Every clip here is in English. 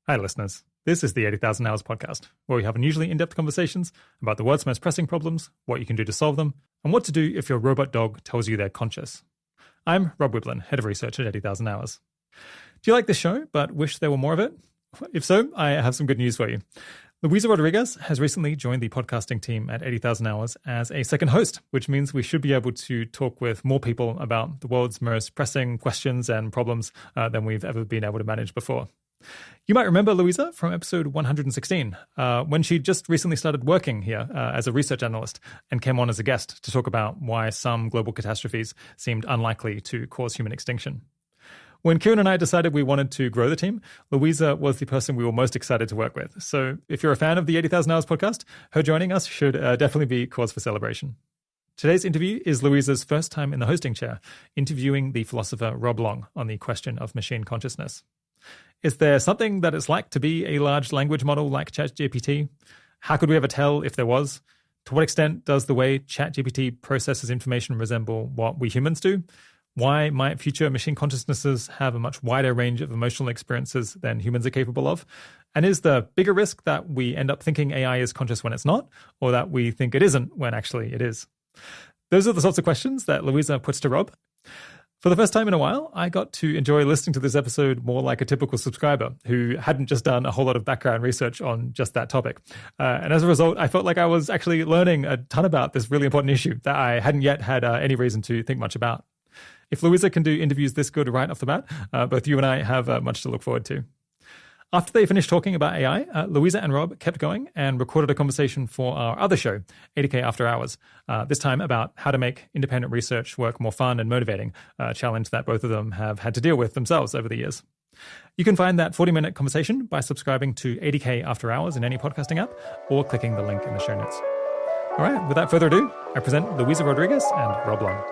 Hi, listeners. This is the 80,000 Hours podcast, where we have unusually in-depth conversations about the world's most pressing problems, what you can do to solve them, and what to do if your robot dog tells you they're conscious. I'm Rob Wiblin, head of research at 80,000 Hours. Do you like this show, but wish there were more of it? If so, I have some good news for you. Luisa Rodriguez has recently joined the podcasting team at 80,000 Hours as a second host, which means we should be able to talk with more people about the world's most pressing questions and problems than we've ever been able to manage before. You might remember Luisa from episode 116, when she just recently started working here as a research analyst and came on as a guest to talk about why some global catastrophes seemed unlikely to cause human extinction. When Kieran and I decided we wanted to grow the team, Luisa was the person we were most excited to work with. So if you're a fan of the 80,000 Hours podcast, her joining us should definitely be cause for celebration. Today's interview is Luisa's first time in the hosting chair, interviewing the philosopher Rob Long on the question of machine consciousness. Is there something that it's like to be a large language model like ChatGPT? How could we ever tell if there was? To what extent does the way ChatGPT processes information resemble what we humans do? Why might future machine consciousnesses have a much wider range of emotional experiences than humans are capable of? And is the bigger risk that we end up thinking AI is conscious when it's not, or that we think it isn't when actually it is? Those are the sorts of questions that Luisa puts to Rob. For the first time in a while, I got to enjoy listening to this episode more like a typical subscriber who hadn't just done a whole lot of background research on just that topic. And as a result, I felt like I was actually learning a ton about this really important issue that I hadn't yet had any reason to think much about. If Luisa can do interviews this good right off the bat, both you and I have much to look forward to. After they finished talking about AI, Luisa and Rob kept going and recorded a conversation for our other show, 80K After Hours, this time about how to make independent research work more fun and motivating, a challenge that both of them have had to deal with themselves over the years. You can find that 40-minute conversation by subscribing to 80K After Hours in any podcasting app or clicking the link in the show notes. All right, without further ado, I present Luisa Rodriguez and Rob Long.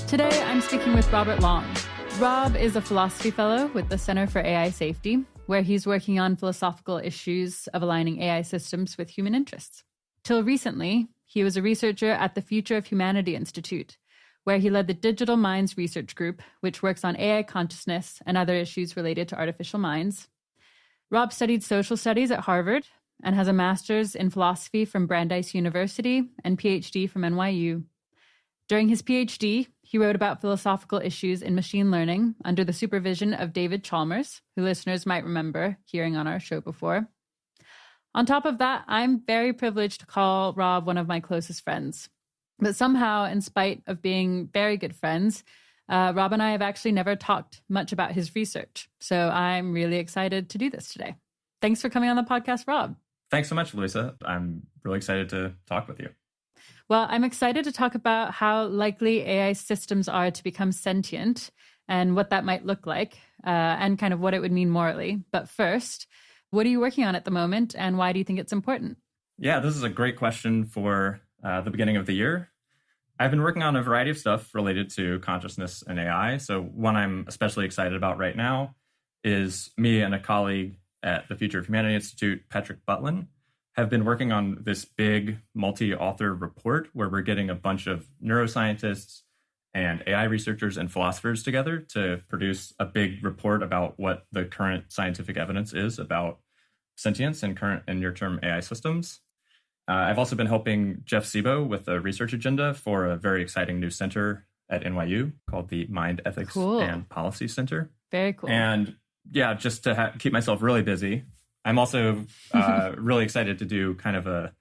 Today, I'm speaking with Robert Long. Rob is a philosophy fellow with the Center for AI Safety, where he's working on philosophical issues of aligning AI systems with human interests. Till recently, he was a researcher at the Future of Humanity Institute, where he led the Digital Minds Research Group, which works on AI consciousness and other issues related to artificial minds. Rob studied social studies at Harvard and has a master's in philosophy from Brandeis University and PhD from NYU. During his PhD, he wrote about philosophical issues in machine learning under the supervision of David Chalmers, who listeners might remember hearing on our show before. On top of that, I'm very privileged to call Rob one of my closest friends. But somehow, in spite of being very good friends, Rob and I have actually never talked much about his research. So I'm really excited to do this today. Thanks for coming on the podcast, Rob. Thanks so much, Luisa. I'm really excited to talk with you. Well, I'm excited to talk about how likely AI systems are to become sentient and what that might look like and kind of what it would mean morally. But first, what are you working on at the moment and why do you think it's important? Yeah, this is a great question for the beginning of the year. I've been working on a variety of stuff related to consciousness and AI. So one I'm especially excited about right now is me and a colleague at the Future of Humanity Institute, Patrick Butlin, have been working on this big multi-author report where we're getting a bunch of neuroscientists and AI researchers and philosophers together to produce a big report about what the current scientific evidence is about sentience and current and near-term AI systems. I've also been helping Jeff Sebo with a research agenda for a very exciting new center at NYU called the Mind Ethics and Policy Center. Very cool. And yeah, just to keep myself really busy, I'm also really excited to do kind of a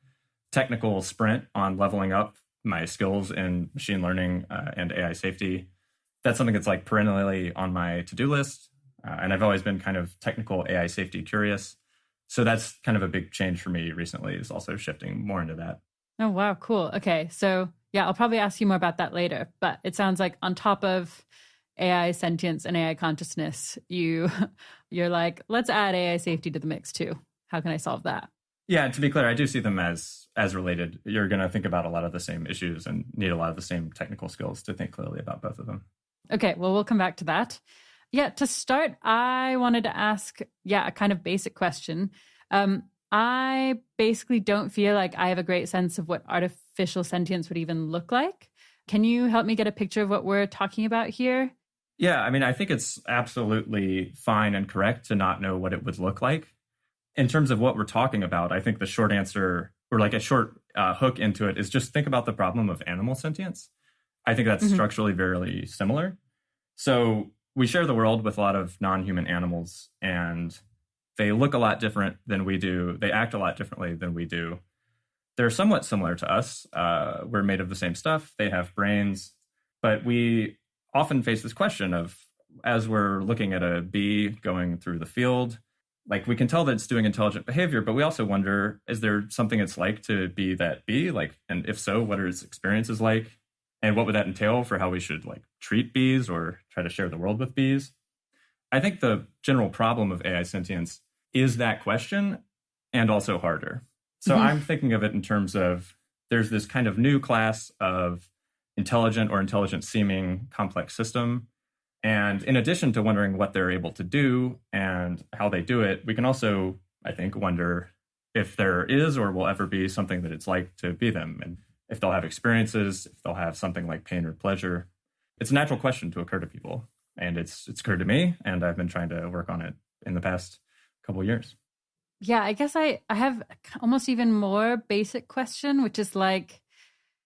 technical sprint on leveling up my skills in machine learning and AI safety. That's something that's like perennially on my to-do list. And I've always been kind of technical AI safety curious. So that's kind of a big change for me recently, is also shifting more into that. Oh, wow. Cool. Okay. So yeah, I'll probably ask you more about that later. But it sounds like on top of AI sentience and AI consciousness, you're like, let's add AI safety to the mix too. How can I solve that? Yeah, to be clear, I do see them as related. You're going to think about a lot of the same issues and need a lot of the same technical skills to think clearly about both of them. Okay, well, we'll come back to that. Yeah, to start, I wanted to ask, a kind of basic question. I basically don't feel like I have a great sense of what artificial sentience would even look like. Can you help me get a picture of what we're talking about here? Yeah, I mean, I think it's absolutely fine and correct to not know what it would look like. In terms of what we're talking about, I think the short answer, or like a short hook into it, is just think about the problem of animal sentience. I think that's structurally very similar. So we share the world with a lot of non-human animals, and they look a lot different than we do. They act a lot differently than we do. They're somewhat similar to us. We're made of the same stuff. They have brains, but we often face this question of, as we're looking at a bee going through the field, like we can tell that it's doing intelligent behavior, but we also wonder, is there something it's like to be that bee? Like, and if so, what are its experiences like? And what would that entail for how we should like treat bees or try to share the world with bees? I think the general problem of AI sentience is that question, and also harder. So I'm thinking of it in terms of there's this kind of new class of intelligent or intelligent seeming complex system. And in addition to wondering what they're able to do and how they do it, we can also, I think, wonder if there is or will ever be something that it's like to be them, and if they'll have experiences, if they'll have something like pain or pleasure. It's a natural question to occur to people, and it's occurred to me, and I've been trying to work on it in the past couple of years. Yeah, I guess I have almost even more basic question, which is like,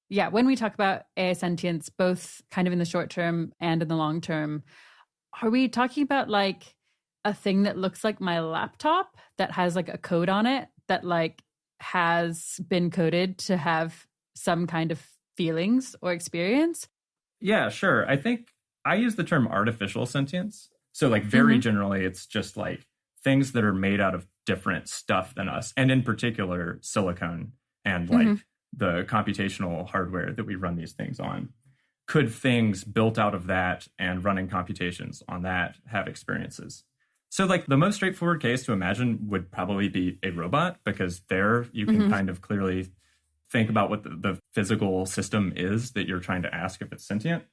yeah, when we talk about AI sentience, both kind of in the short term and in the long term, are we talking about like a thing that looks like my laptop that has like a code on it that like has been coded to have some kind of feelings or experience? Yeah, sure. I think I use the term artificial sentience. So like very generally, it's just like things that are made out of different stuff than us. And in particular, silicone and like the computational hardware that we run these things on. Could things built out of that and running computations on that have experiences? So like the most straightforward case to imagine would probably be a robot, because there you can kind of clearly think about what the physical system is that you're trying to ask if it's sentient.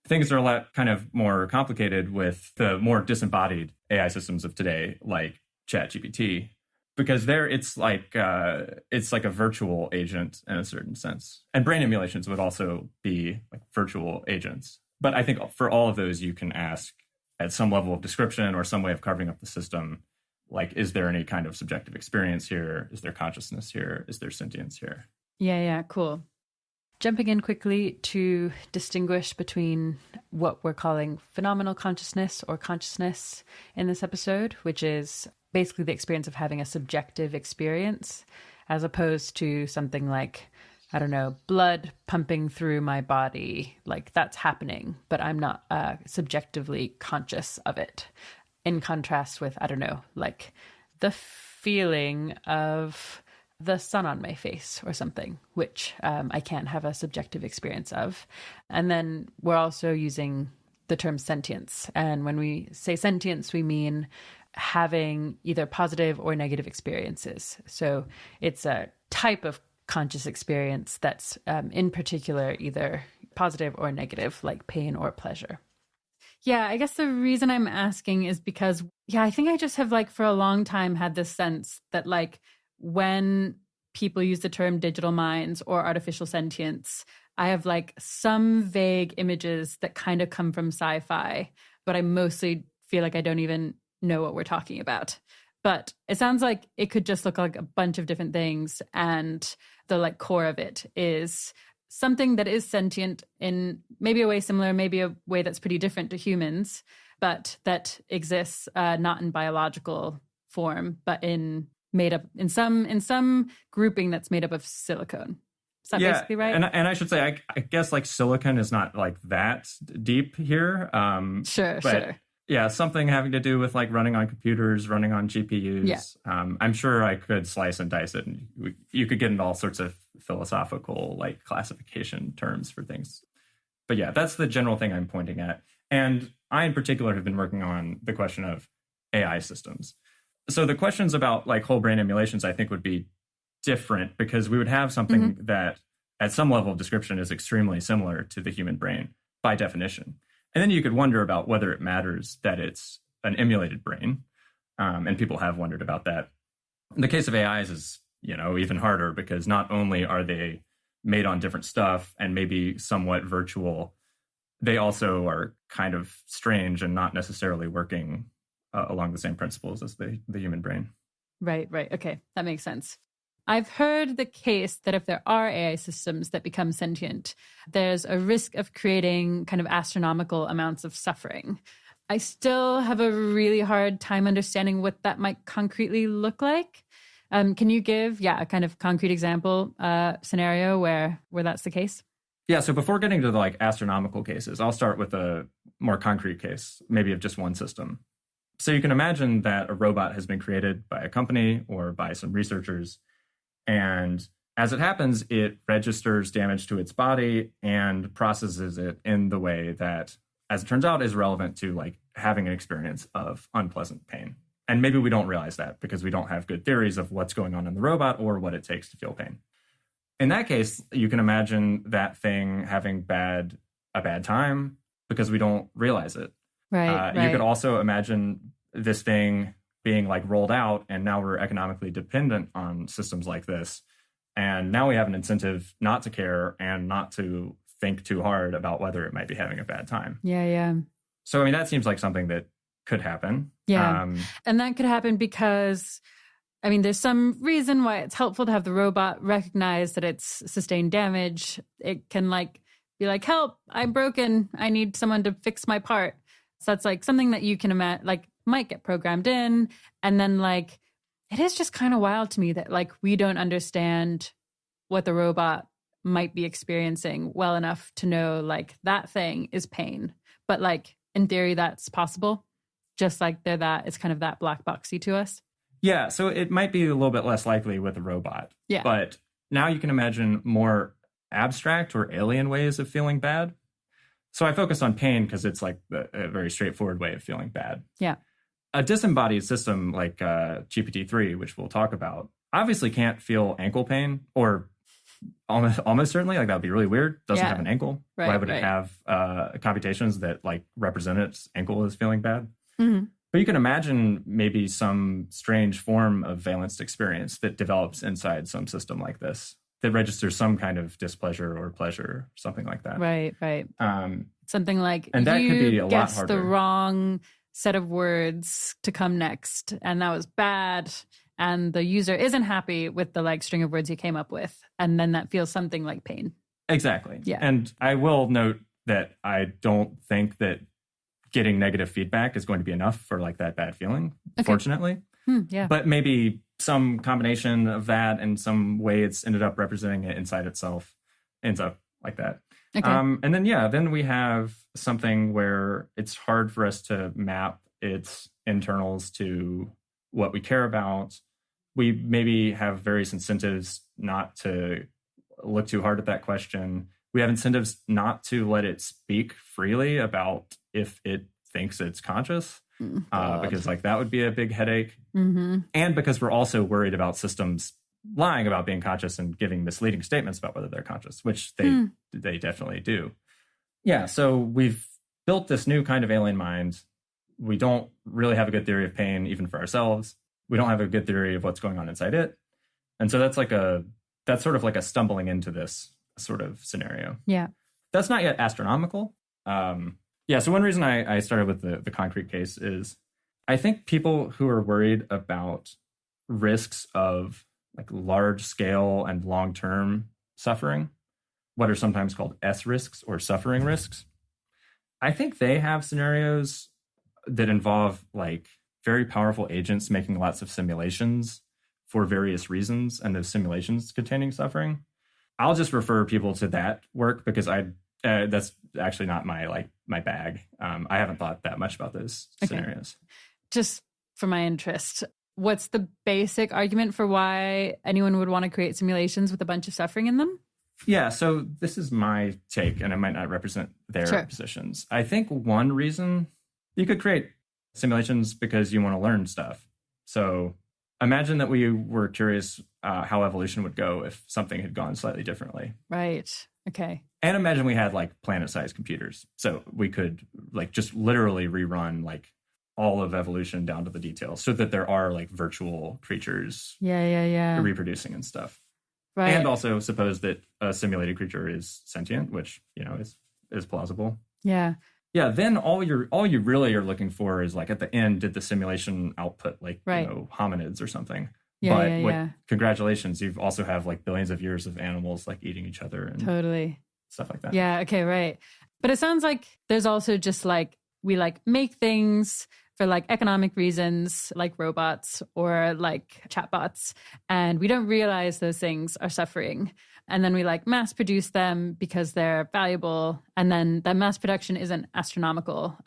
Things are a lot kind of more complicated with the more disembodied AI systems of today, like ChatGPT, because there it's like a virtual agent in a certain sense. And brain emulations would also be like virtual agents. But I think for all of those, you can ask at some level of description or some way of carving up the system, like, is there any kind of subjective experience here? Is there consciousness here? Is there sentience here? Yeah, cool. Jumping in quickly to distinguish between what we're calling phenomenal consciousness or consciousness in this episode, which is basically the experience of having a subjective experience, as opposed to something like, I don't know, blood pumping through my body. Like that's happening, but I'm not subjectively conscious of it. In contrast with, I don't know, like the feeling of the sun on my face or something, which I can't have a subjective experience of. And then we're also using the term sentience. And when we say sentience, we mean having either positive or negative experiences. So it's a type of conscious experience that's in particular either positive or negative, like pain or pleasure. Yeah, I guess the reason I'm asking is because, I think I just have like for a long time had this sense that like when people use the term digital minds or artificial sentience, I have like some vague images that kind of come from sci-fi, but I mostly feel like I don't even know what we're talking about. But it sounds like it could just look like a bunch of different things, and the like core of it is something that is sentient in maybe a way similar, maybe a way that's pretty different to humans, but that exists not in biological form, but made up in some grouping that's made up of silicone. Is that basically right? And I should say, I guess like silicon is not like that deep here. Sure. Yeah, something having to do with like running on computers, running on GPUs. Yeah. I'm sure I could slice and dice it, and you could get into all sorts of philosophical like classification terms for things. But yeah, that's the general thing I'm pointing at. And I in particular have been working on the question of AI systems. So the questions about like whole brain emulations, I think, would be different, because we would have something that at some level of description is extremely similar to the human brain by definition. And then you could wonder about whether it matters that it's an emulated brain. And people have wondered about that. In the case of AIs is, even harder because not only are they made on different stuff and maybe somewhat virtual, they also are kind of strange and not necessarily working along the same principles as the human brain. Right. Okay, that makes sense. I've heard the case that if there are AI systems that become sentient, there's a risk of creating kind of astronomical amounts of suffering. I still have a really hard time understanding what that might concretely look like. Can you give, a kind of concrete example scenario where that's the case? Yeah, so before getting to the astronomical cases, I'll start with a more concrete case, maybe of just one system. So you can imagine that a robot has been created by a company or by some researchers, and as it happens, it registers damage to its body and processes it in the way that, as it turns out, is relevant to having an experience of unpleasant pain. And maybe we don't realize that because we don't have good theories of what's going on in the robot or what it takes to feel pain. In that case, you can imagine that thing having a bad time because we don't realize it. Right. You could also imagine this thing being rolled out, and now we're economically dependent on systems like this. And now we have an incentive not to care and not to think too hard about whether it might be having a bad time. Yeah. So, that seems like something that could happen. Yeah. And that could happen because, there's some reason why it's helpful to have the robot recognize that it's sustained damage. It can be like, help, I'm broken. I need someone to fix my part. So that's something that you can imagine, might get programmed in. And then it is just kind of wild to me that we don't understand what the robot might be experiencing well enough to know that thing is pain. But in theory, that's possible. Just it's kind of that black boxy to us. Yeah, so it might be a little bit less likely with a robot. Yeah. But now you can imagine more abstract or alien ways of feeling bad. So I focus on pain because it's a very straightforward way of feeling bad. Yeah. A disembodied system like GPT-3, which we'll talk about, obviously can't feel ankle pain, or almost certainly, that would be really weird. Doesn't have an ankle. Right, Why would it have computations that represent its ankle as feeling bad? Mm-hmm. But you can imagine maybe some strange form of valenced experience that develops inside some system like this that registers some kind of displeasure or pleasure, something like that. Right. Something and that you could be a lot guessed harder. The wrong set of words to come next, and that was bad, and the user isn't happy with the string of words you came up with, and then that feels something like pain. Exactly. Yeah. And I will note that I don't think that getting negative feedback is going to be enough for that bad feeling, fortunately. Yeah. But maybe some combination of that and some way it's ended up representing it inside itself ends up like that. Okay. And then we have something where it's hard for us to map its internals to what we care about. We maybe have various incentives not to look too hard at that question. We have incentives not to let it speak freely about if it thinks it's conscious, because that would be a big headache. Mm-hmm. And because we're also worried about systems lying about being conscious and giving misleading statements about whether they're conscious, which they definitely do. Yeah, so we've built this new kind of alien mind. We don't really have a good theory of pain, even for ourselves. We don't have a good theory of what's going on inside it. And so that's sort of like a stumbling into this sort of scenario. Yeah. That's not yet astronomical. So one reason I started with the concrete case is I think people who are worried about risks of large scale and long-term suffering, what are sometimes called S risks or suffering risks, I think they have scenarios that involve very powerful agents making lots of simulations for various reasons, and those simulations containing suffering. I'll just refer people to that work because that's actually not my bag. I haven't thought that much about those scenarios. Just for my interest, what's the basic argument for why anyone would want to create simulations with a bunch of suffering in them? Yeah, so this is my take, and it might not represent their positions. I think one reason you could create simulations because you want to learn stuff. So imagine that we were curious how evolution would go if something had gone slightly differently. Right. Okay. And imagine we had planet-sized computers. So we could just literally rerun all of evolution down to the details so that there are like virtual creatures reproducing and stuff. Right. And also suppose that a simulated creature is sentient, which, is plausible. Yeah. Yeah, then all you really are looking for is like at the end, did the simulation output like hominids or something? Congratulations, you've also have like billions of years of animals like eating each other and stuff like that. Yeah, okay, right. But it sounds like there's also just like we like make things for like economic reasons, like robots or like chatbots, and we don't realize those things are suffering. And then we like mass produce them because they're valuable. And then that mass production isn't astronomical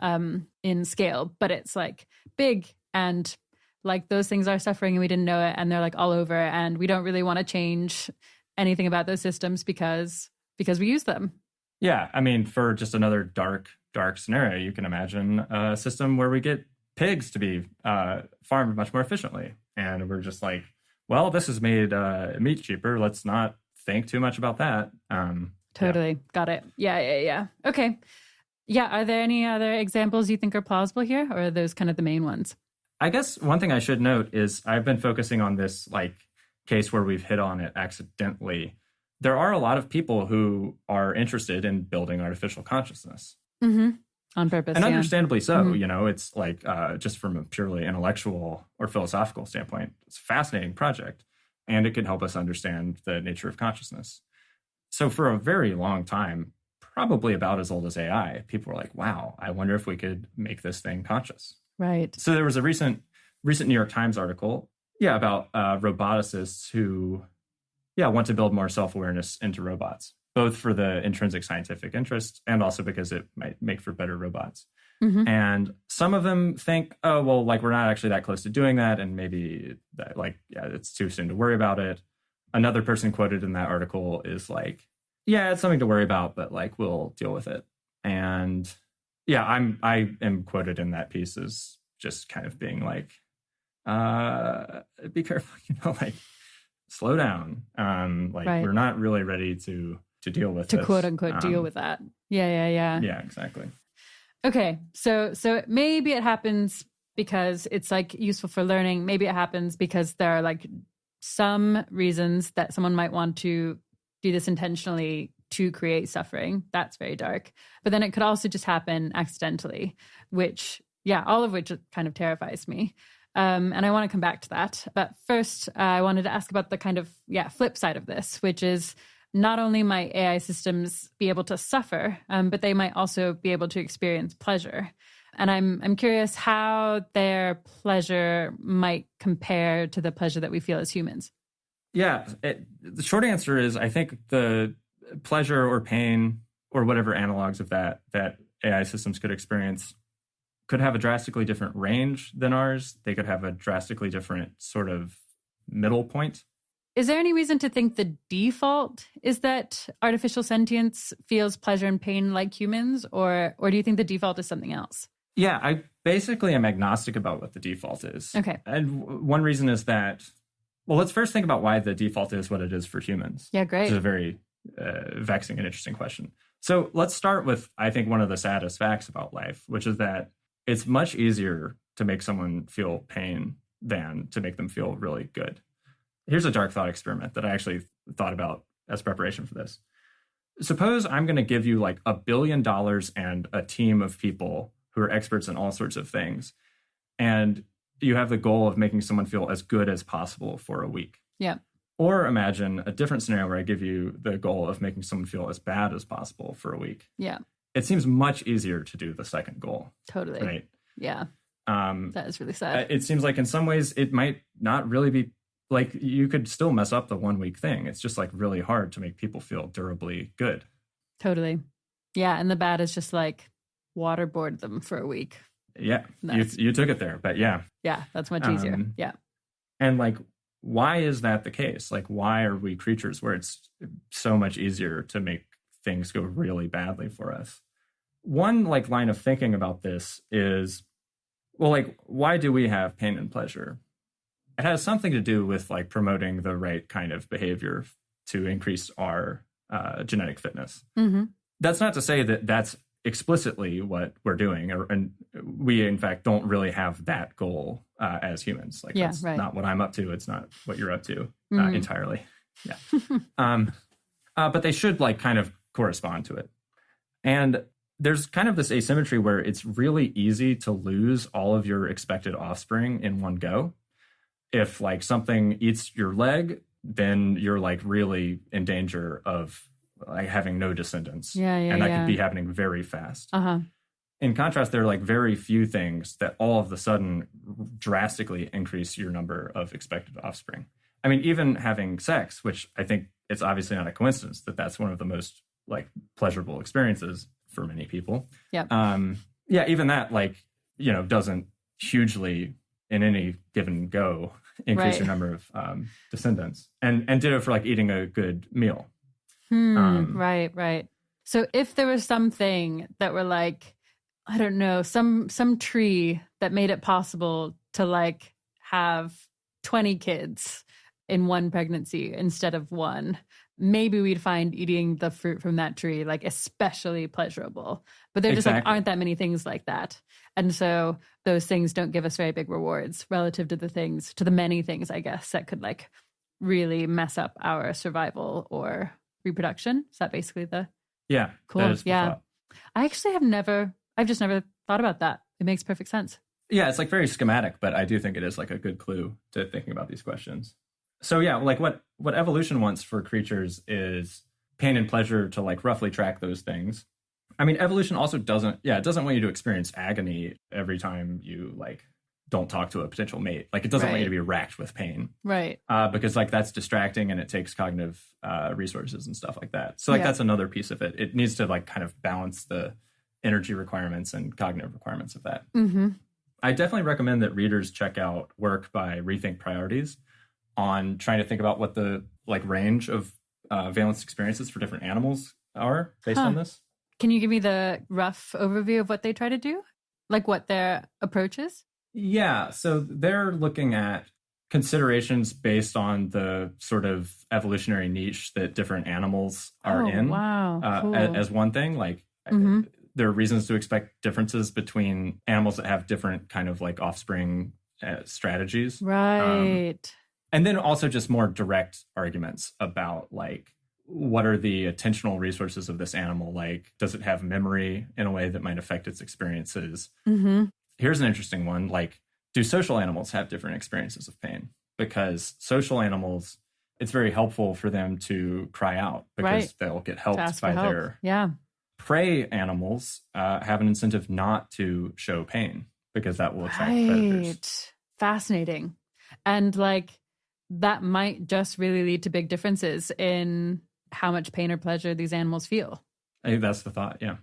in scale, but it's like big, and like those things are suffering and we didn't know it, and they're like all over, and we don't really want to change anything about those systems because we use them. Yeah, I mean, for just another dark scenario, you can imagine a system where we get pigs to be farmed much more efficiently. And we're just like, well, this has made meat cheaper. Let's not think too much about that. Totally. Got it. Yeah. Okay. Yeah. Are there any other examples you think are plausible here, or are those kind of the main ones? I guess one thing I should note is I've been focusing on this like case where we've hit on it accidentally. There are a lot of people who are interested in building artificial consciousness. Mm-hmm. On purpose. And understandably so. Mm-hmm. It's like just from a purely intellectual or philosophical standpoint, it's a fascinating project. And it can help us understand the nature of consciousness. So for a very long time, probably about as old as AI, people were like, wow, I wonder if we could make this thing conscious. Right. So there was a recent New York Times article, about roboticists who, want to build more self-awareness into robots, both for the intrinsic scientific interest and also because it might make for better robots. Mm-hmm. And some of them think, oh, well, like we're not actually that close to doing that. And maybe that, it's too soon to worry about it. Another person quoted in that article is like, yeah, it's something to worry about, but like, we'll deal with it. And I am quoted in that piece as just kind of being like, be careful, like slow down. We're not really ready to deal with this. To quote unquote deal with that. Yeah. Yeah, exactly. Okay, so maybe it happens because it's like useful for learning. Maybe it happens because there are like some reasons that someone might want to do this intentionally to create suffering. That's very dark. But then it could also just happen accidentally, which, all of which kind of terrifies me. And I want to come back to that. But first, I wanted to ask about the kind of, flip side of this, which is not only might AI systems be able to suffer, but they might also be able to experience pleasure. And I'm curious how their pleasure might compare to the pleasure that we feel as humans. Yeah, the short answer is I think the pleasure or pain or whatever analogs of that AI systems could experience could have a drastically different range than ours. They could have a drastically different sort of middle point. Is there any reason to think the default is that artificial sentience feels pleasure and pain like humans, or do you think the default is something else? Yeah, I basically am agnostic about what the default is. Okay. And one reason is that, well, let's first think about why the default is what it is for humans. Yeah, great. Which is a very vexing and interesting question. So let's start with, I think, one of the saddest facts about life, which is that it's much easier to make someone feel pain than to make them feel really good. Here's a dark thought experiment that I actually thought about as preparation for this. Suppose I'm going to give you like $1 billion and a team of people who are experts in all sorts of things. And you have the goal of making someone feel as good as possible for a week. Yeah. Or imagine a different scenario where I give you the goal of making someone feel as bad as possible for a week. Yeah. It seems much easier to do the second goal. Totally. Right. Yeah. That is really sad. It seems like in some ways it might not really be, like you could still mess up the 1 week thing. It's just like really hard to make people feel durably good. Totally. Yeah. And the bad is just like waterboard them for a week. Yeah. You took it there, but yeah. Yeah. That's much easier. Yeah. And like, why is that the case? Like, why are we creatures where it's so much easier to make things go really badly for us? One like line of thinking about this is, well, like, why do we have pain and pleasure? It has something to do with like promoting the right kind of behavior to increase our genetic fitness. Mm-hmm. That's not to say that that's explicitly what we're doing. And we, in fact, don't really have that goal as humans. Like, that's not what I'm up to. It's not what you're up to entirely. Yeah. But they should like kind of correspond to it. And there's kind of this asymmetry where it's really easy to lose all of your expected offspring in one go. If like something eats your leg, then you're like really in danger of like having no descendants. And that could be happening very fast. In contrast, there are like very few things that all of a sudden drastically increase your number of expected offspring. I mean, even having sex, which I think it's obviously not a coincidence that that's one of the most like pleasurable experiences for many people. Even that, like, you know, doesn't hugely in any given go increase your number of descendants, and ditto for like eating a good meal. Right. So if there was something that were like, I don't know, some tree that made it possible to like have 20 kids in one pregnancy instead of one, maybe we'd find eating the fruit from that tree like especially pleasurable. But there just like aren't that many things like that. And so those things don't give us very big rewards relative to the many things, I guess, that could like really mess up our survival or reproduction. Is that basically the cool? That is the thought. I've just never thought about that. It makes perfect sense. Yeah, it's like very schematic, but I do think it is like a good clue to thinking about these questions. So yeah, like what evolution wants for creatures is pain and pleasure to like roughly track those things. I mean, evolution also doesn't want you to experience agony every time you like don't talk to a potential mate. Like it doesn't want you to be racked with pain. Right. Because like that's distracting and it takes cognitive resources and stuff like that. So like that's another piece of it. It needs to like kind of balance the energy requirements and cognitive requirements of that. I definitely recommend that readers check out work by Rethink Priorities on trying to think about what the like range of valence experiences for different animals are based on this. Can you give me the rough overview of what they try to do? Like what their approach is? Yeah, so they're looking at considerations based on the sort of evolutionary niche that different animals are in. Wow, cool. As one thing, like there are reasons to expect differences between animals that have different kind of like offspring strategies. Right. And then also just more direct arguments about like, what are the attentional resources of this animal? Like, does it have memory in a way that might affect its experiences? Here's an interesting one. Like, do social animals have different experiences of pain? Because social animals, it's very helpful for them to cry out because they'll get helped by their prey. Animals have an incentive not to show pain because that will attract predators. Fascinating. And like, that might just really lead to big differences in how much pain or pleasure these animals feel. I think that's the thought. Yeah.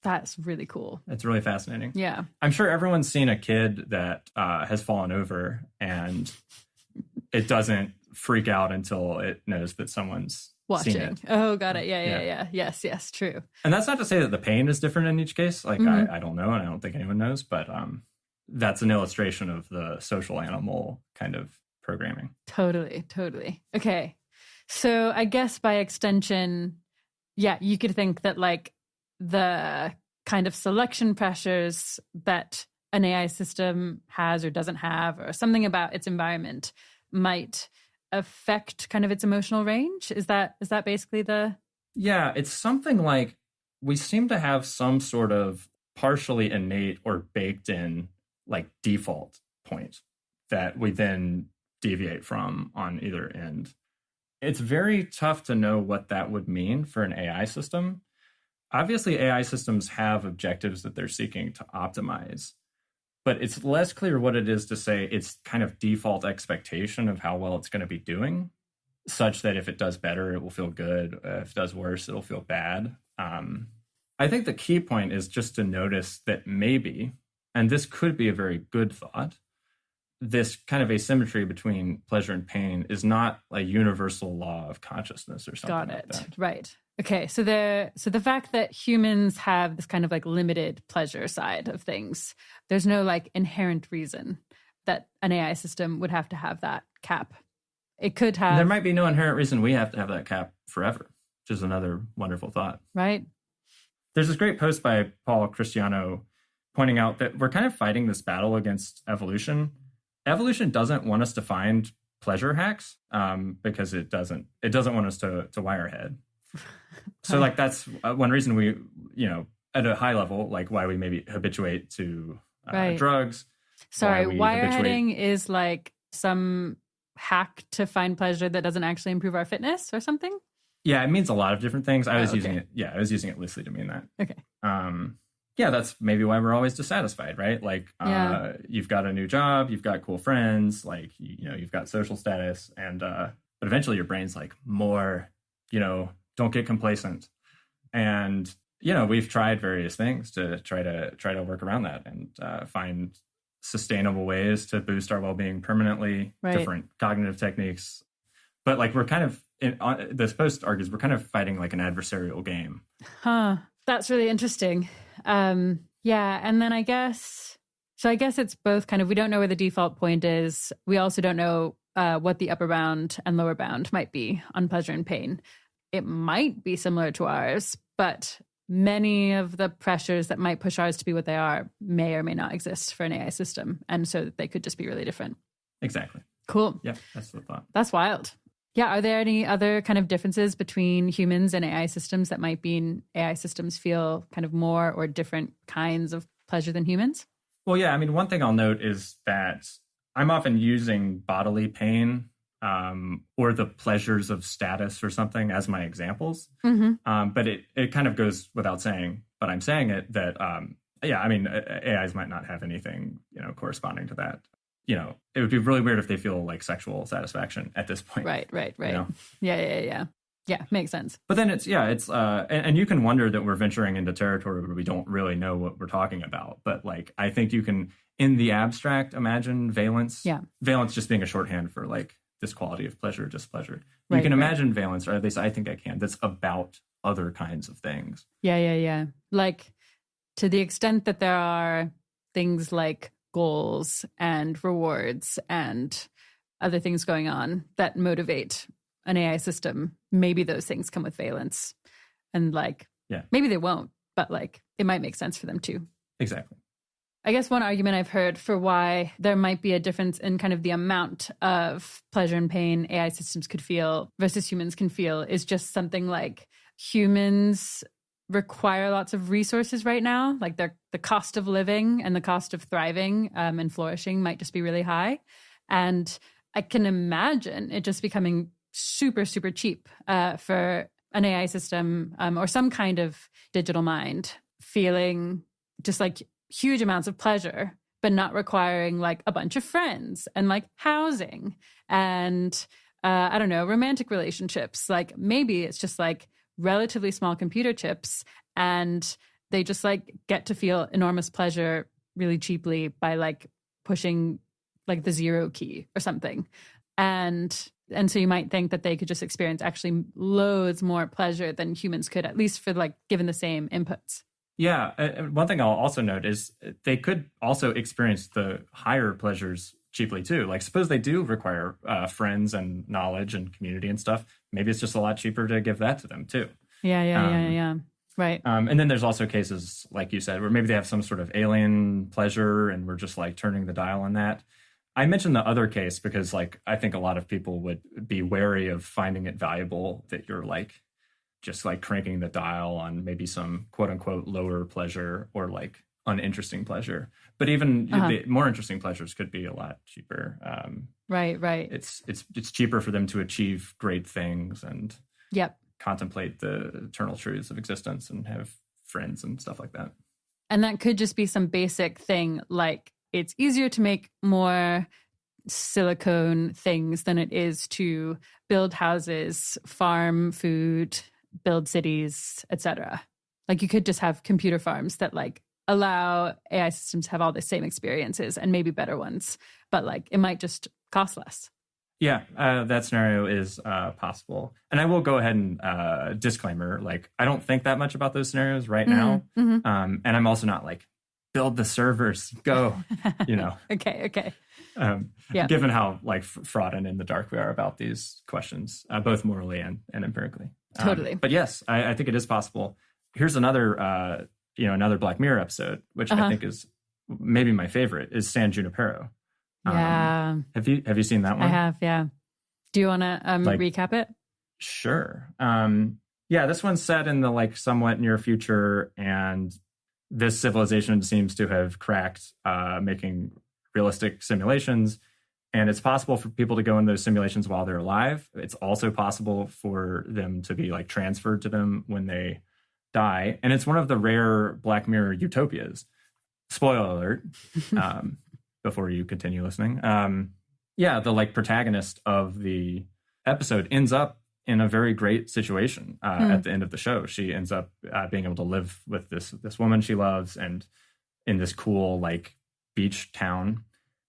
That's really cool. It's really fascinating. Yeah. I'm sure everyone's seen a kid that has fallen over and it doesn't freak out until it knows that someone's watching. Seen it. Oh, got it. Yeah. Yes, true. And that's not to say that the pain is different in each case. Like, I don't know, and I don't think anyone knows, but that's an illustration of the social animal kind of programming. Totally. Okay. So I guess by extension, you could think that like the kind of selection pressures that an AI system has or doesn't have, or something about its environment might affect kind of its emotional range. Is that basically the... Yeah, it's something like we seem to have some sort of partially innate or baked in like default point that we then deviate from on either end. It's very tough to know what that would mean for an AI system. Obviously, AI systems have objectives that they're seeking to optimize, but it's less clear what it is to say its kind of default expectation of how well it's going to be doing, such that if it does better, it will feel good. If it does worse, it'll feel bad. I think the key point is just to notice that maybe, and this could be a very good thought, this kind of asymmetry between pleasure and pain is not a universal law of consciousness or something. Got it. Like that. Right. Okay. So the fact that humans have this kind of like limited pleasure side of things, there's no like inherent reason that an AI system would have to have that cap. It could have. There might be no inherent reason we have to have that cap forever, which is another wonderful thought. Right. There's this great post by Paul Christiano pointing out that we're kind of fighting this battle against evolution. Evolution doesn't want us to find pleasure hacks because it doesn't want us to wire head. So like that's one reason we, at a high level, like why we maybe habituate to drugs. Sorry, wireheading is like some hack to find pleasure that doesn't actually improve our fitness or something? Yeah, it means a lot of different things. I was using it loosely to mean that. Okay. Yeah, that's maybe why we're always dissatisfied, right? Like, you've got a new job, you've got cool friends, like, you've got social status, and but eventually your brain's like, more, don't get complacent. And, we've tried various things to try to work around that and find sustainable ways to boost our well-being permanently, different cognitive techniques. But like, we're kind of, this post argues, we're kind of fighting like an adversarial game. Huh. That's really interesting. And then I guess it's both kind of, we don't know where the default point is. We also don't know what the upper bound and lower bound might be on pleasure and pain. It might be similar to ours, but many of the pressures that might push ours to be what they are may or may not exist for an AI system. And so they could just be really different. Exactly. Cool. Yeah, that's the thought. That's wild. Yeah. Are there any other kind of differences between humans and AI systems that might mean AI systems feel kind of more or different kinds of pleasure than humans? Well, yeah. I mean, one thing I'll note is that I'm often using bodily pain or the pleasures of status or something as my examples. Mm-hmm. But it kind of goes without saying, but I'm saying it that, AIs might not have anything, corresponding to that. It would be really weird if they feel like sexual satisfaction at this point. Right. Yeah, makes sense. But then and you can wonder that we're venturing into territory where we don't really know what we're talking about. But like, I think you can, in the abstract, imagine valence. Yeah. Valence just being a shorthand for like this quality of pleasure, displeasure. You can imagine valence, or at least I think I can, that's about other kinds of things. Yeah. Like, to the extent that there are things like goals and rewards and other things going on that motivate an AI system, maybe those things come with valence. And like, maybe they won't, but like, it might make sense for them too. Exactly. I guess one argument I've heard for why there might be a difference in kind of the amount of pleasure and pain AI systems could feel versus humans can feel is just something like humans require lots of resources right now. Like the cost of living and the cost of thriving and flourishing might just be really high. And I can imagine it just becoming super, super cheap for an AI system or some kind of digital mind feeling just like huge amounts of pleasure, but not requiring like a bunch of friends and like housing and romantic relationships. Like maybe it's just like relatively small computer chips and they just like get to feel enormous pleasure really cheaply by like pushing like the 0 key or something. And so you might think that they could just experience actually loads more pleasure than humans could, at least for like given the same inputs. Yeah. One thing I'll also note is they could also experience the higher pleasures cheaply too. Like suppose they do require friends and knowledge and community and stuff. Maybe it's just a lot cheaper to give that to them too. Yeah. Right. And then there's also cases, like you said, where maybe they have some sort of alien pleasure and we're just like turning the dial on that. I mentioned the other case because like I think a lot of people would be wary of finding it valuable that you're like just like cranking the dial on maybe some quote unquote lower pleasure or like uninteresting pleasure. But even the more interesting pleasures could be a lot cheaper. Right. It's cheaper for them to achieve great things and contemplate the eternal truths of existence and have friends and stuff like that. And that could just be some basic thing like it's easier to make more silicone things than it is to build houses, farm food, build cities, etc. Like you could just have computer farms that like allow AI systems to have all the same experiences and maybe better ones, but like it might just cost less. Yeah, that scenario is possible. And I will go ahead and disclaimer, like I don't think that much about those scenarios right now. Mm-hmm. And I'm also not like, build the servers, go, Okay. Given how like fraught and in the dark we are about these questions, both morally and empirically. Totally. But yes, I think it is possible. here's another, another Black Mirror episode, which I think is maybe my favorite, is San Junipero. Yeah. Have you seen that one? I have, yeah. Do you want to recap it? Sure. This one's set in the somewhat near future, and this civilization seems to have cracked making realistic simulations. And it's possible for people to go in those simulations while they're alive. It's also possible for them to be transferred to them when they die. And it's one of the rare Black Mirror utopias. Spoiler alert, before you continue listening. The protagonist of the episode ends up in a very great situation at the end of the show. She ends up being able to live with this woman she loves and in this cool beach town.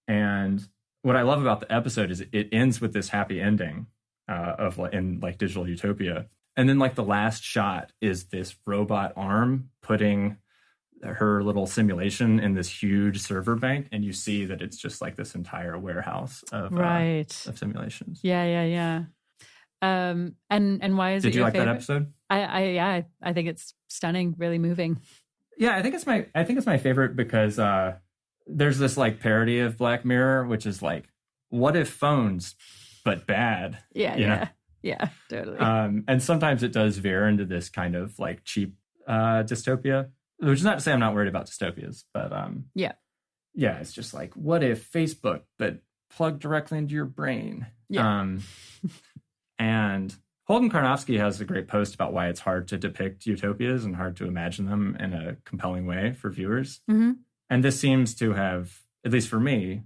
And what I love about the episode is it ends with this happy ending in digital utopia. And then the last shot is this robot arm putting her little simulation in this huge server bank, and you see that it's just this entire warehouse of simulations. Yeah. And why is it your favorite? Did you like that episode? I think it's stunning, really moving. Yeah, I think it's my favorite because there's this parody of Black Mirror, which is what if phones, but bad? Yeah, totally. And sometimes it does veer into this kind of cheap dystopia, which is not to say I'm not worried about dystopias, but it's just what if Facebook, but plugged directly into your brain? Yeah. And Holden Karnofsky has a great post about why it's hard to depict utopias and hard to imagine them in a compelling way for viewers. Mm-hmm. And this seems to have, at least for me,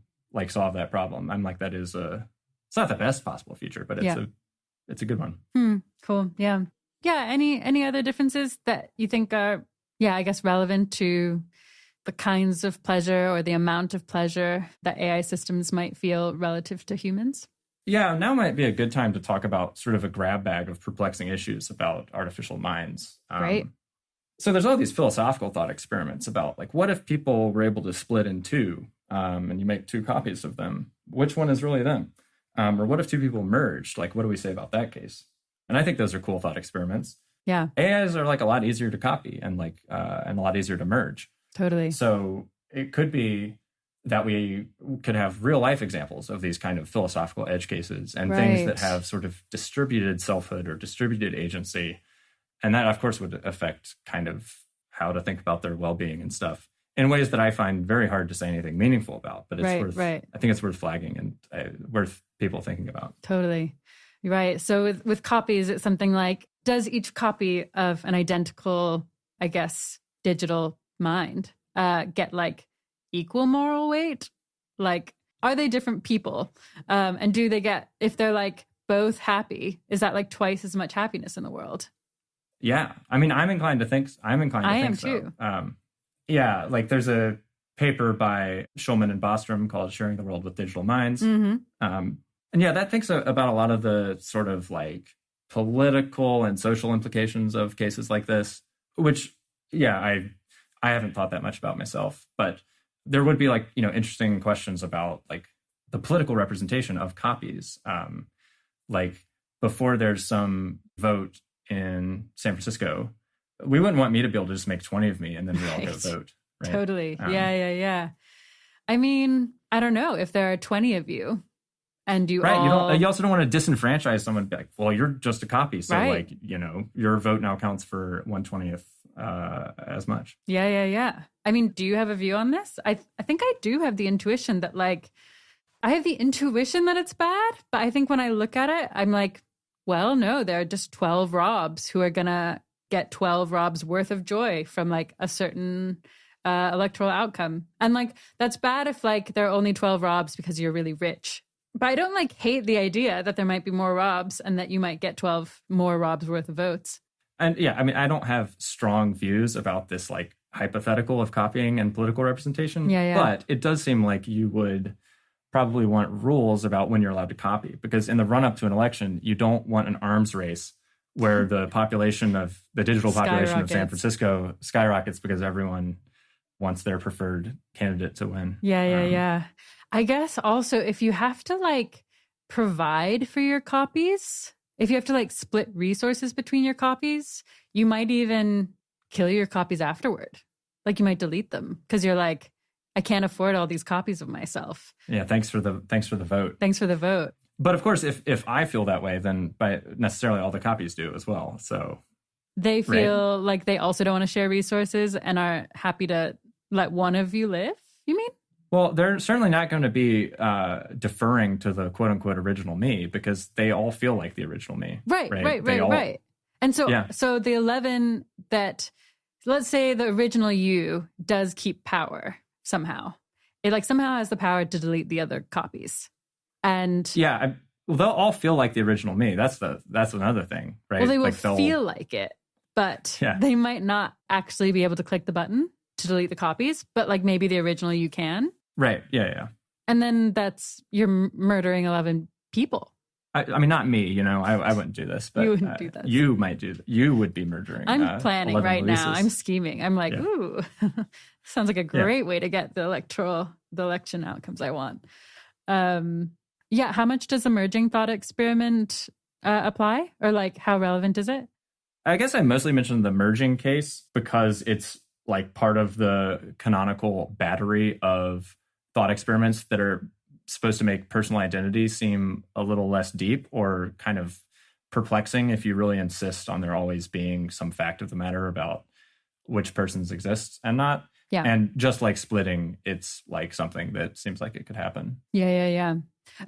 solve that problem. I'm it's not the best possible future, but it's a good one. Cool. Yeah. Yeah. Any other differences that you think are, I guess, relevant to the kinds of pleasure or the amount of pleasure that AI systems might feel relative to humans? Yeah, now might be a good time to talk about sort of a grab bag of perplexing issues about artificial minds. Right. So there's all these philosophical thought experiments about what if people were able to split in two and you make two copies of them? Which one is really them? Or what if two people merged? What do we say about that case? And I think those are cool thought experiments. Yeah. AIs are a lot easier to copy and and a lot easier to merge. Totally. So it could be that we could have real life examples of these kind of philosophical edge cases and things that have sort of distributed selfhood or distributed agency. And that, of course, would affect kind of how to think about their well-being and stuff in ways that I find very hard to say anything meaningful about. But it's I think it's worth flagging and worth people thinking about. Totally. You're right. So with copies, it's something does each copy of an identical, I guess, digital mind get equal moral weight? Are they different people? And do they get, if they're both happy, is that twice as much happiness in the world? Yeah. I mean, I'm inclined to think I am so. Too. There's a paper by Schulman and Bostrom called Sharing the World with Digital Minds. Mm-hmm. And that thinks about a lot of the sort of political and social implications of cases like this, which, I haven't thought that much about myself, but there would be interesting questions about the political representation of copies. Before there's some vote in San Francisco, we wouldn't want me to be able to just make 20 of me and then we all go vote. Right? Totally. Yeah. I mean, I don't know if there are 20 of you and you all... You also don't want to disenfranchise someone and be well, you're just a copy. So your vote now counts for 1/20th as much. Yeah. I mean, do you have a view on this? I think I do have the intuition that I have the intuition that it's bad, but I think when I look at it, I'm well, no, there are just 12 Robs who are going to get 12 Robs worth of joy from a certain electoral outcome. And that's bad if there are only 12 Robs because you're really rich. But I don't hate the idea that there might be more Robs and that you might get 12 more Robs worth of votes. And I mean, I don't have strong views about this hypothetical of copying and political representation. Yeah. But it does seem like you would probably want rules about when you're allowed to copy, because in the run up to an election, you don't want an arms race where the digital population of San Francisco skyrockets because everyone wants their preferred candidate to win. Yeah. I guess also if you have to provide for your copies, if you have to split resources between your copies, you might even kill your copies afterward. Like you might delete them because you're like, I can't afford all these copies of myself. Yeah, thanks for the vote. Thanks for the vote. But of course, if I feel that way, then by necessarily all the copies do as well. So they feel like they also don't want to share resources and are happy to let one of you live, you mean? Well, they're certainly not going to be deferring to the quote unquote original me because they all feel like the original me. Right. And so, so the 11 that, let's say the original you does keep power somehow. It like somehow has the power to delete the other copies. And yeah, they'll all feel like the original me. That's another thing, right? Well, they will feel like it, but they might not actually be able to click the button to delete the copies, but like maybe the original you can. Right. Yeah. And then you're murdering 11 people. I mean, not me, I wouldn't do this, but you wouldn't do this. You might do that. You would be murdering. I'm planning right Luises. now. I'm scheming. I'm like, ooh, sounds like a great way to get the election outcomes I want. How much does the merging thought experiment apply? Or like how relevant is it? I guess I mostly mentioned the merging case because it's like part of the canonical battery of thought experiments that are supposed to make personal identity seem a little less deep or kind of perplexing if you really insist on there always being some fact of the matter about which persons exist and not. Yeah. And just like splitting, it's like something that seems like it could happen. Yeah.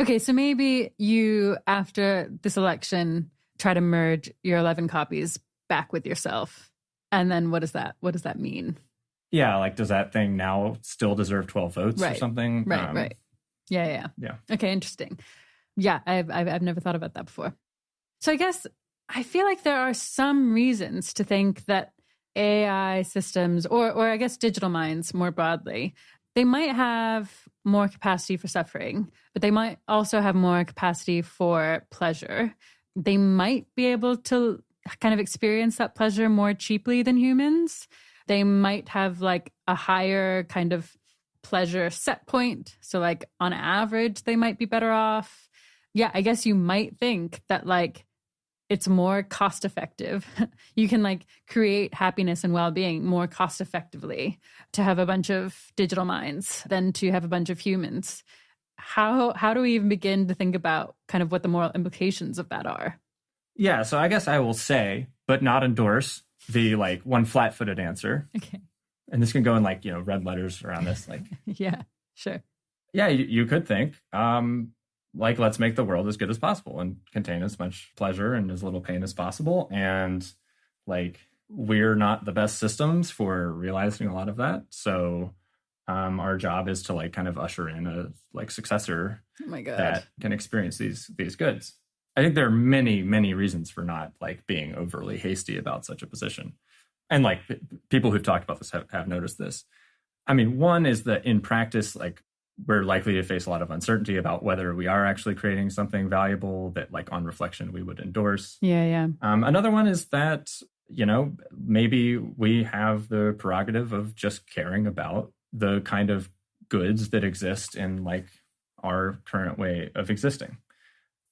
Okay, so maybe you, after this election, try to merge your 11 copies back with yourself. And then what does that mean? Yeah, like does that thing now still deserve 12 votes or something? Right. Yeah. Okay, interesting. Yeah, I've never thought about that before. So I guess I feel like there are some reasons to think that AI systems, or I guess digital minds more broadly, they might have more capacity for suffering, but they might also have more capacity for pleasure. They might be able to kind of experience that pleasure more cheaply than humans. They might have like a higher kind of pleasure set point. So like on average, they might be better off. Yeah, I guess you might think that like it's more cost effective. You can like create happiness and well-being more cost effectively to have a bunch of digital minds than to have a bunch of humans. How do we even begin to think about kind of what the moral implications of that are? Yeah, so I guess I will say, but not endorse, the like one flat-footed answer. Okay. And this can go in like, red letters around this. Like, yeah, sure. Yeah, you could think, like, let's make the world as good as possible and contain as much pleasure and as little pain as possible. And like, we're not the best systems for realizing a lot of that. So our job is to like kind of usher in a like successor that can experience these goods. I think there are many, many reasons for not like being overly hasty about such a position. And like people who've talked about this have noticed this. I mean, one is that in practice, like we're likely to face a lot of uncertainty about whether we are actually creating something valuable that like on reflection we would endorse. Yeah. Another one is that, maybe we have the prerogative of just caring about the kind of goods that exist in like our current way of existing.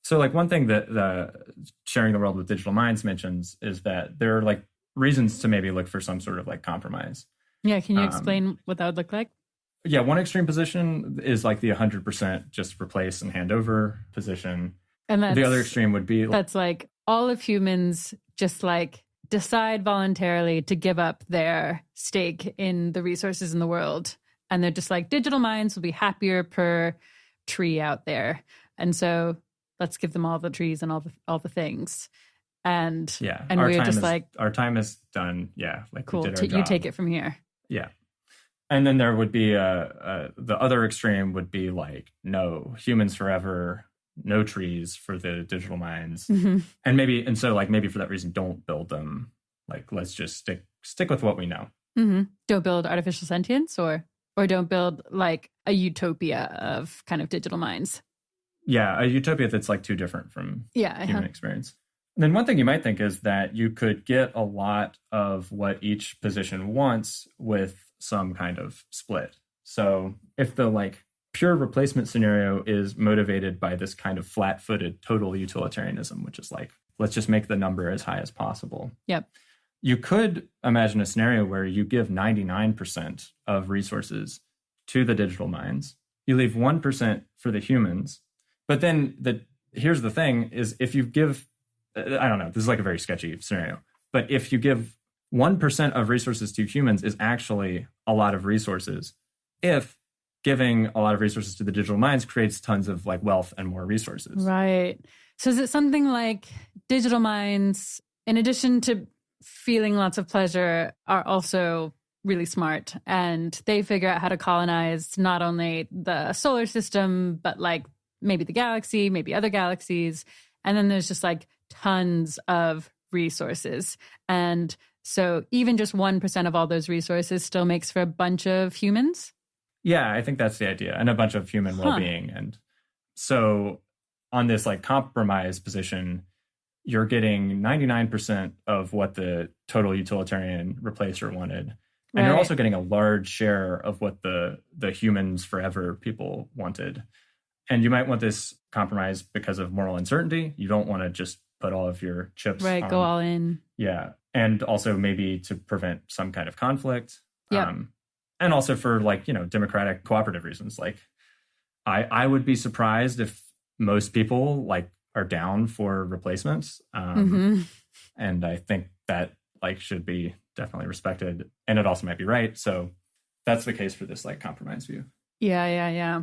So like one thing that the sharing the world with digital minds mentions is that there are like reasons to maybe look for some sort of like compromise. Yeah, can you explain what that would look like? Yeah, one extreme position is like the 100% just replace and hand over position. And the other extreme would be that's like all of humans just like decide voluntarily to give up their stake in the resources in the world. And they're just like, digital minds will be happier per tree out there. And so let's give them all the trees and all the things. And we're just like, our time is done. Yeah. Like cool. We did our job. You take it from here. Yeah. And then there would be the other extreme would be like, no, humans forever, no trees for the digital minds. Mm-hmm. And maybe for that reason, don't build them. Like, let's just stick with what we know. Mm-hmm. Don't build artificial sentience or don't build like a utopia of kind of digital minds. Yeah. A utopia that's like too different from human experience. And then one thing you might think is that you could get a lot of what each position wants with some kind of split. So if the like pure replacement scenario is motivated by this kind of flat-footed total utilitarianism, which is like, let's just make the number as high as possible. Yep. You could imagine a scenario where you give 99% of resources to the digital minds. You leave 1% for the humans. But then here's the thing is if you give, I don't know, this is like a very sketchy scenario, but if you give 1% of resources to humans is actually a lot of resources. If giving a lot of resources to the digital minds creates tons of like wealth and more resources. Right. So is it something like digital minds, in addition to feeling lots of pleasure, are also really smart, and they figure out how to colonize not only the solar system, but like maybe the galaxy, maybe other galaxies. And then there's just like tons of resources. And so even just 1% of all those resources still makes for a bunch of humans? Yeah, I think that's the idea. And a bunch of human well-being. And so on this like compromise position, you're getting 99% of what the total utilitarian replacer wanted. And you're also getting a large share of what the humans forever people wanted. And you might want this compromise because of moral uncertainty. You don't want to just put all of your chips on. Go all in. Yeah. And also maybe to prevent some kind of conflict. Yeah. And also for like, democratic cooperative reasons. Like I would be surprised if most people like are down for replacements. And I think that like should be definitely respected. And it also might be right. So that's the case for this like compromise view. Yeah.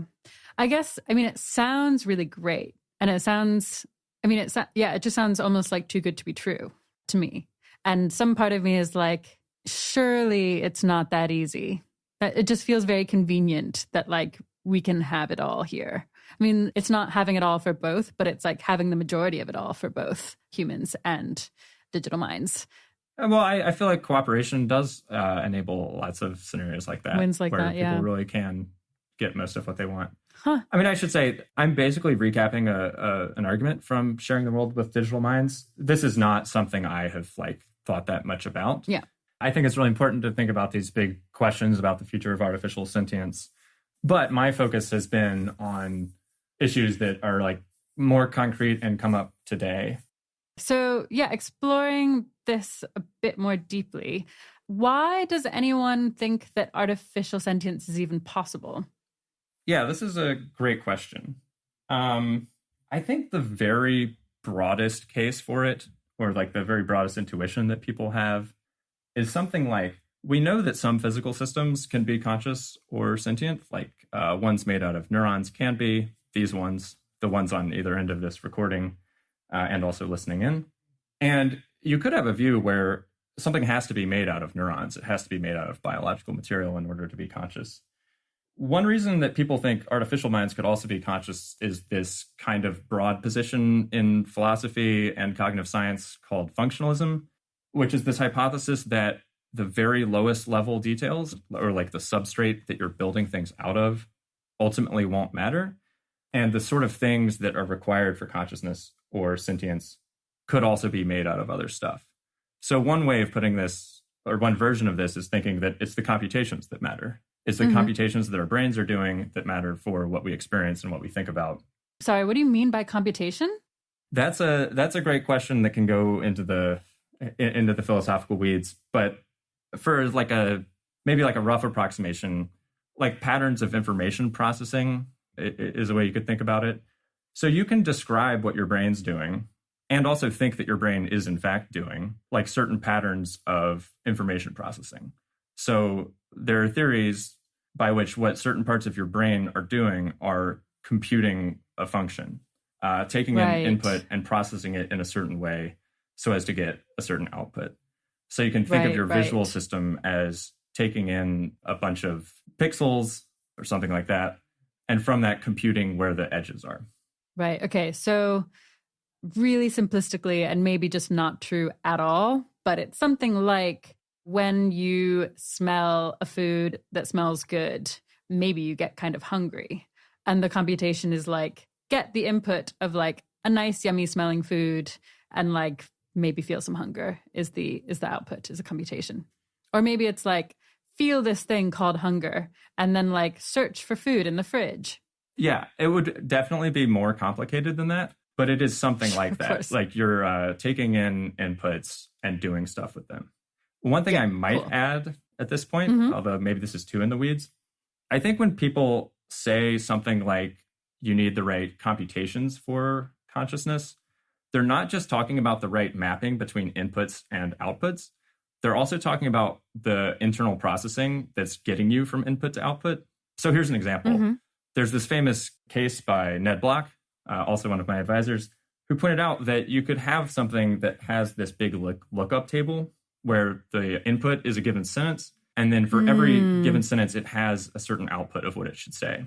I guess, it sounds really great. And it sounds, it just sounds almost like too good to be true to me. And some part of me is like, surely it's not that easy. It just feels very convenient that like we can have it all here. It's not having it all for both, but it's like having the majority of it all for both humans and digital minds. Well, I feel like cooperation does enable lots of scenarios like that. Wins like where that, yeah. People really can get most of what they want. Huh. I should say, I'm basically recapping an argument from Sharing the World with Digital Minds. This is not something I have like thought that much about. Yeah. I think it's really important to think about these big questions about the future of artificial sentience. But my focus has been on issues that are like more concrete and come up today. So, exploring this a bit more deeply, why does anyone think that artificial sentience is even possible? Yeah, this is a great question. I think the very broadest case for it, or like the very broadest intuition that people have, is something like, we know that some physical systems can be conscious or sentient, like ones made out of neurons can be, these ones, the ones on either end of this recording, and also listening in. And you could have a view where something has to be made out of neurons. It has to be made out of biological material in order to be conscious. One reason that people think artificial minds could also be conscious is this kind of broad position in philosophy and cognitive science called functionalism, which is this hypothesis that the very lowest level details, or like the substrate that you're building things out of, ultimately won't matter. And the sort of things that are required for consciousness or sentience could also be made out of other stuff. So one way of putting this, or one version of this, is thinking that it's the computations that matter. It's the computations that our brains are doing that matter for what we experience and what we think about. Sorry, what do you mean by computation? That's a great question that can go into the philosophical weeds. But for like maybe a rough approximation, like patterns of information processing is a way you could think about it. So you can describe what your brain's doing and also think that your brain is in fact doing like certain patterns of information processing. So there are theories by which what certain parts of your brain are doing are computing a function, taking in input and processing it in a certain way so as to get a certain output. So you can think of your visual system as taking in a bunch of pixels or something like that, and from that computing where the edges are. Right. Okay. So really simplistically, and maybe just not true at all, but it's something like when you smell a food that smells good, maybe you get kind of hungry. And the computation is like, get the input of like a nice, yummy smelling food and like maybe feel some hunger is the output, is a computation. Or maybe it's like, feel this thing called hunger and then like search for food in the fridge. Yeah, it would definitely be more complicated than that, but it is something like that. Like you're taking in inputs and doing stuff with them. One thing I might add at this point, although maybe this is too in the weeds, I think when people say something like you need the right computations for consciousness, they're not just talking about the right mapping between inputs and outputs. They're also talking about the internal processing that's getting you from input to output. So here's an example. There's this famous case by Ned Block, also one of my advisors, who pointed out that you could have something that has this big lookup table where the input is a given sentence. And then for every given sentence, it has a certain output of what it should say.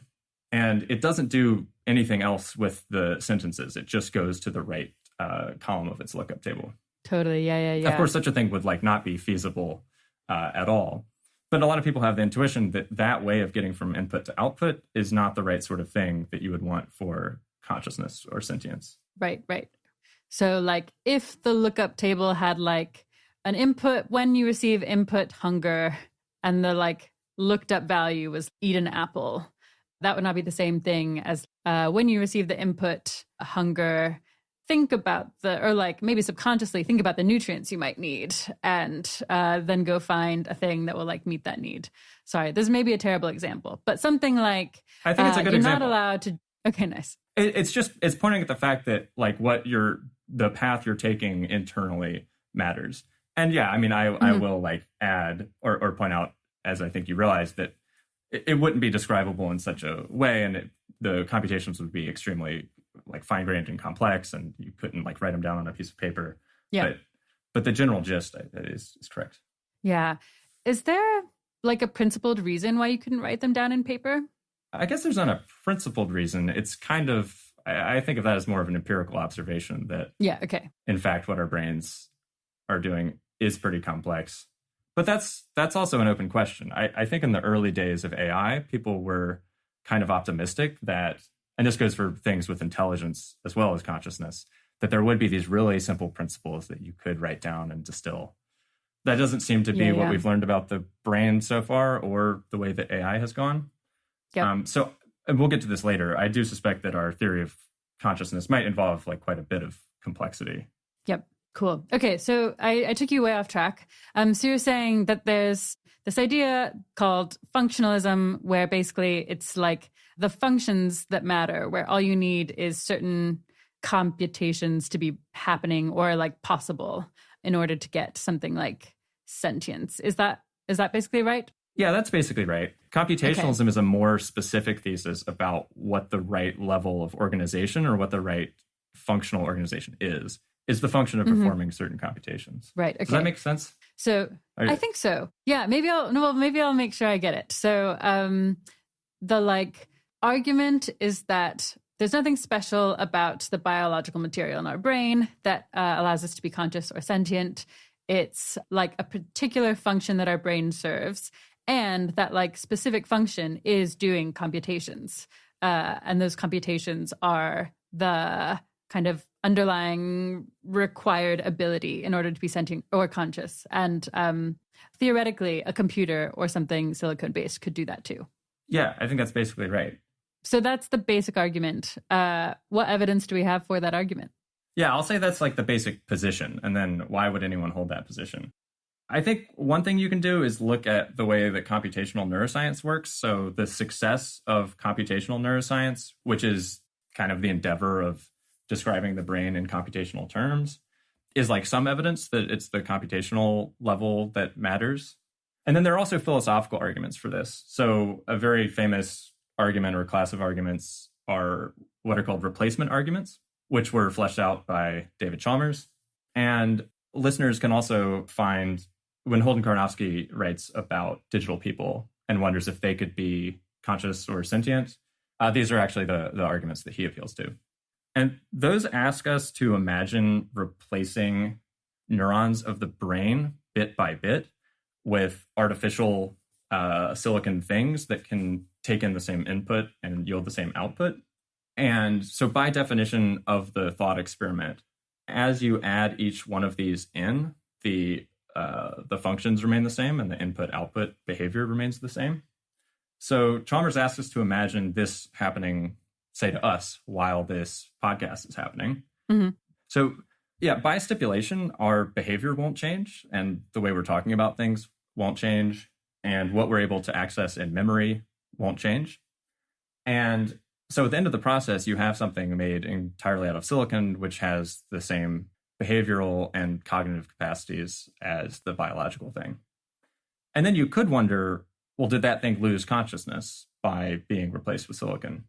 And it doesn't do anything else with the sentences. It just goes to the right column of its lookup table. Totally. Yeah. Of course, such a thing would not be feasible at all. But a lot of people have the intuition that that way of getting from input to output is not the right sort of thing that you would want for consciousness or sentience. Right. So if the lookup table had an input, when you receive input, hunger, and the looked up value was eat an apple, that would not be the same thing as when you receive the input, hunger, think about maybe subconsciously think about the nutrients you might need and then go find a thing that will meet that need. Sorry, this may be a terrible example, but something like I think it's a good you're example. not allowed to. Okay, nice. It's pointing at the fact that the path you're taking internally matters. And yeah, I mean, I will add or point out, as I think you realize, that it wouldn't be describable in such a way, and the computations would be extremely fine-grained and complex, and you couldn't write them down on a piece of paper. Yeah. But the general gist is correct. Yeah. Is there a principled reason why you couldn't write them down in paper? I guess there's not a principled reason. It's kind of, I think of that as more of an empirical observation that, in fact, what our brains are doing is pretty complex. But that's also an open question. I think in the early days of AI, people were kind of optimistic that, and this goes for things with intelligence as well as consciousness, that there would be these really simple principles that you could write down and distill. That doesn't seem to be what we've learned about the brain so far, or the way that AI has gone. Yep. So we'll get to this later. I do suspect that our theory of consciousness might involve quite a bit of complexity. Yep. Cool. Okay, so I took you way off track. So you're saying that there's this idea called functionalism, where basically it's the functions that matter, where all you need is certain computations to be happening or possible in order to get something like sentience. Is that basically right? Yeah, that's basically right. Computationalism is a more specific thesis about what the right level of organization or what the right functional organization is the function of performing certain computations. Right. Okay. Does that make sense? So I think so. Yeah. Maybe I'll make sure I get it. So the argument is that there's nothing special about the biological material in our brain that allows us to be conscious or sentient. It's a particular function that our brain serves, and that specific function is doing computations. And those computations are the kind of underlying required ability in order to be sentient or conscious. And theoretically, a computer or something silicon-based could do that too. Yeah, I think that's basically right. So that's the basic argument. What evidence do we have for that argument? Yeah, I'll say that's the basic position. And then why would anyone hold that position? I think one thing you can do is look at the way that computational neuroscience works. So the success of computational neuroscience, which is kind of the endeavor of describing the brain in computational terms, is some evidence that it's the computational level that matters. And then there are also philosophical arguments for this. So a very famous argument or class of arguments are what are called replacement arguments, which were fleshed out by David Chalmers. And listeners can also find, when Holden Karnofsky writes about digital people and wonders if they could be conscious or sentient, these are actually the arguments that he appeals to. And those ask us to imagine replacing neurons of the brain bit by bit with artificial silicon things that can take in the same input and yield the same output. And so by definition of the thought experiment, as you add each one of these in, the functions remain the same and the input-output behavior remains the same. So Chalmers asks us to imagine this happening, say, to us while this podcast is happening. Mm-hmm. So Yeah, by stipulation, our behavior won't change, and the way we're talking about things won't change, and what we're able to access in memory won't change. And so at the end of the process, you have something made entirely out of silicon, which has the same behavioral and cognitive capacities as the biological thing. And then you could wonder, well, did that thing lose consciousness by being replaced with silicon?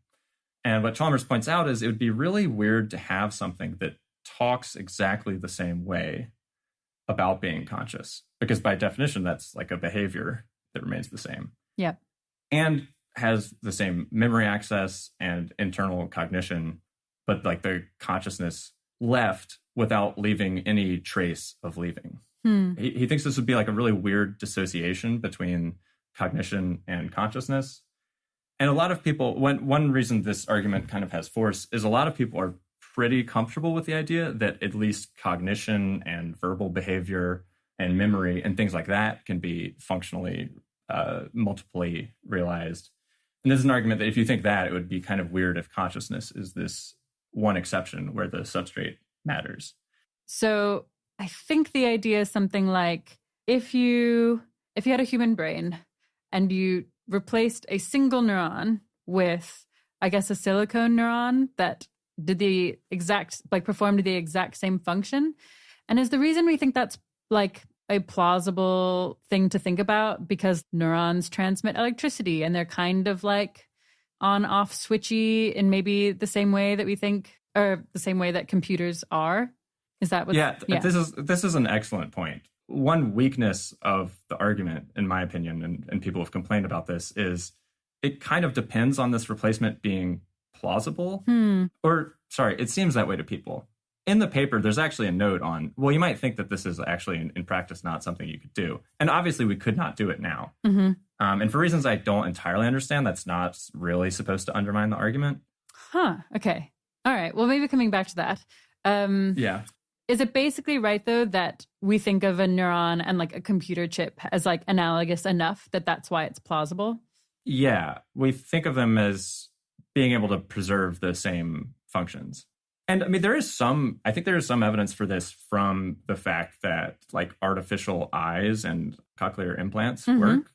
And what Chalmers points out is it would be really weird to have something that talks exactly the same way about being conscious, because by definition, that's like a behavior that remains the same. Yeah. And has the same memory access and internal cognition, but like the consciousness left without leaving any trace of leaving. He thinks this would be like a really weird dissociation between cognition and consciousness. And a lot of people, one reason this argument kind of has force is a lot of people are pretty comfortable with the idea that at least cognition and verbal behavior and memory and things like that can be functionally multiply realized. And this is an argument that if you think that, it would be kind of weird if consciousness is this one exception where the substrate matters. So I think the idea is something like if you had a human brain and you replaced a single neuron with, I guess, a silicone neuron that did the exact, like performed the exact same function. And is the reason we think that's like a plausible thing to think about because neurons transmit electricity and they're kind of like on-off switchy in maybe the same way that we think, or the same way that computers are. Is that what? Yeah. This is an excellent point. One weakness of the argument, in my opinion, and people have complained about this, is it kind of depends on this replacement being plausible. Or, sorry, it seems that way to people. In the paper, there's actually a note on, well, you might think that this is actually in practice not something you could do. And obviously we could not do it now. And for reasons I don't entirely understand, that's not really supposed to undermine the argument. Okay. All right. Well, maybe coming back to that. Yeah. Is it basically right, though, that we think of a neuron and like a computer chip as like analogous enough that that's why it's plausible? Yeah. We think of them as being able to preserve the same functions. And I mean, I think there is some evidence for this from the fact that like artificial eyes and cochlear implants work.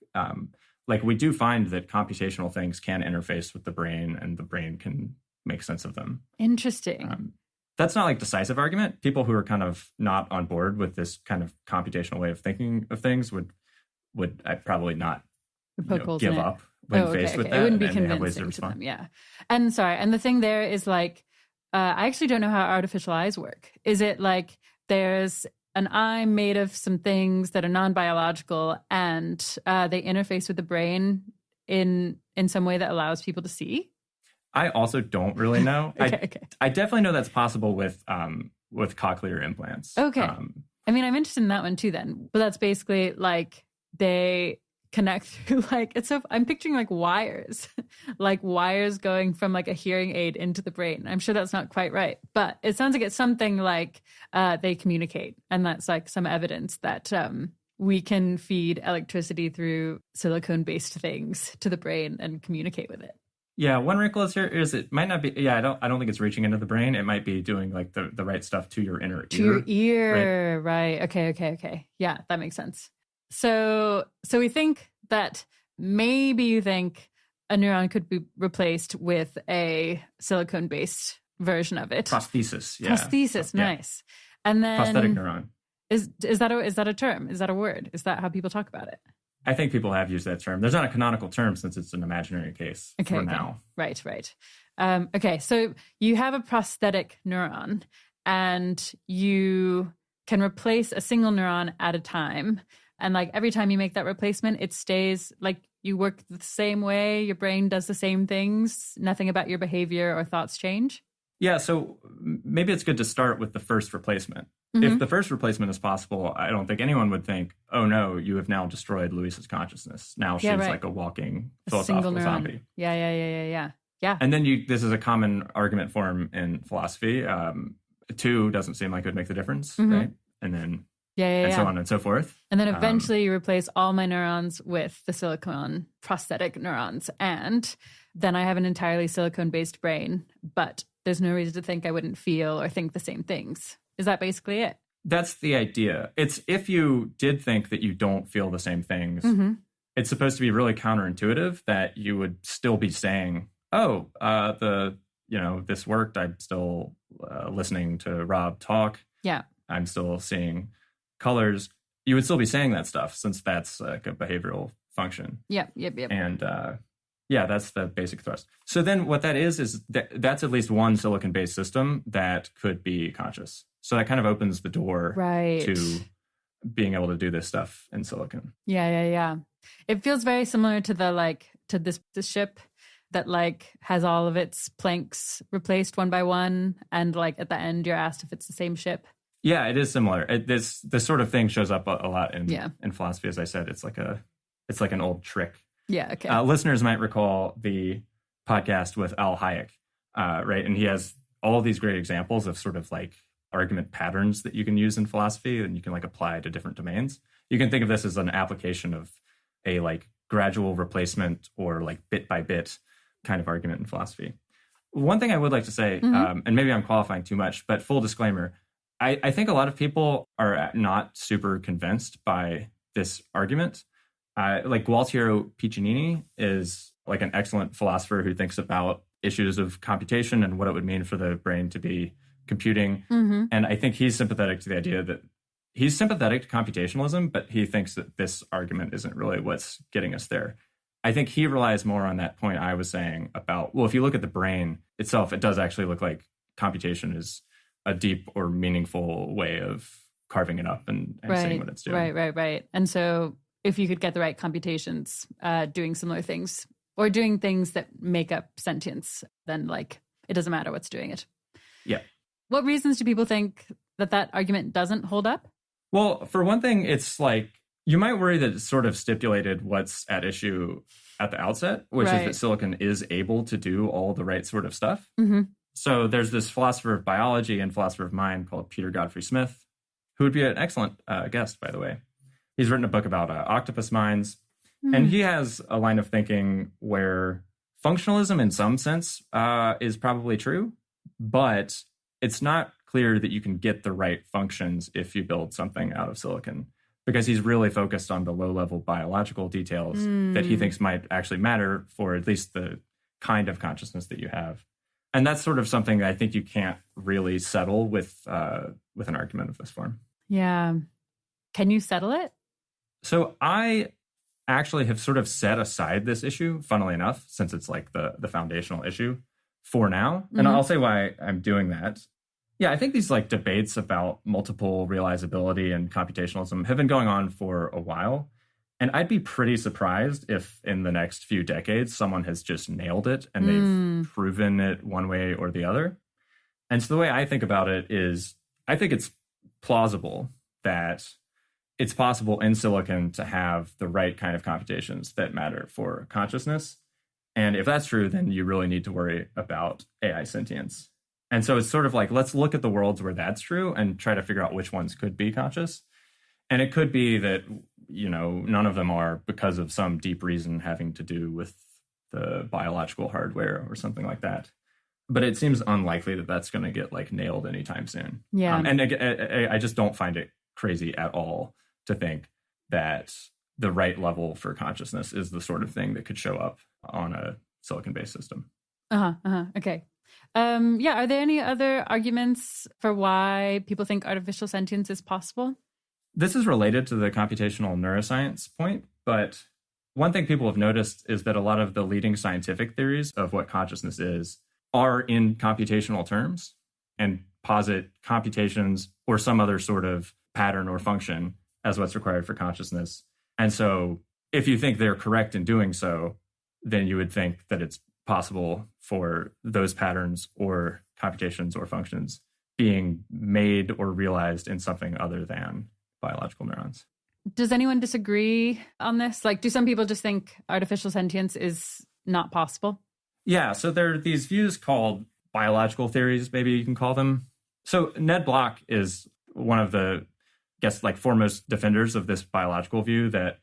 Like we do find that computational things can interface with the brain and the brain can make sense of them. Interesting. That's not like decisive argument. People who are kind of not on board with this kind of computational way of thinking of things would probably not give up when faced with that. It wouldn't be and they have ways convincing to to respond. them. Yeah. And the thing there is like, I actually don't know how artificial eyes work. Is it like there's an eye made of some things that are non-biological and they interface with the brain in some way that allows people to see? I also don't really know. Okay. I definitely know that's possible with cochlear implants. Okay. I mean, I'm interested in that one too then. But that's basically like they connect through like, I'm picturing like wires, like wires going from like a hearing aid into the brain. I'm sure that's not quite right, but it sounds like it's something like they communicate. And that's like some evidence that we can feed electricity through silicone-based things to the brain and communicate with it. Yeah, one wrinkle is here is it might not be. Yeah, I don't think it's reaching into the brain. It might be doing like the right stuff to your inner ear. To your ear, right? Okay. Yeah, that makes sense. So we think that maybe you think a neuron could be replaced with a silicone-based version of it. Prosthesis, yeah. Prosthesis, nice. And then prosthetic neuron. Is that a term? Is that a word? Is that how people talk about it? I think people have used that term. There's not a canonical term since it's an imaginary case for now. Right. Okay, so you have a prosthetic neuron and you can replace a single neuron at a time. And like every time you make that replacement, it stays like you work the same way. Your brain does the same things. Nothing about your behavior or thoughts change. Yeah, so maybe it's good to start with the first replacement. If the first replacement is possible, I don't think anyone would think, oh no, you have now destroyed Louisa's consciousness. Now she's like a walking philosophical zombie. Yeah. And then this is a common argument form in philosophy. 2 doesn't seem like it would make the difference, right? And then and so on and so forth. And then eventually you replace all my neurons with the silicone prosthetic neurons. And then I have an entirely silicone-based brain, but there's no reason to think I wouldn't feel or think the same things. Is that basically it? That's the idea. It's if you did think that you don't feel the same things, it's supposed to be really counterintuitive that you would still be saying, oh, this worked. I'm still listening to Rob talk. Yeah. I'm still seeing colors. You would still be saying that stuff since that's like a behavioral function. Yep. And that's the basic thrust. So then what that is that's at least one silicon-based system that could be conscious. So that kind of opens the door to being able to do this stuff in silicon. Yeah. It feels very similar to this ship that like has all of its planks replaced one by one, and like at the end you're asked if it's the same ship. Yeah, it is similar. This sort of thing shows up a lot in philosophy. As I said, it's like an old trick. Yeah. Okay. Listeners might recall the podcast with Al Hayek, right? And he has all these great examples of sort of like argument patterns that you can use in philosophy and you can like apply to different domains. You can think of this as an application of a like gradual replacement or like bit by bit kind of argument in philosophy. One thing I would like to say, and maybe I'm qualifying too much, but full disclaimer, I think a lot of people are not super convinced by this argument. Like Gualtiero Piccinini is like an excellent philosopher who thinks about issues of computation and what it would mean for the brain to be computing. And I think he's sympathetic to the idea that he's sympathetic to computationalism, but he thinks that this argument isn't really what's getting us there. I think he relies more on that point I was saying about, well, if you look at the brain itself, it does actually look like computation is a deep or meaningful way of carving it up and seeing what it's doing. Right. And so if you could get the right computations doing similar things or doing things that make up sentience, then like it doesn't matter what's doing it. Yeah. What reasons do people think that argument doesn't hold up? Well, for one thing, it's like you might worry that it's sort of stipulated what's at issue at the outset, which is that silicon is able to do all the right sort of stuff. So there's this philosopher of biology and philosopher of mind called Peter Godfrey Smith, who would be an excellent guest, by the way. He's written a book about octopus minds, and he has a line of thinking where functionalism in some sense is probably true, but it's not clear that you can get the right functions if you build something out of silicon, because he's really focused on the low-level biological details that he thinks might actually matter for at least the kind of consciousness that you have. And that's sort of something that I think you can't really settle with an argument of this form. Yeah. Can you settle it? So I actually have sort of set aside this issue, funnily enough, since it's like the foundational issue for now. And I'll say why I'm doing that. Yeah, I think these like debates about multiple realizability and computationalism have been going on for a while. And I'd be pretty surprised if in the next few decades, someone has just nailed it and they've proven it one way or the other. And so the way I think about it is, I think it's plausible that it's possible in silicon to have the right kind of computations that matter for consciousness. And if that's true, then you really need to worry about AI sentience. And so it's sort of like, let's look at the worlds where that's true and try to figure out which ones could be conscious. And it could be that, you know, none of them are because of some deep reason having to do with the biological hardware or something like that. But it seems unlikely that that's going to get like nailed anytime soon. Yeah. And I just don't find it crazy at all to think that the right level for consciousness is the sort of thing that could show up on a silicon-based system. Okay. Are there any other arguments for why people think artificial sentience is possible? This is related to the computational neuroscience point, but one thing people have noticed is that a lot of the leading scientific theories of what consciousness is are in computational terms and posit computations or some other sort of pattern or function as what's required for consciousness. And so if you think they're correct in doing so, then you would think that it's possible for those patterns or computations or functions being made or realized in something other than biological neurons. Does anyone disagree on this? Like, do some people just think artificial sentience is not possible? Yeah, so there are these views called biological theories, maybe you can call them. So Ned Block is one of the, I guess, like foremost defenders of this biological view that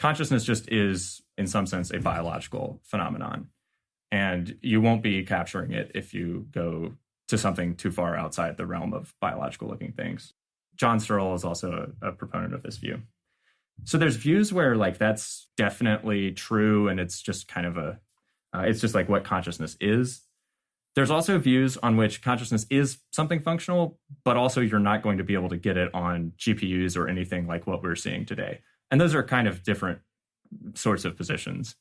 consciousness just is, in some sense, a biological phenomenon. And you won't be capturing it if you go to something too far outside the realm of biological looking things. John Searle is also a proponent of this view. So there's views where like that's definitely true, and it's just kind of it's just like what consciousness is. There's also views on which consciousness is something functional, but also you're not going to be able to get it on GPUs or anything like what we're seeing today. And those are kind of different sorts of positions.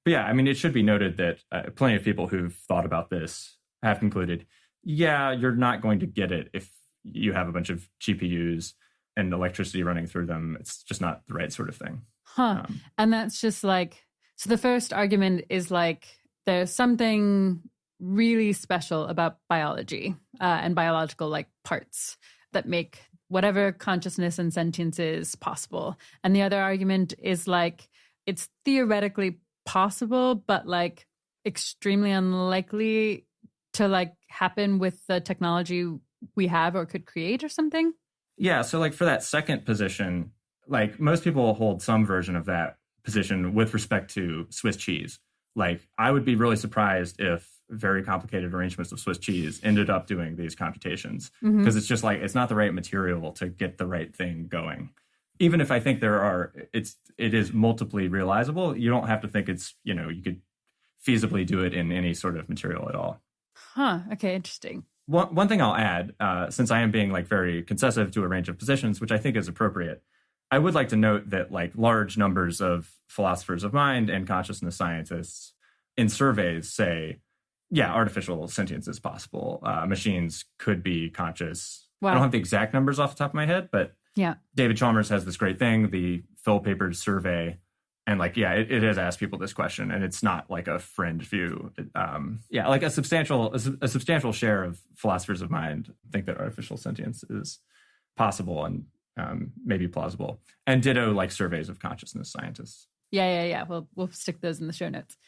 But yeah, I mean, it should be noted that plenty of people who've thought about this have concluded, yeah, you're not going to get it if you have a bunch of GPUs and electricity running through them. It's just not the right sort of thing. And that's just like, so the first argument is like, there's something really special about biology and biological like parts that make whatever consciousness and sentience is possible. And the other argument is like, it's theoretically possible, but like extremely unlikely to like happen with the technology we have or could create or something. Yeah. So like for that second position, like most people hold some version of that position with respect to Swiss cheese. Like I would be really surprised if very complicated arrangements of Swiss cheese ended up doing these computations, because it's just like, it's not the right material to get the right thing going. Even if I think it is multiply realizable, you don't have to think it's, you could feasibly do it in any sort of material at all. Okay, interesting. One thing I'll add, since I am being like very concessive to a range of positions, which I think is appropriate, I would like to note that like large numbers of philosophers of mind and consciousness scientists in surveys say, yeah, artificial sentience is possible. Machines could be conscious. Wow. I don't have the exact numbers off the top of my head, but yeah, David Chalmers has this great thing, the Phil Papers survey. And like, yeah, it has asked people this question, and it's not like a fringe view. Like a substantial share of philosophers of mind think that artificial sentience is possible and maybe plausible. And ditto like surveys of consciousness scientists. Yeah. We'll stick those in the show notes.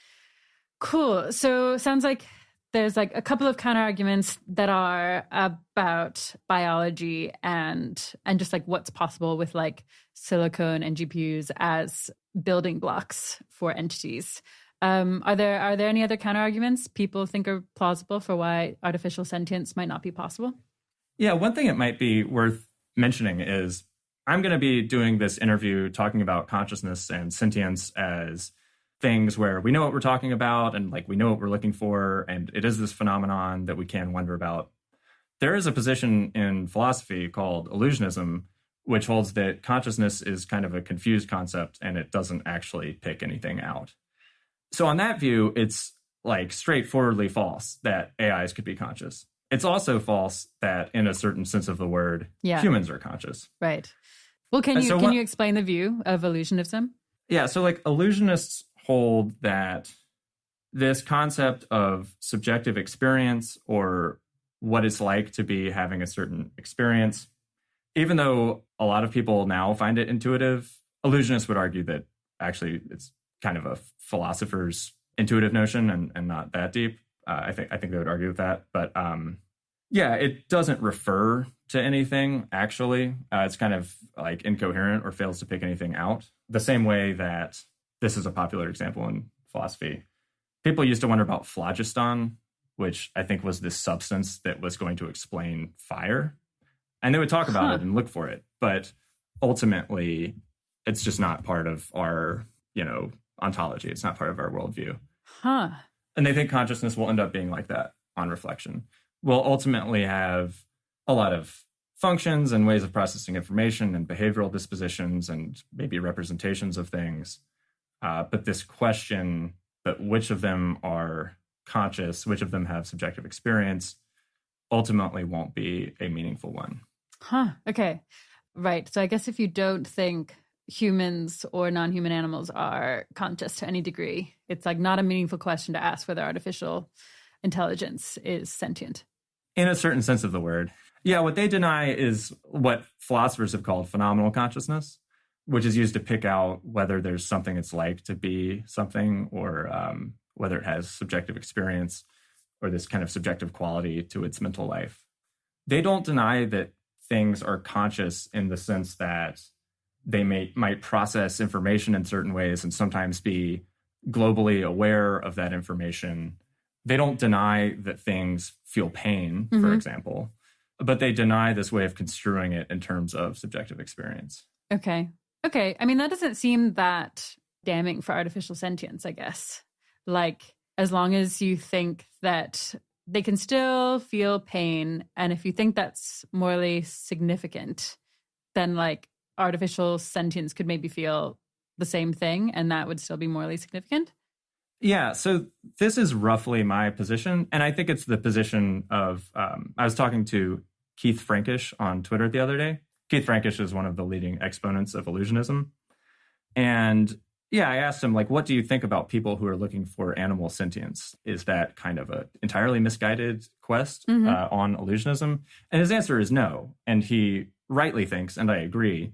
Cool. So sounds like there's like a couple of counter arguments that are about biology and just like what's possible with like silicon and GPUs as building blocks for entities. Are there any other counter arguments people think are plausible for why artificial sentience might not be possible? Yeah, one thing it might be worth mentioning is I'm going to be doing this interview talking about consciousness and sentience as things where we know what we're talking about and like we know what we're looking for, and it is this phenomenon that we can wonder about. There is a position in philosophy called Illusionism, which holds that consciousness is kind of a confused concept and it doesn't actually pick anything out. So on that view, it's like straightforwardly false that AIs could be conscious. It's also false that in a certain sense of the word, humans are conscious. Right. Well, can you explain the view of illusionism? Yeah, so like illusionists hold that this concept of subjective experience, or what it's like to be having a certain experience, even though a lot of people now find it intuitive, illusionists would argue that actually it's kind of a philosopher's intuitive notion and not that deep. I think they would argue with that. But it doesn't refer to anything, actually. It's kind of like incoherent or fails to pick anything out. The same way that this is a popular example in philosophy. People used to wonder about phlogiston, which I think was this substance that was going to explain fire. And they would talk about it and look for it. But ultimately, it's just not part of our, ontology. It's not part of our worldview. And they think consciousness will end up being like that on reflection. We'll ultimately have a lot of functions and ways of processing information and behavioral dispositions and maybe representations of things. But this question, but which of them are conscious, which of them have subjective experience, ultimately won't be a meaningful one. Okay. Right. So I guess if you don't think humans or non-human animals are conscious to any degree, it's like not a meaningful question to ask whether artificial intelligence is sentient. In a certain sense of the word. Yeah, what they deny is what philosophers have called phenomenal consciousness, which is used to pick out whether there's something it's like to be something, or whether it has subjective experience or this kind of subjective quality to its mental life. They don't deny that things are conscious in the sense that they might process information in certain ways and sometimes be globally aware of that information, They don't deny that things feel pain, for example, but they deny this way of construing it in terms of subjective experience. Okay. I mean, that doesn't seem that damning for artificial sentience, I guess. Like, as long as you think that they can still feel pain, and if you think that's morally significant, then like artificial sentience could maybe feel the same thing, and that would still be morally significant. Yeah, so this is roughly my position, and I think it's the position of, I was talking to Keith Frankish on Twitter the other day. Keith Frankish is one of the leading exponents of illusionism. And yeah, I asked him, like, what do you think about people who are looking for animal sentience? Is that kind of an entirely misguided quest on illusionism? And his answer is no. And he rightly thinks, and I agree,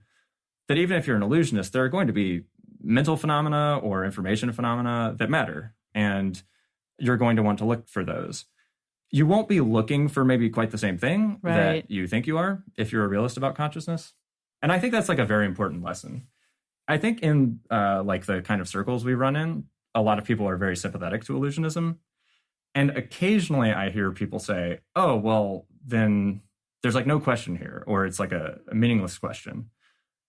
that even if you're an illusionist, there are going to be mental phenomena or information phenomena that matter. And you're going to want to look for those. You won't be looking for maybe quite the same thing that you think you are if you're a realist about consciousness. And I think that's like a very important lesson. I think in like the kind of circles we run in, a lot of people are very sympathetic to illusionism. And occasionally I hear people say, oh, well, then there's like no question here, or it's like a meaningless question.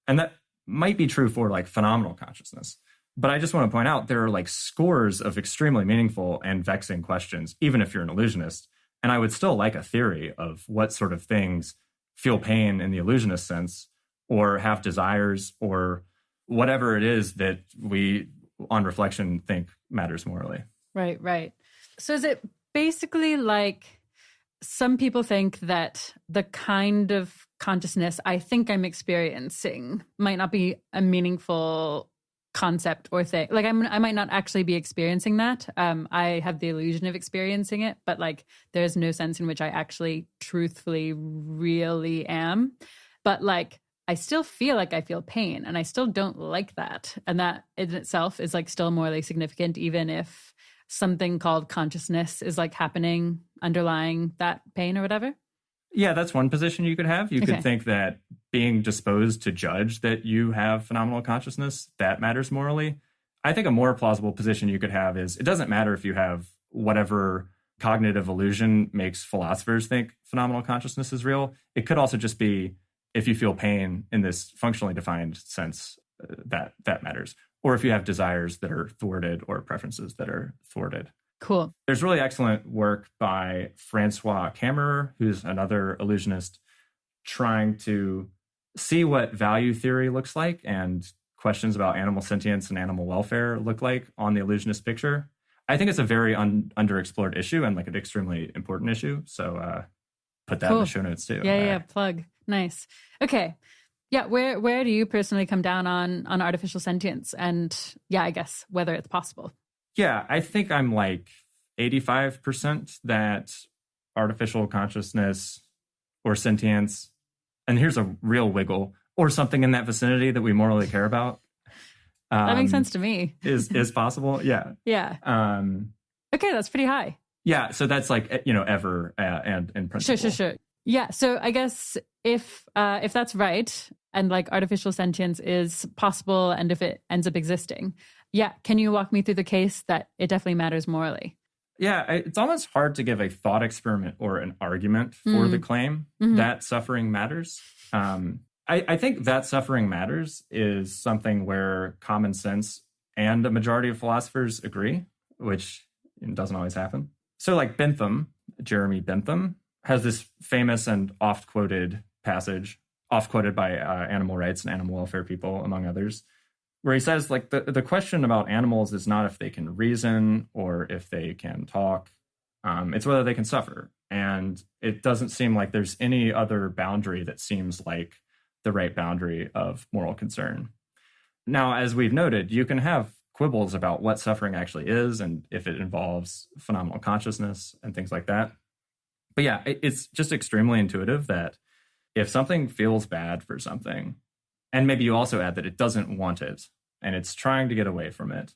And that might be true for like phenomenal consciousness. But I just want to point out there are like scores of extremely meaningful and vexing questions, even if you're an illusionist. And I would still like a theory of what sort of things feel pain in the illusionist sense, or have desires, or whatever it is that we, on reflection, think matters morally. Right. So is it basically like some people think that the kind of consciousness I think I'm experiencing might not be a meaningful concept or thing. Like I might not actually be experiencing that. I have the illusion of experiencing it, but like there's no sense in which I actually truthfully really am. But like I still feel like I feel pain, and I still don't like that. And that in itself is like still morally significant, even if something called consciousness is like happening underlying that pain or whatever. Yeah, that's one position you could have. You could think that being disposed to judge that you have phenomenal consciousness, that matters morally. I think a more plausible position you could have is it doesn't matter if you have whatever cognitive illusion makes philosophers think phenomenal consciousness is real. It could also just be if you feel pain in this functionally defined sense, that matters. Or if you have desires that are thwarted or preferences that are thwarted. Cool. There's really excellent work by Francois Kammerer, who's another illusionist, trying to see what value theory looks like and questions about animal sentience and animal welfare look like on the illusionist picture. I think it's a very underexplored issue and like an extremely important issue. So put that in the show notes too. Yeah, plug. Nice. Okay. Yeah, where do you personally come down on artificial sentience? And yeah, I guess whether it's possible. Yeah, I think I'm like 85% that artificial consciousness or sentience, and here's a real wiggle, or something in that vicinity that we morally care about. That makes sense to me. is possible. Yeah. Yeah. Okay, that's pretty high. Yeah, so that's like, ever and in principle. Sure. Yeah, so I guess if that's right, and like artificial sentience is possible, and if it ends up existing, yeah, can you walk me through the case that it definitely matters morally? Yeah, it's almost hard to give a thought experiment or an argument for the claim that suffering matters. I think that suffering matters is something where common sense and a majority of philosophers agree, which doesn't always happen. So like Jeremy Bentham, has this famous and oft-quoted passage, oft-quoted by animal rights and animal welfare people, among others, where he says, like, the question about animals is not if they can reason or if they can talk. It's whether they can suffer. And it doesn't seem like there's any other boundary that seems like the right boundary of moral concern. Now, as we've noted, you can have quibbles about what suffering actually is and if it involves phenomenal consciousness and things like that. But yeah, it's just extremely intuitive that if something feels bad for something, and maybe you also add that it doesn't want it and it's trying to get away from it,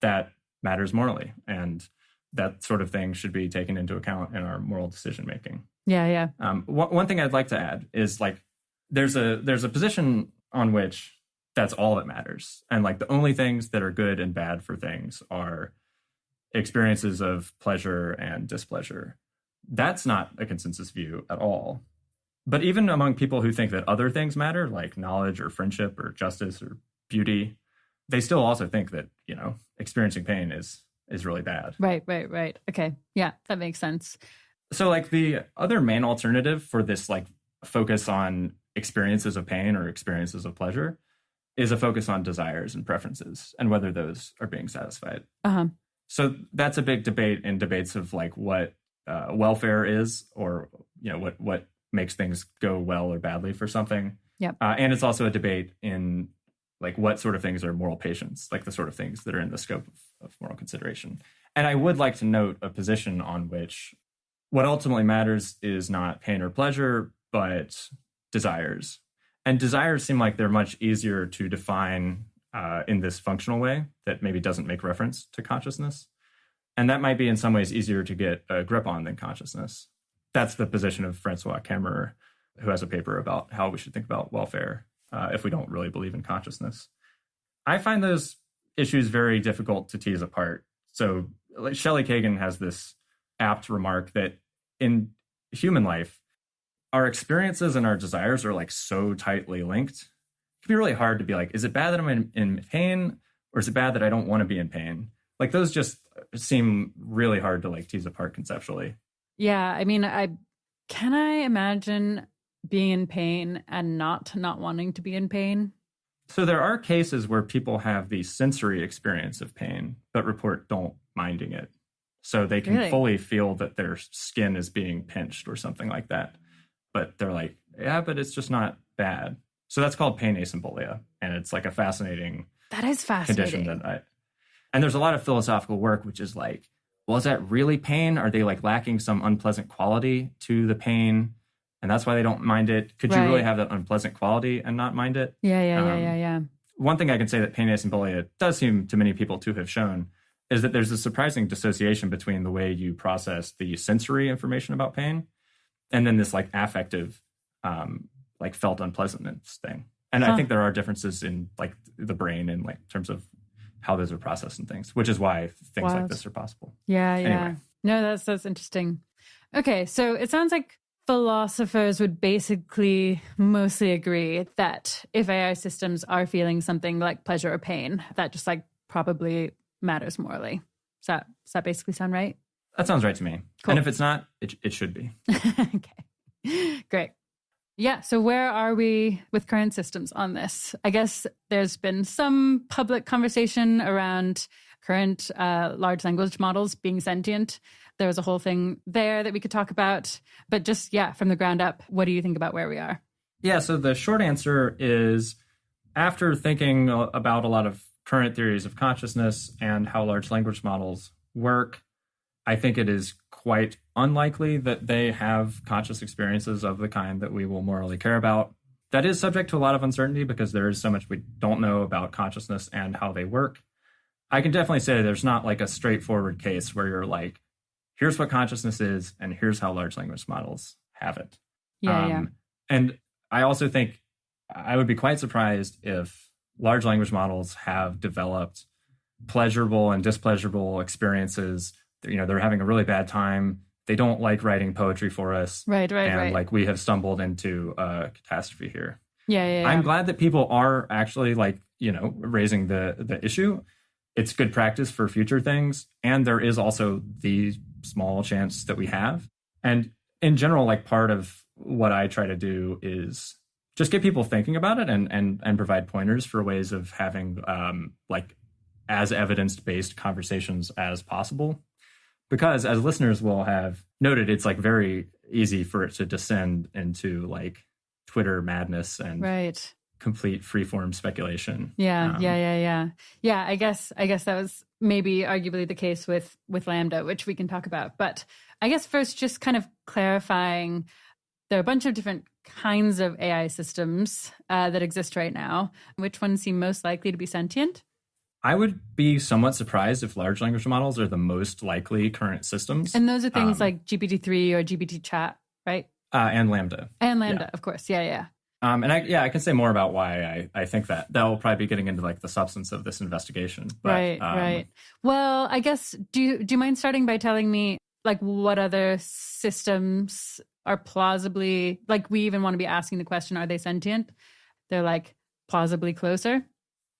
that matters morally. And that sort of thing should be taken into account in our moral decision making. Yeah. One thing I'd like to add is like there's a position on which that's all that matters. And like the only things that are good and bad for things are experiences of pleasure and displeasure. That's not a consensus view at all. But even among people who think that other things matter, like knowledge or friendship or justice or beauty, they still also think that, experiencing pain is really bad. Right. Okay. Yeah, that makes sense. So like the other main alternative for this like focus on experiences of pain or experiences of pleasure is a focus on desires and preferences and whether those are being satisfied. So that's a big debate in debates of like what welfare is, or what makes things go well or badly for something. Yep. And it's also a debate in like what sort of things are moral patience, like the sort of things that are in the scope of moral consideration. And I would like to note a position on which what ultimately matters is not pain or pleasure, but desires. And desires seem like they're much easier to define in this functional way that maybe doesn't make reference to consciousness. And that might be in some ways easier to get a grip on than consciousness. That's the position of Francois Kammerer, who has a paper about how we should think about welfare if we don't really believe in consciousness. I find those issues very difficult to tease apart. So like Shelley Kagan has this apt remark that in human life, our experiences and our desires are like so tightly linked. It can be really hard to be like, is it bad that I'm in pain, or is it bad that I don't want to be in pain? Like those just seem really hard to like tease apart conceptually. Yeah, I mean, can I imagine being in pain and not wanting to be in pain? So there are cases where people have the sensory experience of pain, but report don't minding it. So they can fully feel that their skin is being pinched or something like that. But they're like, yeah, but it's just not bad. So that's called pain asymbolia. And it's like a fascinating condition and there's a lot of philosophical work, which is like, well, is that really pain? Are they like lacking some unpleasant quality to the pain? And that's why they don't mind it. Could you really have that unpleasant quality and not mind it? Yeah. One thing I can say that pain asymbolia does seem to many people to have shown is that there's a surprising dissociation between the way you process the sensory information about pain and then this like affective, like felt unpleasantness thing. And I think there are differences in like the brain and like in terms of how those are processed and things, which is why things like this are possible. Yeah. Anyway. No, that's interesting. Okay, so it sounds like philosophers would basically mostly agree that if AI systems are feeling something like pleasure or pain, that just like probably matters morally. Does that basically sound right? That sounds right to me. Cool. And if it's not, it should be. Okay, great. Yeah, so where are we with current systems on this? I guess there's been some public conversation around current large language models being sentient. There was a whole thing there that we could talk about. But just, from the ground up, what do you think about where we are? Yeah, so the short answer is after thinking about a lot of current theories of consciousness and how large language models work, I think it is quite unlikely that they have conscious experiences of the kind that we will morally care about. That is subject to a lot of uncertainty because there is so much we don't know about consciousness and how they work. I can definitely say there's not like a straightforward case where you're like, here's what consciousness is and here's how large language models have it. And I also think I would be quite surprised if large language models have developed pleasurable and displeasurable experiences. They're having a really bad time. They don't like writing poetry for us. Right. Like we have stumbled into a catastrophe here. Yeah. I'm glad that people are actually like, raising the issue. It's good practice for future things. And there is also the small chance that we have. And in general, like part of what I try to do is just get people thinking about it and provide pointers for ways of having like as evidence-based conversations as possible. Because as listeners will have noted, it's like very easy for it to descend into like Twitter madness and complete freeform speculation. Yeah. I guess that was maybe arguably the case with LaMDA, which we can talk about. But I guess first, just kind of clarifying, there are a bunch of different kinds of AI systems that exist right now. Which ones seem most likely to be sentient? I would be somewhat surprised if large language models are the most likely current systems. And those are things like GPT-3 or GPT chat, right? And LaMDA. And LaMDA, of course. Yeah. And I can say more about why I think that. That will probably be getting into like the substance of this investigation. But, right. Well, I guess, do you mind starting by telling me like what other systems are plausibly, like we even want to be asking the question, are they sentient? They're like plausibly closer?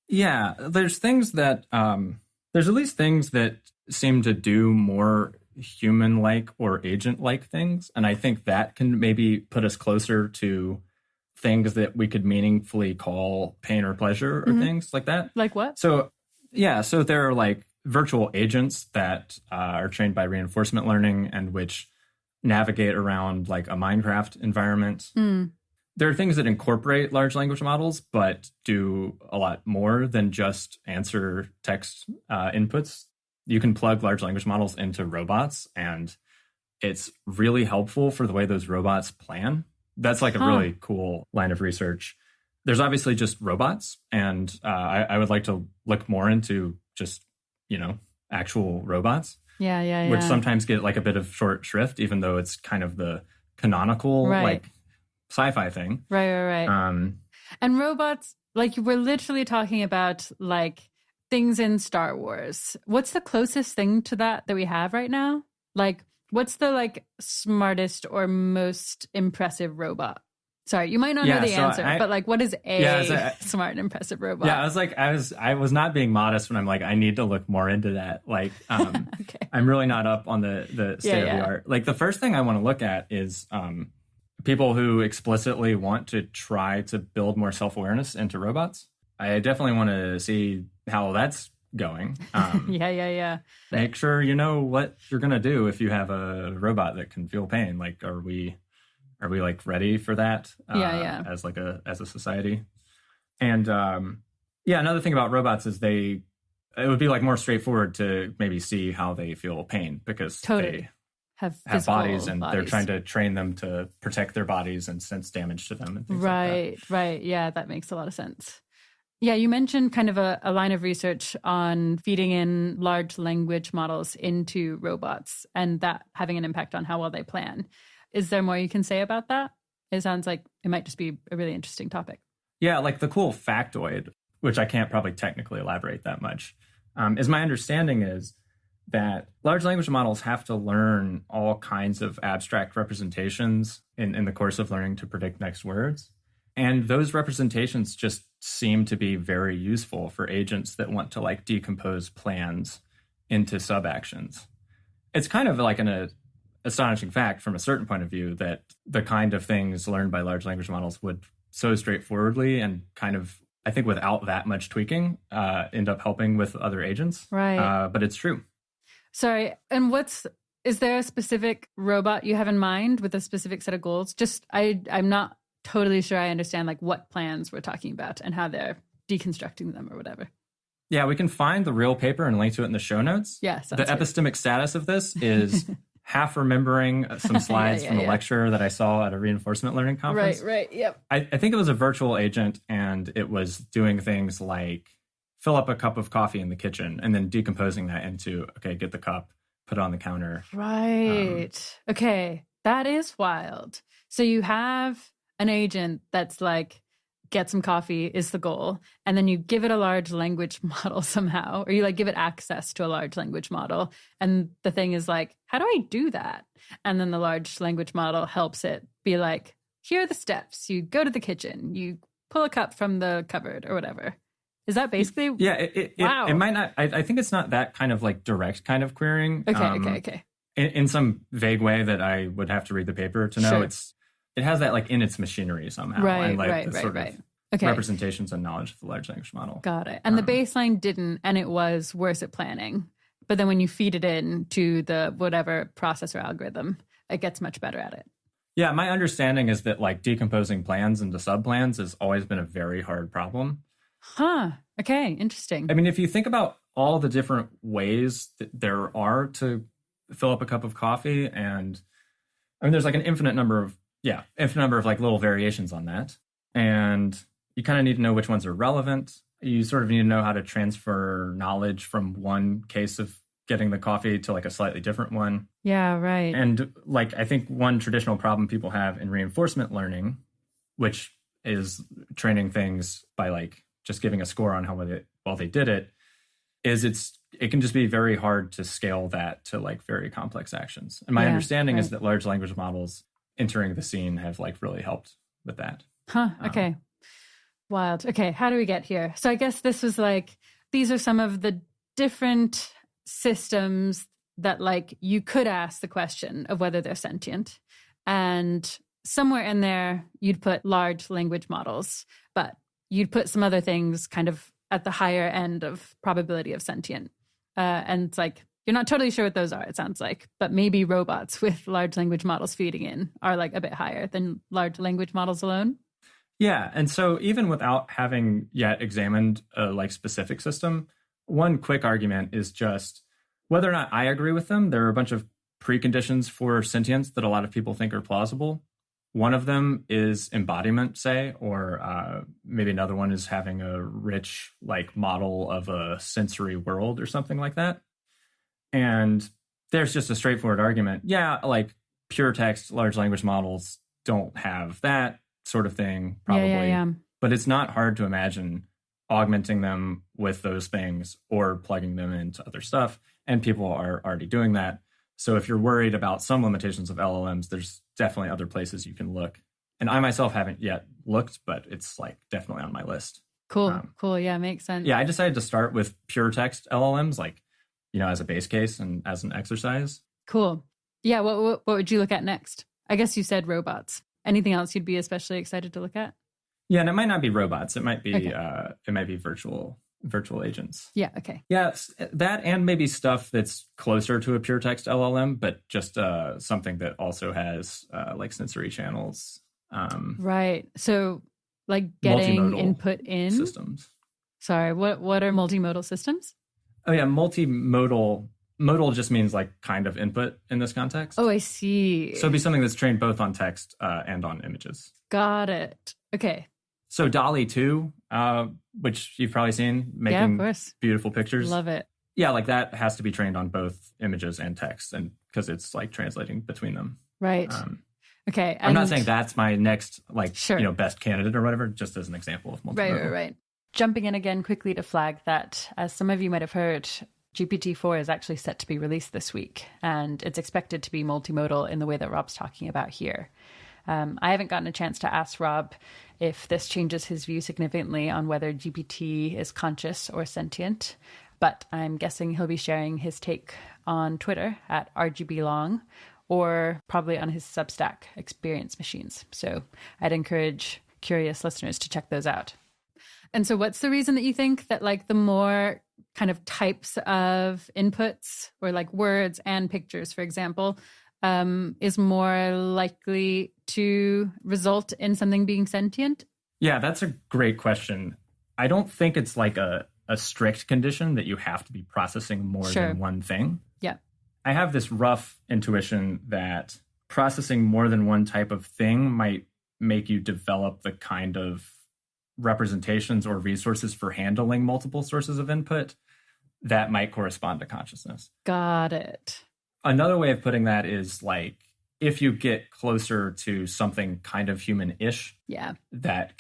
Yeah, there's things that, there's at least things that seem to do more human-like or agent-like things. And I think that can maybe put us closer to things that we could meaningfully call pain or pleasure or things like that. Like what? So there are like virtual agents that are trained by reinforcement learning and which navigate around like a Minecraft environment. There are things that incorporate large language models, but do a lot more than just answer text inputs. You can plug large language models into robots, and it's really helpful for the way those robots plan. That's like a really cool line of research. There's obviously just robots, and I would like to look more into just, actual robots. Yeah. Which sometimes get like a bit of short shrift, even though it's kind of the canonical like sci-fi thing. Right. And robots, like we're literally talking about like things in Star Wars. What's the closest thing to that we have right now? Like, what's the like smartest or most impressive robot? Sorry, you might not know the answer, but like, what is a smart and impressive robot? Yeah, I was not being modest when I'm like, I need to look more into that. Like, Okay. I'm really not up on the state of the art. Like, the first thing I want to look at is people who explicitly want to try to build more self-awareness into robots. I definitely want to see how that's going. Yeah. Make sure you know what you're going to do if you have a robot that can feel pain. Like, are we like ready for that? As a society. And another thing about robots is it would be like more straightforward to maybe see how they feel pain because they have bodies and they're trying to train them to protect their bodies and sense damage to them and things like that. Right. Yeah, that makes a lot of sense. Yeah, you mentioned kind of a line of research on feeding in large language models into robots and that having an impact on how well they plan. Is there more you can say about that? It sounds like it might just be a really interesting topic. Yeah, like the cool factoid, which I can't probably technically elaborate that much, is my understanding is that large language models have to learn all kinds of abstract representations in the course of learning to predict next words. And those representations just seem to be very useful for agents that want to like decompose plans into sub-actions. It's kind of like an astonishing fact from a certain point of view that the kind of things learned by large language models would so straightforwardly and kind of, I think without that much tweaking, end up helping with other agents. Right. But it's true. Sorry. And is there a specific robot you have in mind with a specific set of goals? Just, I'm not totally sure I understand like what plans we're talking about and how they're deconstructing them or whatever. Yeah, we can find the real paper and link to it in the show notes. Yeah. The epistemic status of this is half remembering some slides from a lecture that I saw at a reinforcement learning conference. Right. Yep. I think it was a virtual agent and it was doing things like fill up a cup of coffee in the kitchen and then decomposing that into, okay, get the cup, put it on the counter. Right. Okay. That is wild. So you have an agent that's like, get some coffee is the goal. And then you give it a large language model somehow, or you like give it access to a large language model. And the thing is like, how do I do that? And then the large language model helps it be like, here are the steps. You go to the kitchen, you pull a cup from the cupboard or whatever. Is that basically? Yeah. Wow. It might not, I think it's not that kind of like direct kind of querying. Okay. In some vague way that I would have to read the paper to know. Sure. It has that like in its machinery somehow. Right. And like the sort of Okay. representations and knowledge of the large language model. Got it. And the baseline didn't, and it was worse at planning. But then when you feed it in to the whatever processor algorithm, it gets much better at it. Yeah, my understanding is that like decomposing plans into subplans has always been a very hard problem. Huh. Okay. Interesting. I mean, if you think about all the different ways that there are to fill up a cup of coffee, and I mean, there's like an infinite number of like little variations on that. And you kind of need to know which ones are relevant. You sort of need to know how to transfer knowledge from one case of getting the coffee to like a slightly different one. Yeah, right. And like, I think one traditional problem people have in reinforcement learning, which is training things by like just giving a score on how well they did it, is it can just be very hard to scale that to like very complex actions. And my understanding is that large language models entering the scene have like really helped with that. Okay. Wild. Okay. How do we get here? So I guess this was like, these are some of the different systems that like you could ask the question of whether they're sentient. And somewhere in there, you'd put large language models, but you'd put some other things kind of at the higher end of probability of sentient. And it's like, you're not totally sure what those are, it sounds like, but maybe robots with large language models feeding in are like a bit higher than large language models alone. Yeah. And so even without having yet examined a like specific system, one quick argument is just whether or not I agree with them. There are a bunch of preconditions for sentience that a lot of people think are plausible. One of them is embodiment, say, or maybe another one is having a rich like model of a sensory world or something like that. And there's just a straightforward argument. Yeah, like pure text, large language models don't have that sort of thing, probably. Yeah. But it's not hard to imagine augmenting them with those things or plugging them into other stuff. And people are already doing that. So if you're worried about some limitations of LLMs, there's definitely other places you can look. And I myself haven't yet looked, but it's like definitely on my list. Cool. Yeah, makes sense. Yeah, I decided to start with pure text LLMs, like, as a base case and as an exercise. Cool. Yeah, what would you look at next? I guess you said robots. Anything else you'd be especially excited to look at? Yeah, and it might not be robots. It might be virtual agents. Yeah, okay. Yeah, that and maybe stuff that's closer to a pure text LLM, but just something that also has like sensory channels. Right. So like getting input in systems. Sorry, what are multimodal systems? Oh yeah, multimodal. Modal just means like kind of input in this context. Oh, I see. So it'd be something that's trained both on text and on images. Got it. Okay. So DALL-E 2, which you've probably seen, making beautiful pictures. Love it. Yeah, like that has to be trained on both images and text, and because it's like translating between them. Right. Okay. I'm not saying that's my next best candidate or whatever, just as an example of multimodal. Right. Jumping in again quickly to flag that, as some of you might have heard, GPT-4 is actually set to be released this week, and it's expected to be multimodal in the way that Rob's talking about here. I haven't gotten a chance to ask Rob if this changes his view significantly on whether GPT is conscious or sentient, but I'm guessing he'll be sharing his take on Twitter at RGBLong, or probably on his Substack, Experience Machines. So I'd encourage curious listeners to check those out. And so what's the reason that you think that like the more kind of types of inputs, or like words and pictures, for example, is more likely to result in something being sentient? Yeah, that's a great question. I don't think it's like a strict condition that you have to be processing more than one thing. Yeah. I have this rough intuition that processing more than one type of thing might make you develop the kind of representations or resources for handling multiple sources of input that might correspond to consciousness. Got it. Another way of putting that is like, if you get closer to something kind of human-ish, that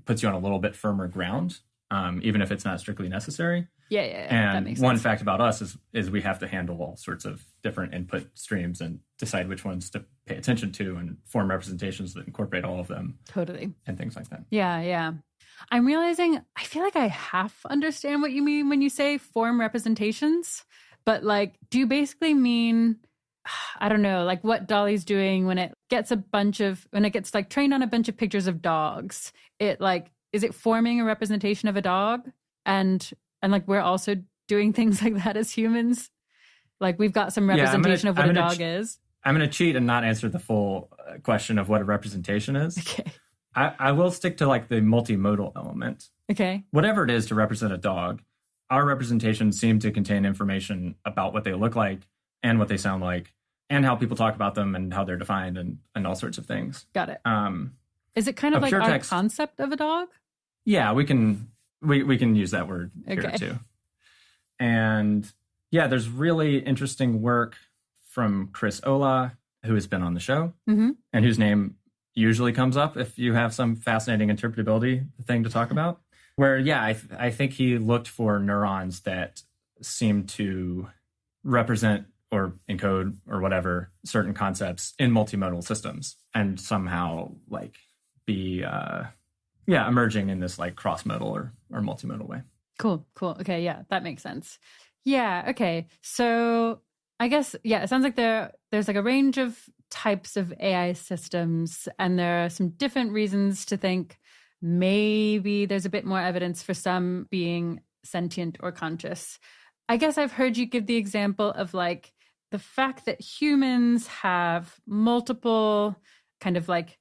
puts you on a little bit firmer ground, even if it's not strictly necessary. Yeah. And that makes one sense. fact about us is we have to handle all sorts of different input streams and decide which ones to pay attention to and form representations that incorporate all of them. Totally. And things like that. Yeah. I'm realizing I feel like I half understand what you mean when you say form representations, but like, do you basically mean, I don't know, like what DALL-E's doing when it gets like trained on a bunch of pictures of dogs, it like, is it forming a representation of a dog? And like, we're also doing things like that as humans. Like we've got some representation of what a dog is. I'm going to cheat and not answer the full question of what a representation is. Okay. I will stick to like the multimodal element. Okay. Whatever it is to represent a dog, our representations seem to contain information about what they look like and what they sound like and how people talk about them and how they're defined and all sorts of things. Got it. Is it kind of like our concept of a dog? Yeah, we can use that word here too. And yeah, there's really interesting work from Chris Olah, who has been on the show, and whose name usually comes up if you have some fascinating interpretability thing to talk about. Where, yeah, I think he looked for neurons that seem to represent or encode or whatever certain concepts in multimodal systems and somehow like be emerging in this like cross-modal or multimodal way. Cool. Okay, yeah, that makes sense. Yeah, okay. So I guess, yeah, it sounds like there's like a range of types of AI systems, and there are some different reasons to think maybe there's a bit more evidence for some being sentient or conscious. I guess I've heard you give the example of like the fact that humans have multiple kind of like,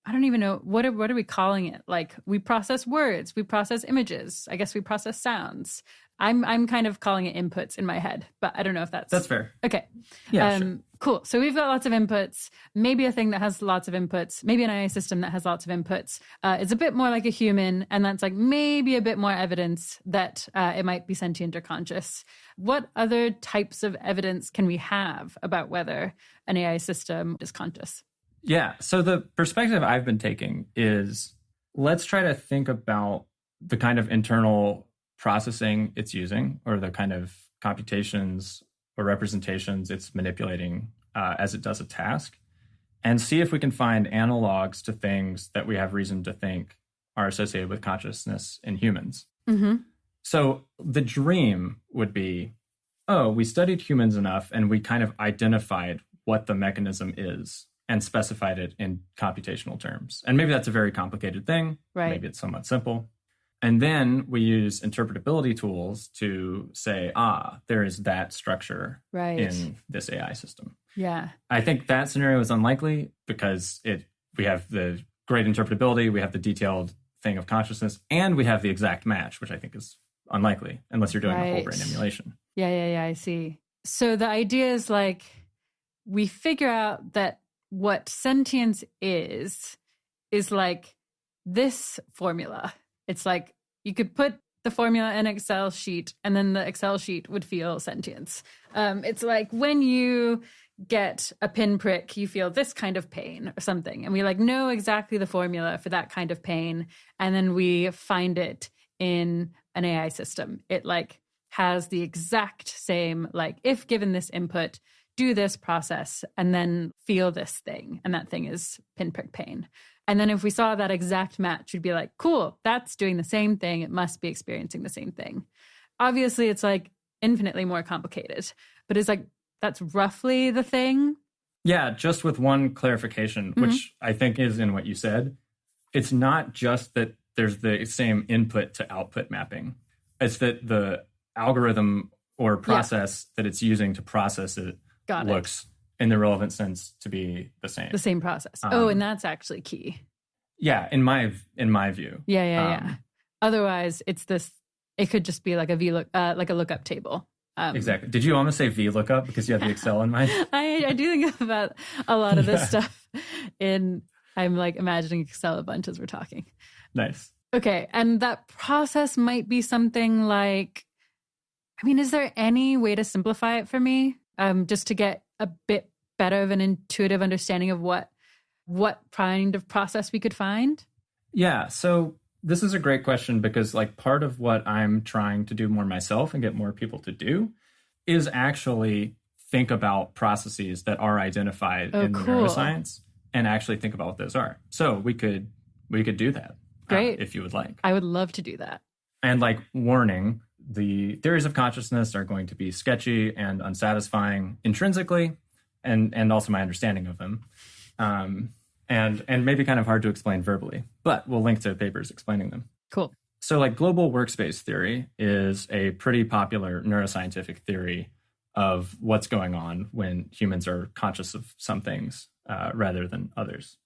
I don't even know, what are we calling it? Like we process words, we process images, I guess we process sounds. I'm kind of calling it inputs in my head, but I don't know if that's fair. Okay. Yeah, sure. Cool. So we've got lots of inputs, maybe a thing that has lots of inputs, maybe an AI system that has lots of inputs. It's a bit more like a human, and that's like maybe a bit more evidence that it might be sentient or conscious. What other types of evidence can we have about whether an AI system is conscious? Yeah. So the perspective I've been taking is let's try to think about the kind of internal processing it's using, or the kind of computations or representations it's manipulating as it does a task, and see if we can find analogs to things that we have reason to think are associated with consciousness in humans. Mm-hmm. So the dream would be, we studied humans enough and we kind of identified what the mechanism is and specified it in computational terms. And maybe that's a very complicated thing. Right. Maybe it's somewhat simple. And then we use interpretability tools to say, there is that structure in this AI system. Yeah. I think that scenario is unlikely because we have the great interpretability, we have the detailed thing of consciousness, and we have the exact match, which I think is unlikely unless you're doing a whole brain emulation. Yeah, I see. So the idea is like we figure out that what sentience is like this formula. It's like you could put the formula in an Excel sheet and then the Excel sheet would feel sentience. It's like when you get a pinprick, you feel this kind of pain or something. And we like know exactly the formula for that kind of pain. And then we find it in an AI system. It like has the exact same, like if given this input, do this process and then feel this thing. And that thing is pinprick pain. And then if we saw that exact match, we'd be like, cool, that's doing the same thing. It must be experiencing the same thing. Obviously, it's like infinitely more complicated, but it's like, that's roughly the thing. Yeah, just with one clarification, which I think is in what you said. It's not just that there's the same input to output mapping. It's that the algorithm or process that it's using to process it looks in the relevant sense to be the same. The same process. And that's actually key. Yeah, in my view. Yeah. Otherwise, it could just be like a like a lookup table. Exactly. Did you almost say VLOOKUP because you have the Excel in mind? I do think about a lot of this stuff I'm like imagining Excel a bunch as we're talking. Nice. Okay. And that process might be something like, is there any way to simplify it for me? Just to get a bit better of an intuitive understanding of what kind of process we could find? Yeah. So this is a great question because like part of what I'm trying to do more myself and get more people to do is actually think about processes that are identified in neuroscience and actually think about what those are. So we could do that. Great. If you would like. I would love to do that. And like warning, the theories of consciousness are going to be sketchy and unsatisfying intrinsically, and also my understanding of them. And maybe kind of hard to explain verbally, but we'll link to papers explaining them. Cool. So like global workspace theory is a pretty popular neuroscientific theory of what's going on when humans are conscious of some things rather than others.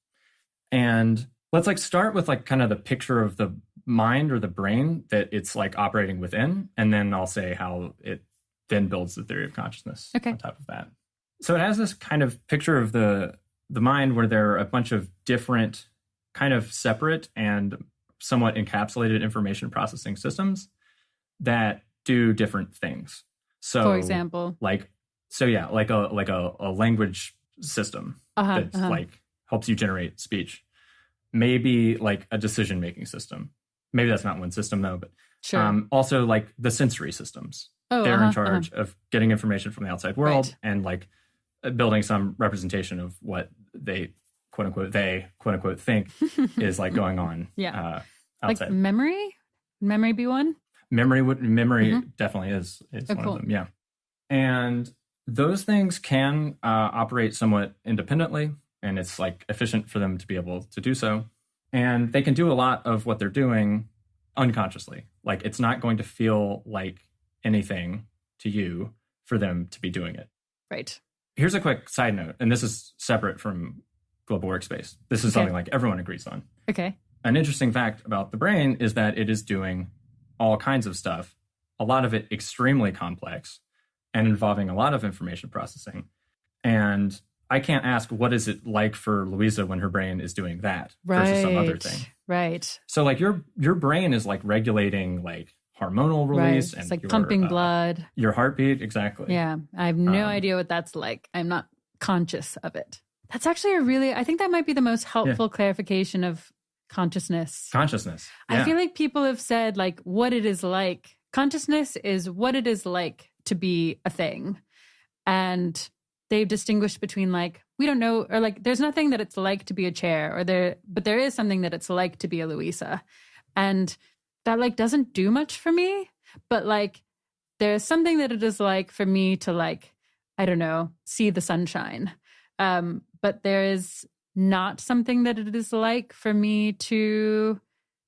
And let's like start with like kind of the picture of the mind or the brain that it's like operating within. And then I'll say how it then builds the theory of consciousness on top of that. So it has this kind of picture of the mind where there are a bunch of different kind of separate and somewhat encapsulated information processing systems that do different things. So for example, like a language system that like helps you generate speech. maybe like a decision-making system. Maybe that's not one system though, but Sure. also like the sensory systems. They're in charge of getting information from the outside world and like building some representation of what they quote unquote think is like going on outside. Like memory be one? Memory definitely is one of them. Yeah. And those things can operate somewhat independently, and it's like efficient for them to be able to do so. And they can do a lot of what they're doing unconsciously. Like it's not going to feel like anything to you for them to be doing it. Right. Here's a quick side note, and this is separate from global workspace. This is something like everyone agrees on. Okay. An interesting fact about the brain is that it is doing all kinds of stuff, a lot of it extremely complex and involving a lot of information processing. And I can't ask, what is it like for Louisa when her brain is doing that versus some other thing? Right. So like your brain is like regulating like hormonal release and it's like pumping blood. Your heartbeat, exactly. Yeah. I have no idea what that's like. I'm not conscious of it. That's actually I think that might be the most helpful clarification of consciousness. Consciousness. Yeah. I feel like people have said like what it is like. Consciousness is what it is like to be a thing. And they've distinguished between like, we don't know, or like there's nothing that it's like to be a chair but there is something that it's like to be a Louisa. And that like doesn't do much for me, but like there's something that it is like for me to like, I don't know, see the sunshine. But there is not something that it is like for me to,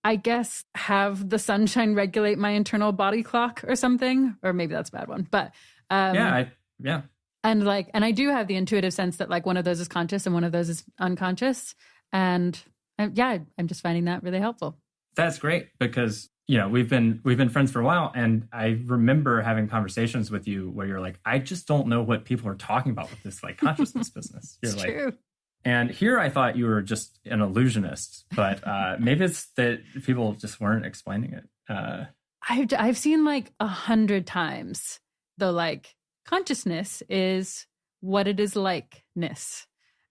I guess, have the sunshine regulate my internal body clock or something, or maybe that's a bad one. But yeah. And I do have the intuitive sense that like one of those is conscious and one of those is unconscious. And I'm just finding that really helpful. That's great because, you know, we've been friends for a while, and I remember having conversations with you where you're like, I just don't know what people are talking about with this like consciousness business. You're it's like, true. And here I thought you were just an illusionist, but maybe it's that people just weren't explaining it. I've seen like 100 times the like consciousness is what it is likeness.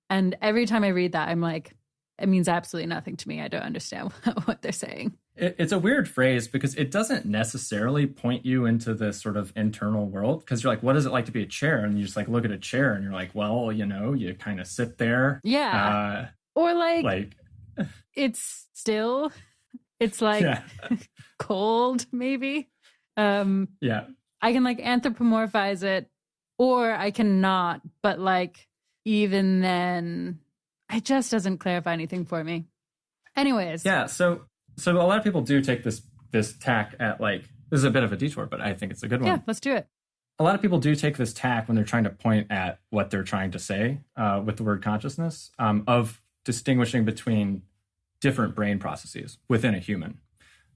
And every time I read that, I'm like, it means absolutely nothing to me. I don't understand what they're saying. It's a weird phrase because it doesn't necessarily point you into this sort of internal world, because you're like, what is it like to be a chair? And you just like look at a chair and you're like, well, you know, you kind of sit there. Yeah. Or like it's still, it's like cold maybe. Yeah. I can like anthropomorphize it or I cannot, but like even then it just doesn't clarify anything for me. Anyways. Yeah. So a lot of people do take this tack at like, this is a bit of a detour, but I think it's a good one. Yeah, let's do it. A lot of people do take this tack when they're trying to point at what they're trying to say with the word consciousness, of distinguishing between different brain processes within a human.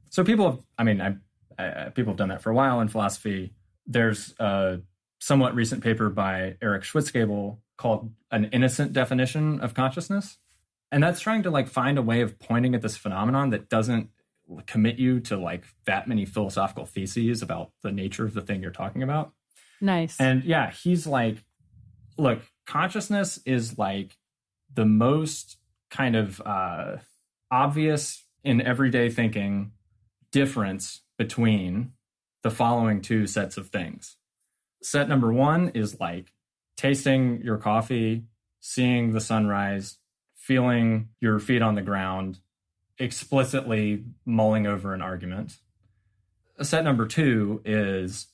So people have done that for a while in philosophy. There's a somewhat recent paper by Eric Schwitzgebel called An Innocent Definition of Consciousness. And that's trying to like find a way of pointing at this phenomenon that doesn't commit you to like that many philosophical theses about the nature of the thing you're talking about. Nice. And yeah, he's like, look, consciousness is like the most kind of obvious in everyday thinking difference between the following two sets of things. Set number one is like tasting your coffee, seeing the sunrise, feeling your feet on the ground, explicitly mulling over an argument. Set number two is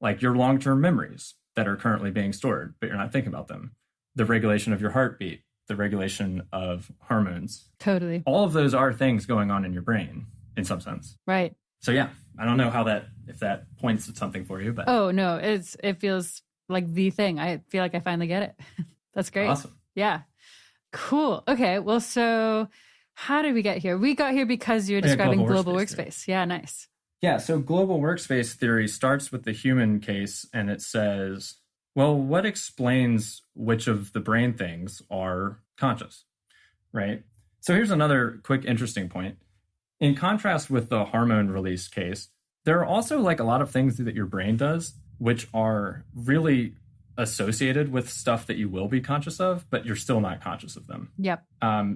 like your long-term memories that are currently being stored, but you're not thinking about them. The regulation of your heartbeat, the regulation of hormones. Totally. All of those are things going on in your brain in some sense. Right. So yeah, I don't know if that points at something for you, but oh no, it feels like the thing. I feel like I finally get it. That's great. Awesome. Yeah. Cool. Okay. Well, so how did we get here? We got here because you're describing global workspace. Yeah, nice. Yeah, so global workspace theory starts with the human case, and it says, well, what explains which of the brain things are conscious, right? So here's another quick interesting point. In contrast with the hormone release case, there are also like a lot of things that your brain does which are really associated with stuff that you will be conscious of, but you're still not conscious of them. Yep.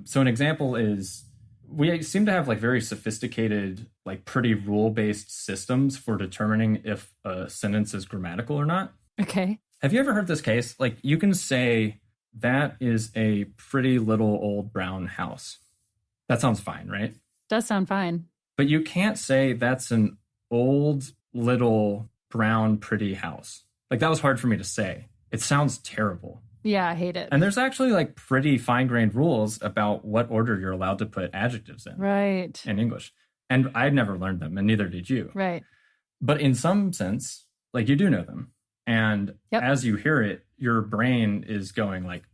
So an example is we seem to have like very sophisticated, like pretty rule-based systems for determining if a sentence is grammatical or not. Okay. Have you ever heard this case? Like you can say, that is a pretty little old brown house. That sounds fine, right? Does sound fine. But you can't say that's an old little brown pretty house. Like that was hard for me to say. It sounds terrible. Yeah, I hate it. And there's actually like pretty fine-grained rules about what order you're allowed to put adjectives in. Right. In English. And I'd never learned them, and neither did you. Right. But in some sense, like you do know them. And as you hear it, your brain is going like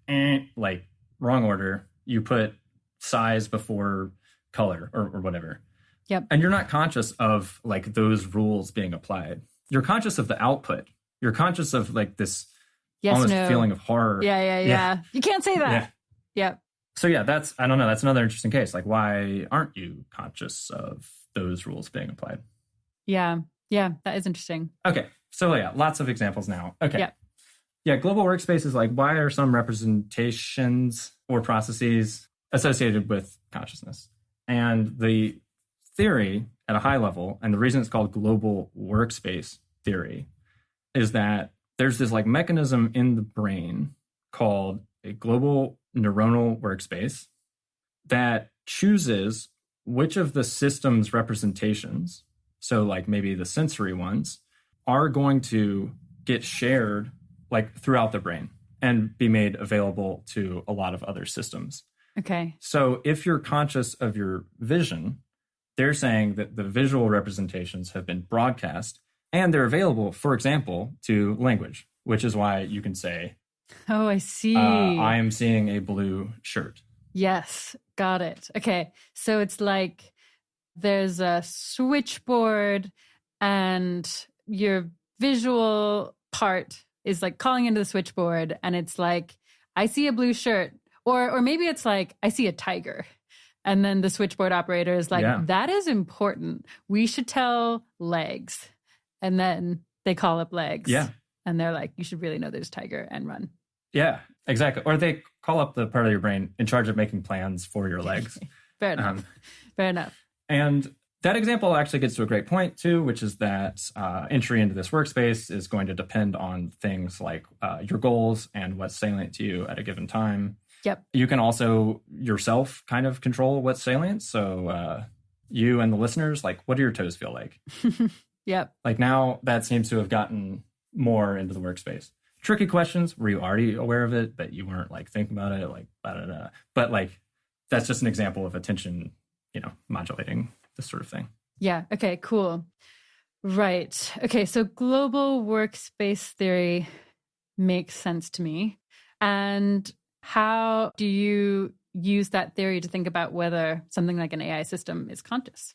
wrong order. You put size before color or whatever. Yep. And you're not conscious of like those rules being applied. You're conscious of the output. You're conscious of like this feeling of horror. Yeah. You can't say that. Yeah. So yeah, that's another interesting case. Like, why aren't you conscious of those rules being applied? Yeah, that is interesting. Okay, so yeah, lots of examples now. Okay. Yeah, global workspace is like, why are some representations or processes associated with consciousness? And the theory at a high level, and the reason it's called global workspace theory, is that there's this like mechanism in the brain called a global neuronal workspace that chooses which of the system's representations, so like maybe the sensory ones, are going to get shared like throughout the brain and be made available to a lot of other systems. Okay. So if you're conscious of your vision, they're saying that the visual representations have been broadcast and they're available, for example, to language, which is why you can say, oh, I see. I am seeing a blue shirt. Yes, got it. Okay, so it's like there's a switchboard and your visual part is like calling into the switchboard and it's like, I see a blue shirt. Or maybe it's like, I see a tiger. And then the switchboard operator is like, that is important. We should tell legs. And then they call up legs. Yeah. And they're like, you should really know there's a tiger and run. Yeah, exactly. Or they call up the part of your brain in charge of making plans for your legs. Fair enough. Fair enough. And that example actually gets to a great point, too, which is that entry into this workspace is going to depend on things like your goals and what's salient to you at a given time. Yep. You can also yourself kind of control what's salient. So you and the listeners, like, what do your toes feel like? Yep. Like now that seems to have gotten more into the workspace. Tricky questions. Were you already aware of it, but you weren't like thinking about it? Like, but like, that's just an example of attention, modulating this sort of thing. Yeah. Okay, cool. Right. Okay. So global workspace theory makes sense to me. And how do you use that theory to think about whether something like an AI system is conscious?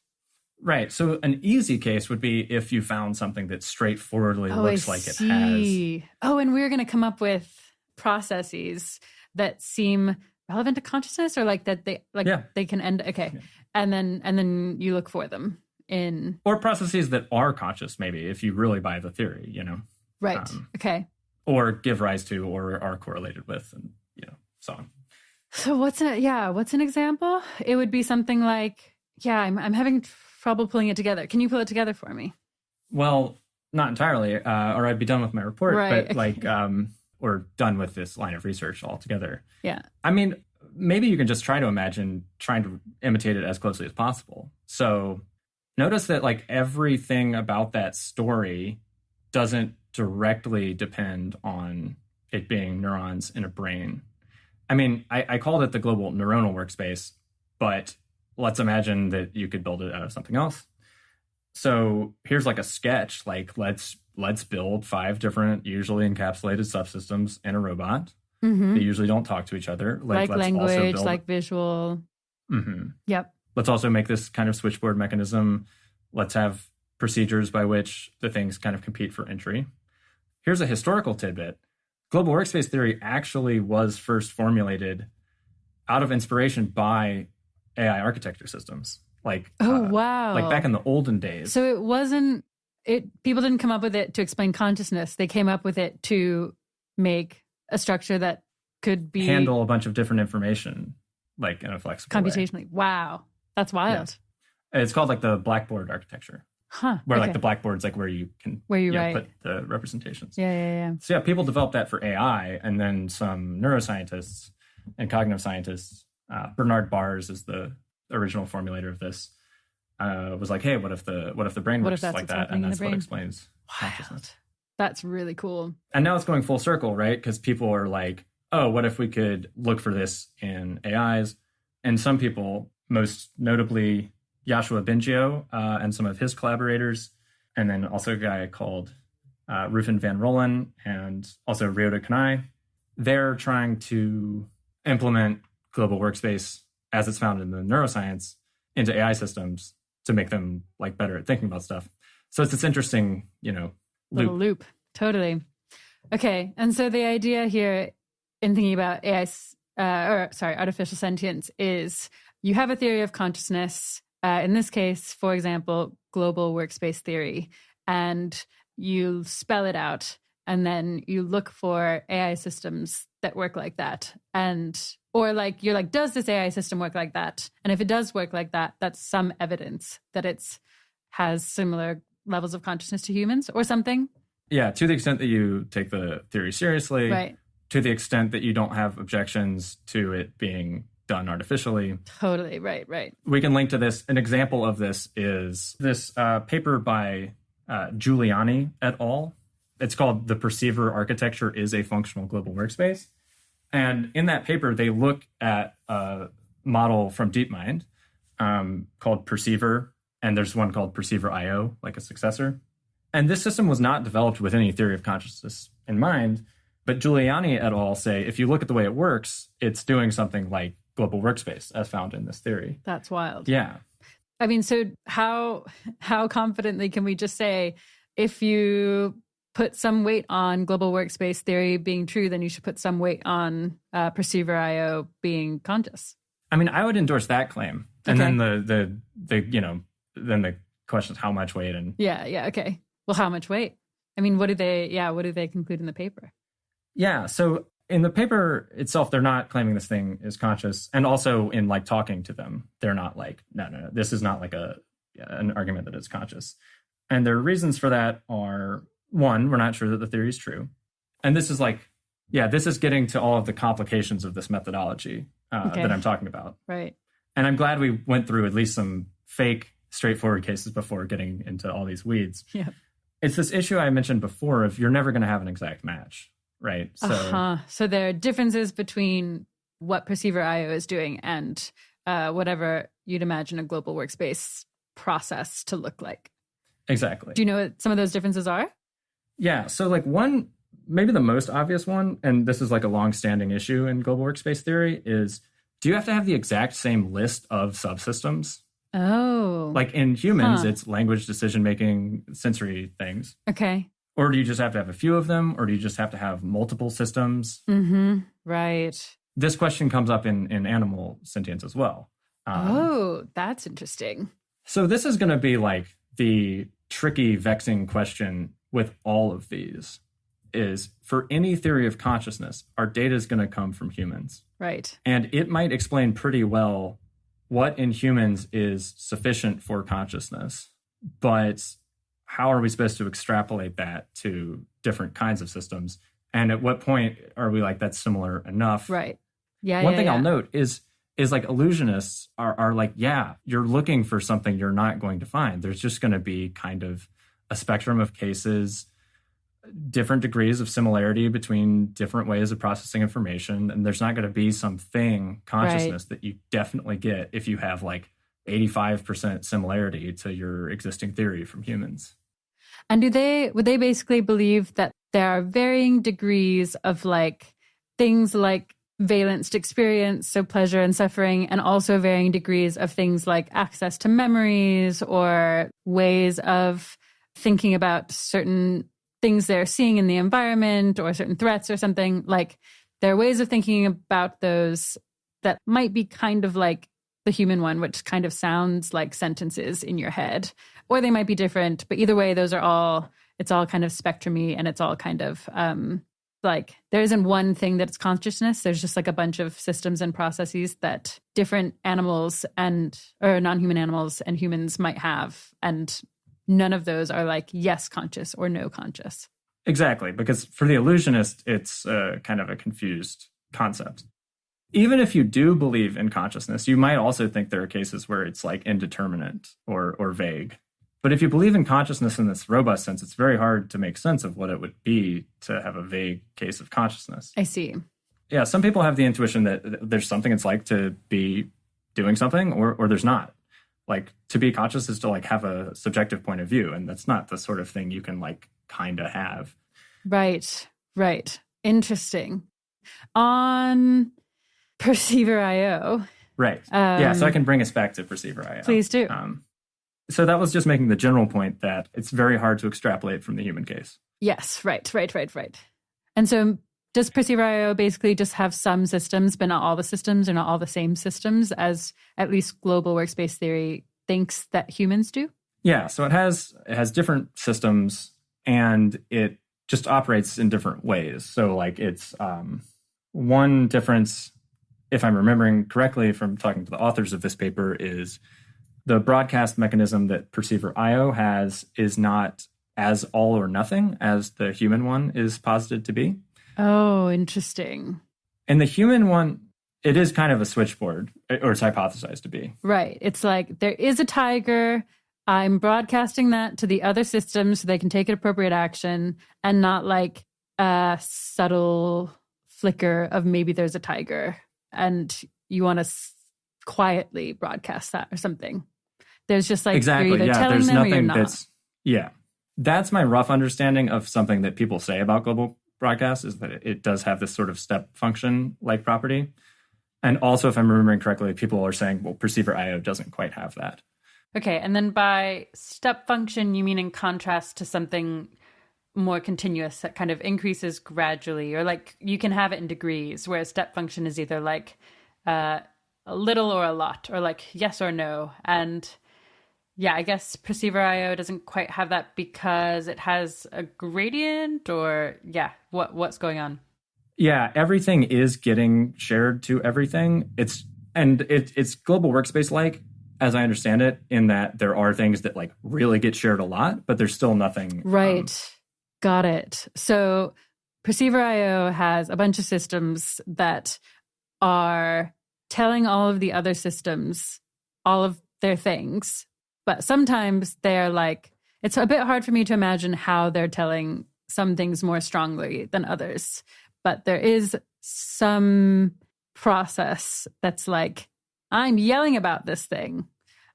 Right. So an easy case would be if you found something that straightforwardly looks like it has. Oh, and we're going to come up with processes that seem relevant to consciousness, or like that they can end. Okay. Yeah. And then you look for them in, or processes that are conscious, maybe, if you really buy the theory, Right. Okay. Or give rise to, or are correlated with, and so on. So what's an example? It would be something like, I'm having trouble pulling it together. Can you pull it together for me? Well, not entirely, or I'd be done with my report, right. But or done with this line of research altogether. Yeah. I mean, maybe you can just try to imagine trying to imitate it as closely as possible. So notice that like everything about that story doesn't directly depend on it being neurons in a brain. I mean, I called it the global neuronal workspace, but let's imagine that you could build it out of something else. So here's like a sketch, like let's build 5 different usually encapsulated subsystems in a robot. Mm-hmm. They usually don't talk to each other. Like let's language, also build... like visual. Mm-hmm. Yep. Let's also make this kind of switchboard mechanism. Let's have procedures by which the things kind of compete for entry. Here's a historical tidbit. Global workspace theory actually was first formulated out of inspiration by AI architecture systems. Wow. Like back in the olden days. So people didn't come up with it to explain consciousness. They came up with it to make a structure that could be... handle a bunch of different information, like in a flexible computationally. way. Wow. That's wild. Yeah. It's called like the blackboard architecture. Huh. Where like the blackboard's like where you can write. put the representations. Yeah. So yeah, people developed that for AI, and then some neuroscientists and cognitive scientists, Bernard Bars is the original formulator of this, was like, hey, what if the brain works like that? And that's what explains consciousness. That's really cool. And now it's going full circle, right? Because people are like, oh, what if we could look for this in AIs? And some people, most notably Yoshua Bengio and some of his collaborators, and then also a guy called Rufin van Rollen and also Ryota Kanai, they're trying to implement global workspace as it's found in the neuroscience into AI systems to make them like better at thinking about stuff. So it's this interesting, little loop. Totally. Okay. And so the idea here in thinking about artificial sentience is you have a theory of consciousness, in this case, for example, global workspace theory, and you spell it out, and then you look for AI systems that work like that. Or like, you're like, does this AI system work like that? And if it does work like that, that's some evidence that it has similar levels of consciousness to humans or something. Yeah, to the extent that you take the theory seriously, right. To the extent that you don't have objections to it being done artificially. Totally, right. We can link to this. An example of this is this paper by Giuliani et al. It's called The Perceiver Architecture is a Functional Global Workspace. And in that paper, they look at a model from DeepMind called Perceiver, and there's one called Perceiver IO, like a successor. And this system was not developed with any theory of consciousness in mind, but Giuliani et al. Say, if you look at the way it works, it's doing something like global workspace as found in this theory. That's wild. Yeah. I mean, so how confidently can we just say, if you put some weight on global workspace theory being true, then you should put some weight on Perceiver IO being conscious? I mean, I would endorse that claim. And then then the question is how much weight and yeah. Okay. Well, how much weight? I mean, what do they conclude in the paper? Yeah. So in the paper itself, they're not claiming this thing is conscious. And also in like talking to them, they're not like, no, this is not like an argument that it's conscious. And their reasons for that are, one, we're not sure that the theory is true. And this is like, this is getting to all of the complications of this methodology that I'm talking about. Right. And I'm glad we went through at least some fake, straightforward cases before getting into all these weeds. Yeah. It's this issue I mentioned before of you're never going to have an exact match, right? So there are differences between what Perceiver IO is doing and whatever you'd imagine a global workspace process to look like. Exactly. Do you know what some of those differences are? Yeah. So like one, maybe the most obvious one, and this is like a long-standing issue in global workspace theory, is do you have to have the exact same list of subsystems? Oh. Like in humans, it's language, decision-making, sensory things. Okay. Or do you just have to have a few of them? Or do you just have to have multiple systems? Mm-hmm. Right. This question comes up in animal sentience as well. That's interesting. So this is going to be like the tricky, vexing question with all of these is for any theory of consciousness, our data is going to come from humans. Right. And it might explain pretty well what in humans is sufficient for consciousness. But how are we supposed to extrapolate that to different kinds of systems? And at what point are we like, that's similar enough? Right. Yeah. One thing I'll note is like illusionists are like, you're looking for something you're not going to find. There's just going to be kind of a spectrum of cases, different degrees of similarity between different ways of processing information. And there's not going to be some consciousness that you definitely get if you have like 85% similarity to your existing theory from humans. And would they basically believe that there are varying degrees of like things like valenced experience, so pleasure and suffering, and also varying degrees of things like access to memories or ways of thinking about certain things they're seeing in the environment or certain threats or something? Like there are ways of thinking about those that might be kind of like the human one, which kind of sounds like sentences in your head, or they might be different, but either way, it's all kind of spectrumy and it's all kind of Like there isn't one thing that's consciousness. There's just like a bunch of systems and processes that different animals or non-human animals and humans might have. And none of those are like yes conscious or no conscious. Exactly, because for the illusionist, it's kind of a confused concept. Even if you do believe in consciousness, you might also think there are cases where it's like indeterminate or vague. But if you believe in consciousness in this robust sense, it's very hard to make sense of what it would be to have a vague case of consciousness. I see. Yeah, some people have the intuition that there's something it's like to be doing something or there's not. Like to be conscious is to like have a subjective point of view, and that's not the sort of thing you can like kind of have. Right. Interesting. On Perceiver.io. Right. Yeah, so I can bring us back to Perceiver.io. Please do. So that was just making the general point that it's very hard to extrapolate from the human case. Yes, right. And so does Perceiver.io basically just have some systems, but not all the systems or not all the same systems as at least global workspace theory thinks that humans do? Yeah, so it has different systems and it just operates in different ways. So like it's one difference, if I'm remembering correctly from talking to the authors of this paper, is the broadcast mechanism that Perceiver.io has is not as all or nothing as the human one is posited to be. Oh, interesting. And the human one, it is kind of a switchboard, or it's hypothesized to be. Right. It's like there is a tiger. I'm broadcasting that to the other systems so they can take appropriate action, and not like a subtle flicker of maybe there's a tiger and you want to quietly broadcast that or something. There's just like, exactly. You're either telling there's them nothing or you're not. That's my rough understanding of something that people say about global broadcast, is that it does have this sort of step function like property. And also, if I'm remembering correctly, people are saying, well, Perceiver.io doesn't quite have that. Okay. And then by step function, you mean in contrast to something more continuous that kind of increases gradually, or like you can have it in degrees, where a step function is either like a little or a lot, or like yes or no. And yeah, I guess Perceiver.io doesn't quite have that because it has a gradient, or what's going on? Yeah, everything is getting shared to everything. It's global workspace like, as I understand it, in that there are things that like really get shared a lot, but there's still nothing. Right. Got it. So Perceiver.io has a bunch of systems that are telling all of the other systems all of their things. But sometimes they're like, it's a bit hard for me to imagine how they're telling some things more strongly than others. But there is some process that's like, I'm yelling about this thing.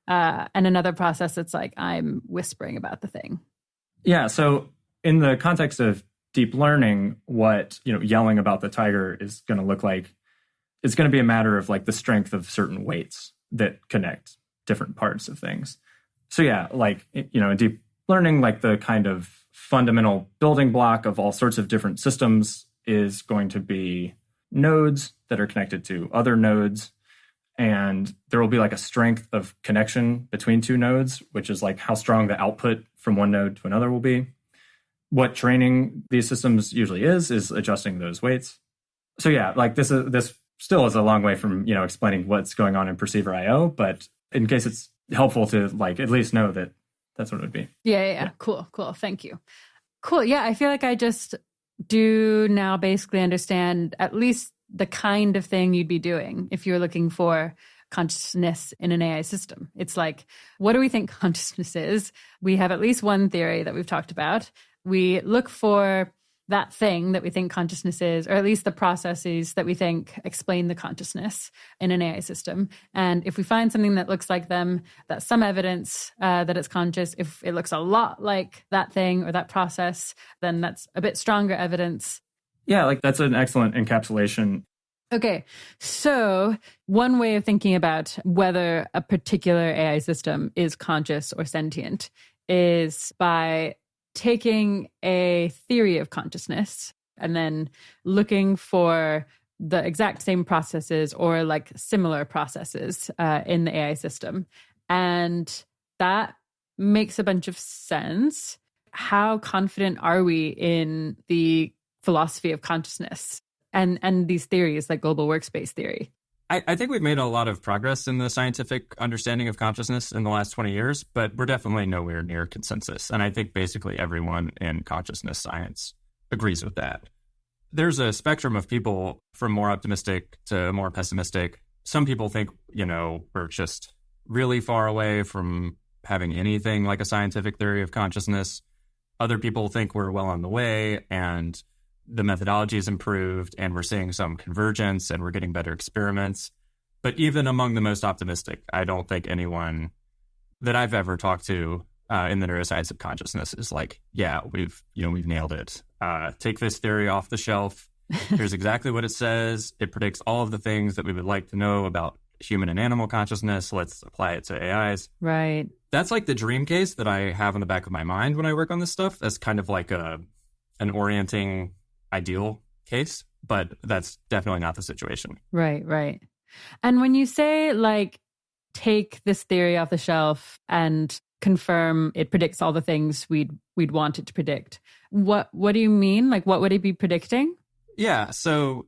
And another process that's like, I'm whispering about the thing. Yeah. So in the context of deep learning, what, yelling about the tiger is going to look like, it's going to be a matter of like the strength of certain weights that connect different parts of things. So yeah, like, in deep learning, like the kind of fundamental building block of all sorts of different systems is going to be nodes that are connected to other nodes. And there will be like a strength of connection between two nodes, which is like how strong the output from one node to another will be. What training these systems usually is adjusting those weights. So yeah, like this still is a long way from, explaining what's going on in Perceiver.io, but in case it's helpful to like at least know that that's what it would be. Yeah. Cool. Thank you. Cool. Yeah, I feel like I just do now basically understand at least the kind of thing you'd be doing if you're looking for consciousness in an AI system. It's like, what do we think consciousness is? We have at least one theory that we've talked about. We look for that thing that we think consciousness is, or at least the processes that we think explain the consciousness in an AI system. And if we find something that looks like them, that's some evidence that it's conscious. If it looks a lot like that thing or that process, then that's a bit stronger evidence. Yeah, like that's an excellent encapsulation. Okay, so one way of thinking about whether a particular AI system is conscious or sentient is by taking a theory of consciousness and then looking for the exact same processes or like similar processes in the AI system. And that makes a bunch of sense. How confident are we in the philosophy of consciousness and these theories like global workspace theory? I think we've made a lot of progress in the scientific understanding of consciousness in the last 20 years, but we're definitely nowhere near consensus. And I think basically everyone in consciousness science agrees with that. There's a spectrum of people from more optimistic to more pessimistic. Some people think, we're just really far away from having anything like a scientific theory of consciousness. Other people think we're well on the way and the methodology is improved and we're seeing some convergence and we're getting better experiments. But even among the most optimistic, I don't think anyone that I've ever talked to in the neuroscience of consciousness is like, yeah, we've nailed it. Take this theory off the shelf. Here's exactly what it says. It predicts all of the things that we would like to know about human and animal consciousness. Let's apply it to AIs. Right. That's like the dream case that I have in the back of my mind when I work on this stuff. That's kind of like an orienting ideal case, but that's definitely not the situation. Right. And when you say like, take this theory off the shelf and confirm it predicts all the things we'd want it to predict, what do you mean? Like, what would it be predicting? Yeah, so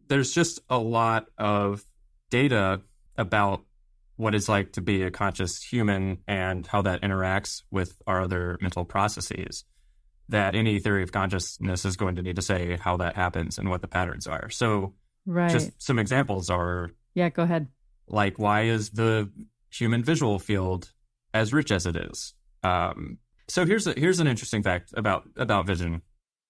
there's just a lot of data about what it's like to be a conscious human and how that interacts with our other mental processes, that any theory of consciousness is going to need to say how that happens and what the patterns are. So just some examples are... Yeah, go ahead. Like, why is the human visual field as rich as it is? So here's an interesting fact about vision.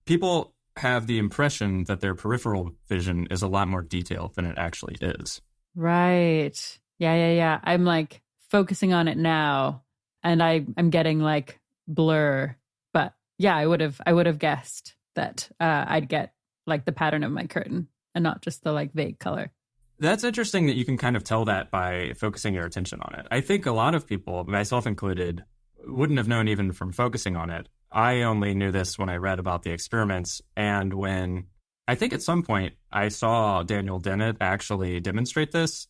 People have the impression that their peripheral vision is a lot more detailed than it actually is. Right. Yeah. I'm like focusing on it now and I'm getting like blur. But yeah, I would have guessed that I'd get like the pattern of my curtain and not just the like vague color. That's interesting that you can kind of tell that by focusing your attention on it. I think a lot of people, myself included, wouldn't have known even from focusing on it. I only knew this when I read about the experiments and when I think at some point I saw Daniel Dennett actually demonstrate this,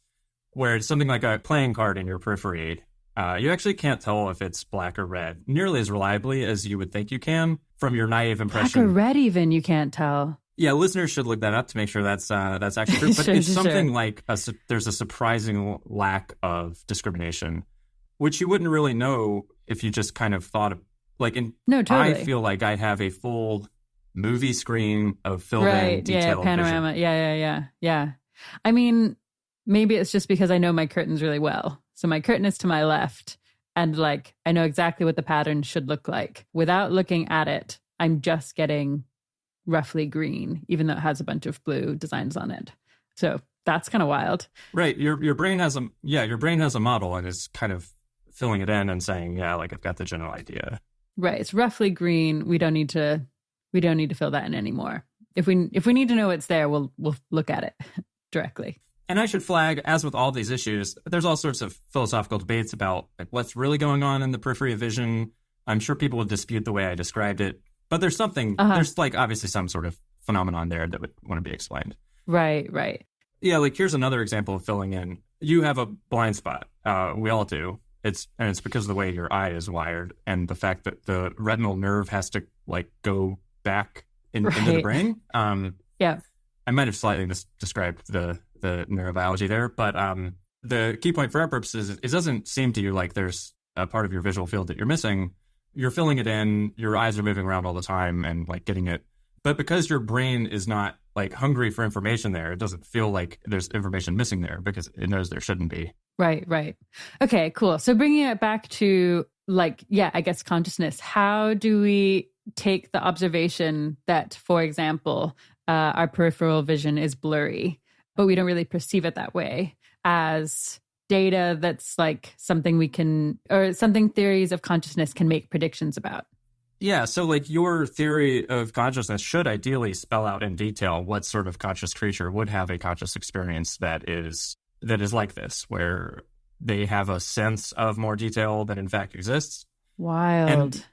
where it's something like a playing card in your periphery. You actually can't tell if it's black or red nearly as reliably as you would think you can from your naive impression. Black or red even, you can't tell. Yeah, listeners should look that up to make sure that's actually true. But it's something like there's a surprising lack of discrimination, which you wouldn't really know if you just kind of thought of, like, No, totally. I feel like I have a full movie screen of filled-in detailed panorama. vision. Yeah. I mean, maybe it's just because I know my curtains really well. So my curtain is to my left, and like I know exactly what the pattern should look like. Without looking at it, I'm just getting roughly green, even though it has a bunch of blue designs on it. So that's kind of wild. Right. Your brain has a model and is kind of filling it in and saying, yeah, like I've got the general idea. Right. It's roughly green. We don't need to fill that in anymore. If we need to know it's there, we'll look at it directly. And I should flag, as with all these issues, there's all sorts of philosophical debates about like what's really going on in the periphery of vision. I'm sure people would dispute the way I described it. But there's something, there's like obviously some sort of phenomenon there that would want to be explained. Right. Yeah, like here's another example of filling in. You have a blind spot. We all do. It's because of the way your eye is wired and the fact that the retinal nerve has to like go back into the brain. Yeah. I might have slightly described the neurobiology there, but the key point for our purposes is it doesn't seem to you like there's a part of your visual field that you're missing. You're filling it in, your eyes are moving around all the time and like getting it. But because your brain is not like hungry for information there, it doesn't feel like there's information missing there because it knows there shouldn't be. Right. Okay, cool. So bringing it back to like, yeah, I guess consciousness, how do we take the observation that, for example, our peripheral vision is blurry, but we don't really perceive it that way as data that's like something we can, or something theories of consciousness can make predictions about? Yeah, so like your theory of consciousness should ideally spell out in detail what sort of conscious creature would have a conscious experience that is like this, where they have a sense of more detail that in fact exists. Wild. And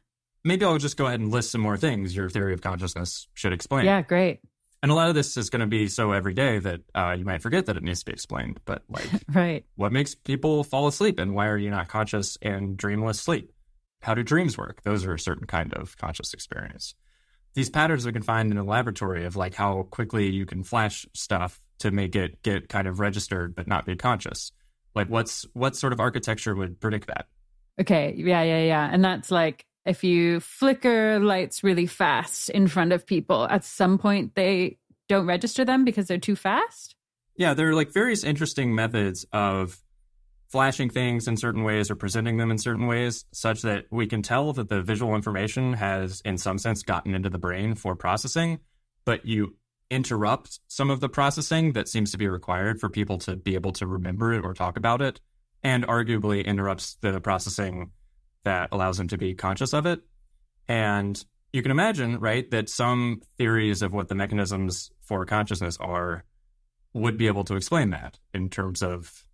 maybe I'll just go ahead and list some more things your theory of consciousness should explain. Yeah, great. And a lot of this is going to be so everyday that you might forget that it needs to be explained. But like, right. What makes people fall asleep and why are you not conscious in dreamless sleep? How do dreams work? Those are a certain kind of conscious experience. these patterns we can find in a laboratory of like how quickly you can flash stuff to make it get kind of registered but not be conscious. Like what sort of architecture would predict that? Okay, yeah. And that's like if you flicker lights really fast in front of people, at some point they don't register them because they're too fast? Yeah, there are like various interesting methods of flashing things in certain ways or presenting them in certain ways such that we can tell that the visual information has, in some sense, gotten into the brain for processing, but you interrupt some of the processing that seems to be required for people to be able to remember it or talk about it, and arguably interrupts the processing that allows them to be conscious of it. And you can imagine, right, that some theories of what the mechanisms for consciousness are would be able to explain that in terms of,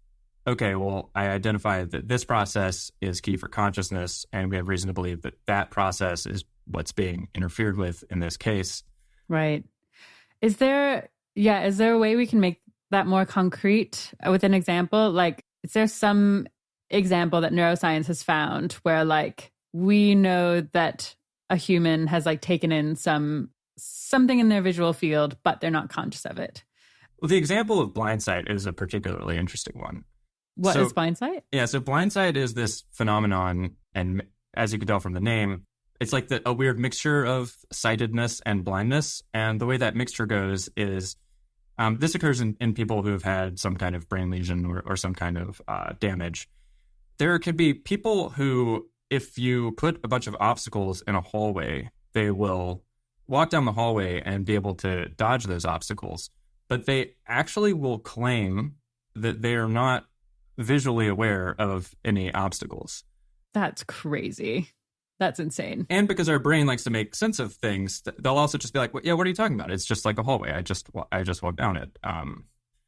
okay, well, I identified that this process is key for consciousness, and we have reason to believe that that process is what's being interfered with in this case. Right. Is there a way we can make that more concrete with an example? Like, is there some example that neuroscience has found where like we know that a human has like taken in something in their visual field, but they're not conscious of it? Well, the example of blind sight is a particularly interesting one. What is blind sight? Yeah, so blind sight is this phenomenon, and as you can tell from the name, it's like a weird mixture of sightedness and blindness. And the way that mixture goes is this occurs in people who have had some kind of brain lesion or some kind of damage. There could be people who, if you put a bunch of obstacles in a hallway, they will walk down the hallway and be able to dodge those obstacles. But they actually will claim that they are not visually aware of any obstacles. That's crazy. That's insane. And because our brain likes to make sense of things, they'll also just be like, well, yeah, what are you talking about? It's just like a hallway. I just walked down it.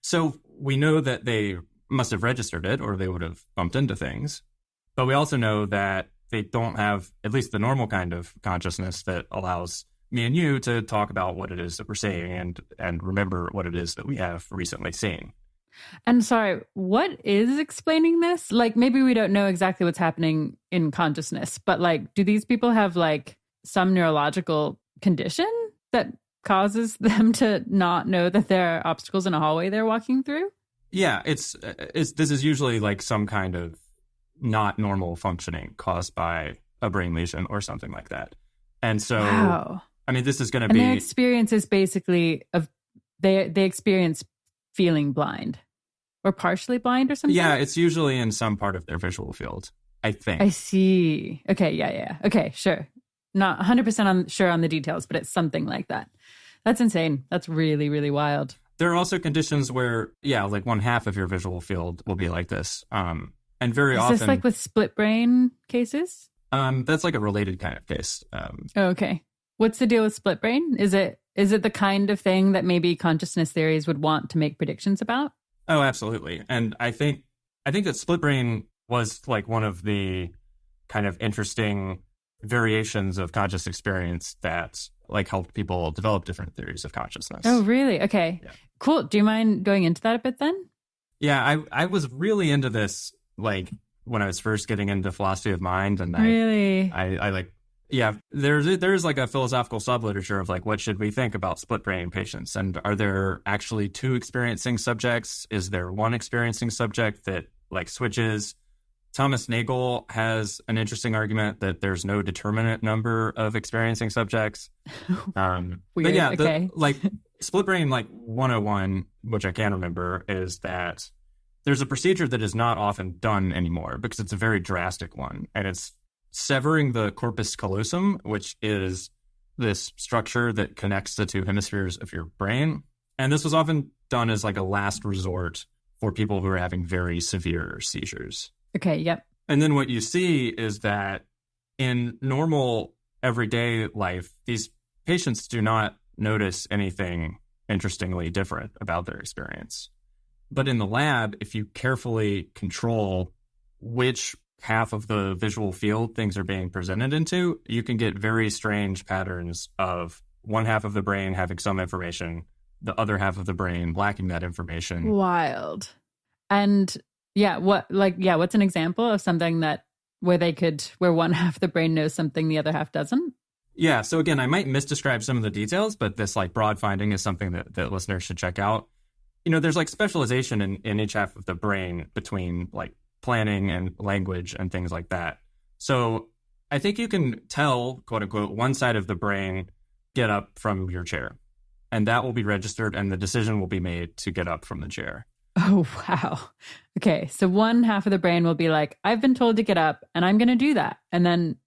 So we know that they must have registered it or they would have bumped into things. But we also know that they don't have at least the normal kind of consciousness that allows me and you to talk about what it is that we're saying and remember what it is that we have recently seen. And sorry, what is explaining this? Like, maybe we don't know exactly what's happening in consciousness, but like, do these people have like some neurological condition that causes them to not know that there are obstacles in a hallway they're walking through? Yeah, this is usually like some kind of not normal functioning caused by a brain lesion or something like that. And so, wow. I mean, this is going to be... their experience is basically they experience feeling blind. Or partially blind or something? Yeah, it's usually in some part of their visual field, I think. I see. Okay, yeah. Okay, sure. Not 100% sure on the details, but it's something like that. That's insane. That's really, really wild. There are also conditions where, yeah, like one half of your visual field will be like this. And very often... Is this like with split brain cases? That's like a related kind of case. Okay. What's the deal with split brain? Is it the kind of thing that maybe consciousness theories would want to make predictions about? Oh, absolutely. And I think that split brain was like one of the kind of interesting variations of conscious experience that like helped people develop different theories of consciousness. Oh, really? Okay. Yeah. Cool. Do you mind going into that a bit then? Yeah, I was really into this like when I was first getting into philosophy of mind, and really? I like, yeah, there's like a philosophical subliterature of like, what should we think about split brain patients? And are there actually two experiencing subjects? Is there one experiencing subject that like switches? Thomas Nagel has an interesting argument that there's no determinate number of experiencing subjects. Weird. But yeah, okay. like split brain like 101, which I can remember, is that there's a procedure that is not often done anymore because it's a very drastic one, and it's severing the corpus callosum, which is this structure that connects the two hemispheres of your brain. And this was often done as like a last resort for people who are having very severe seizures. Okay, yep. And then what you see is that in normal everyday life, these patients do not notice anything interestingly different about their experience. But in the lab, if you carefully control which half of the visual field things are being presented into, you can get very strange patterns of one half of the brain having some information, the other half of the brain lacking that information. Wild. And what's an example of something that where one half of the brain knows something the other half doesn't? Yeah. So again, I might misdescribe some of the details, but this like broad finding is something that listeners should check out. There's like specialization in each half of the brain between like planning and language and things like that. So I think you can tell, quote unquote, one side of the brain get up from your chair, and that will be registered and the decision will be made to get up from the chair. Oh, wow. Okay. So one half of the brain will be like, I've been told to get up and I'm going to do that. And then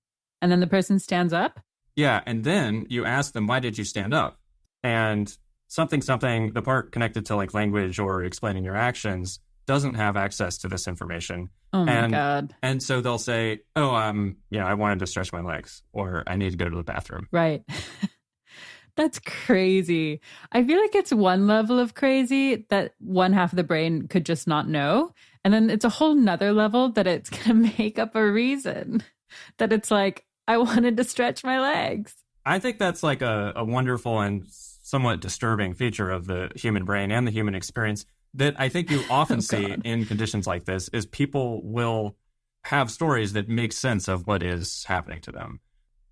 the person stands up. Yeah. And then you ask them, why did you stand up? And something, the part connected to like language or explaining your actions doesn't have access to this information. Oh my God. And so they'll say, oh, I wanted to stretch my legs, or I need to go to the bathroom. Right. That's crazy. I feel like it's one level of crazy that one half of the brain could just not know. And then it's a whole nother level that it's going to make up a reason that it's like, I wanted to stretch my legs. I think that's like a wonderful and somewhat disturbing feature of the human brain and the human experience that I think you often see in conditions like this is people will have stories that make sense of what is happening to them.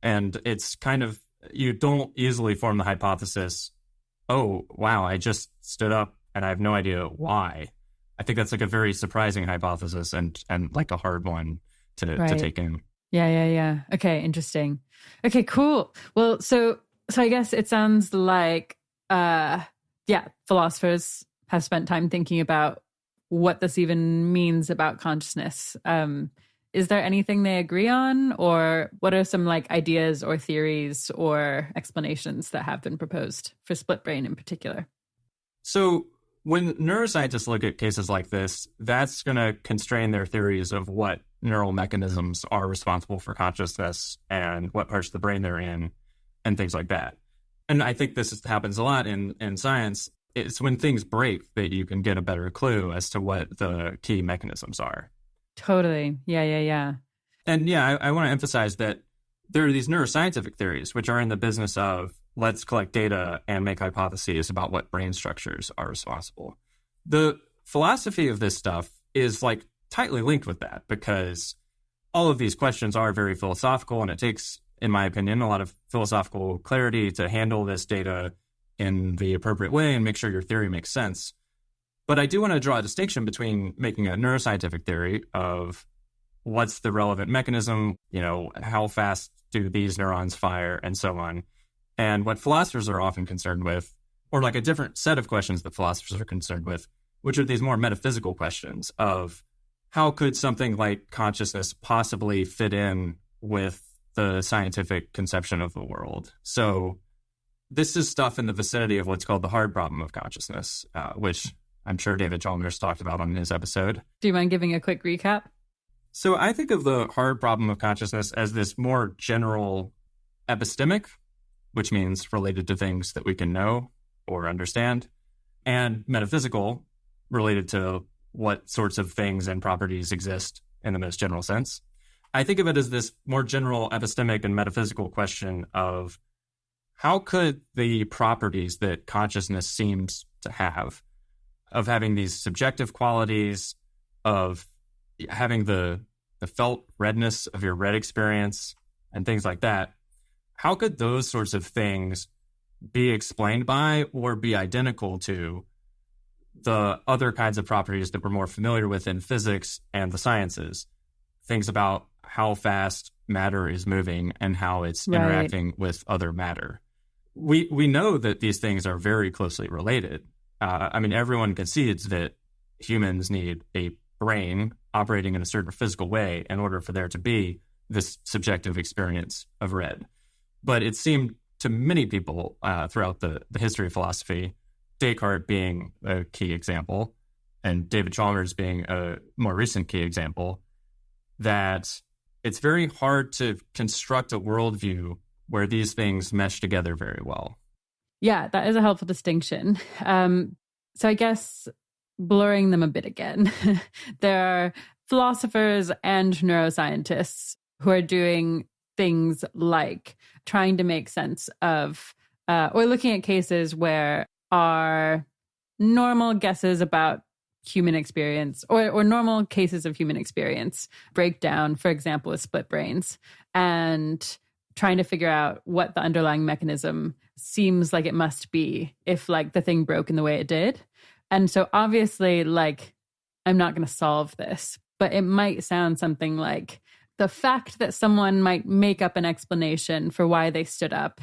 And it's kind of, you don't easily form the hypothesis, oh, wow, I just stood up and I have no idea why. I think that's like a very surprising hypothesis and like a hard one to take in. Yeah. Okay, interesting. Okay, cool. Well, so I guess it sounds like, philosophers have spent time thinking about what this even means about consciousness. Is there anything they agree on, or what are some like ideas or theories or explanations that have been proposed for split brain in particular? So when neuroscientists look at cases like this, that's going to constrain their theories of what neural mechanisms are responsible for consciousness and what parts of the brain they're in and things like that. And I think this happens a lot in science. It's when things break that you can get a better clue as to what the key mechanisms are. Totally. Yeah. And yeah, I want to emphasize that there are these neuroscientific theories, which are in the business of let's collect data and make hypotheses about what brain structures are responsible. The philosophy of this stuff is like tightly linked with that because all of these questions are very philosophical, and it takes, in my opinion, a lot of philosophical clarity to handle this data in the appropriate way and make sure your theory makes sense. But I do want to draw a distinction between making a neuroscientific theory of what's the relevant mechanism, how fast do these neurons fire and so on, and what philosophers are often concerned with, or like a different set of questions that philosophers are concerned with, which are these more metaphysical questions of how could something like consciousness possibly fit in with the scientific conception of the world. So this is stuff in the vicinity of what's called the hard problem of consciousness, which I'm sure David Chalmers talked about on his episode. Do you mind giving a quick recap? So I think of the hard problem of consciousness as this more general epistemic, which means related to things that we can know or understand, and metaphysical, related to what sorts of things and properties exist in the most general sense. I think of it as this more general epistemic and metaphysical question of how could the properties that consciousness seems to have, of having these subjective qualities, of having the felt redness of your red experience and things like that, how could those sorts of things be explained by or be identical to the other kinds of properties that we're more familiar with in physics and the sciences? Things about how fast matter is moving and how it's interacting with other matter. We know that these things are very closely related. Everyone concedes that humans need a brain operating in a certain physical way in order for there to be this subjective experience of red. But it seemed to many people throughout the history of philosophy, Descartes being a key example, and David Chalmers being a more recent key example, that it's very hard to construct a worldview where these things mesh together very well. Yeah, that is a helpful distinction. So I guess blurring them a bit again, there are philosophers and neuroscientists who are doing things like trying to make sense of, or looking at cases where our normal guesses about human experience or normal cases of human experience break down, for example, with split brains. And trying to figure out what the underlying mechanism seems like it must be if like the thing broke in the way it did. And so obviously, like, I'm not going to solve this, but it might sound something like the fact that someone might make up an explanation for why they stood up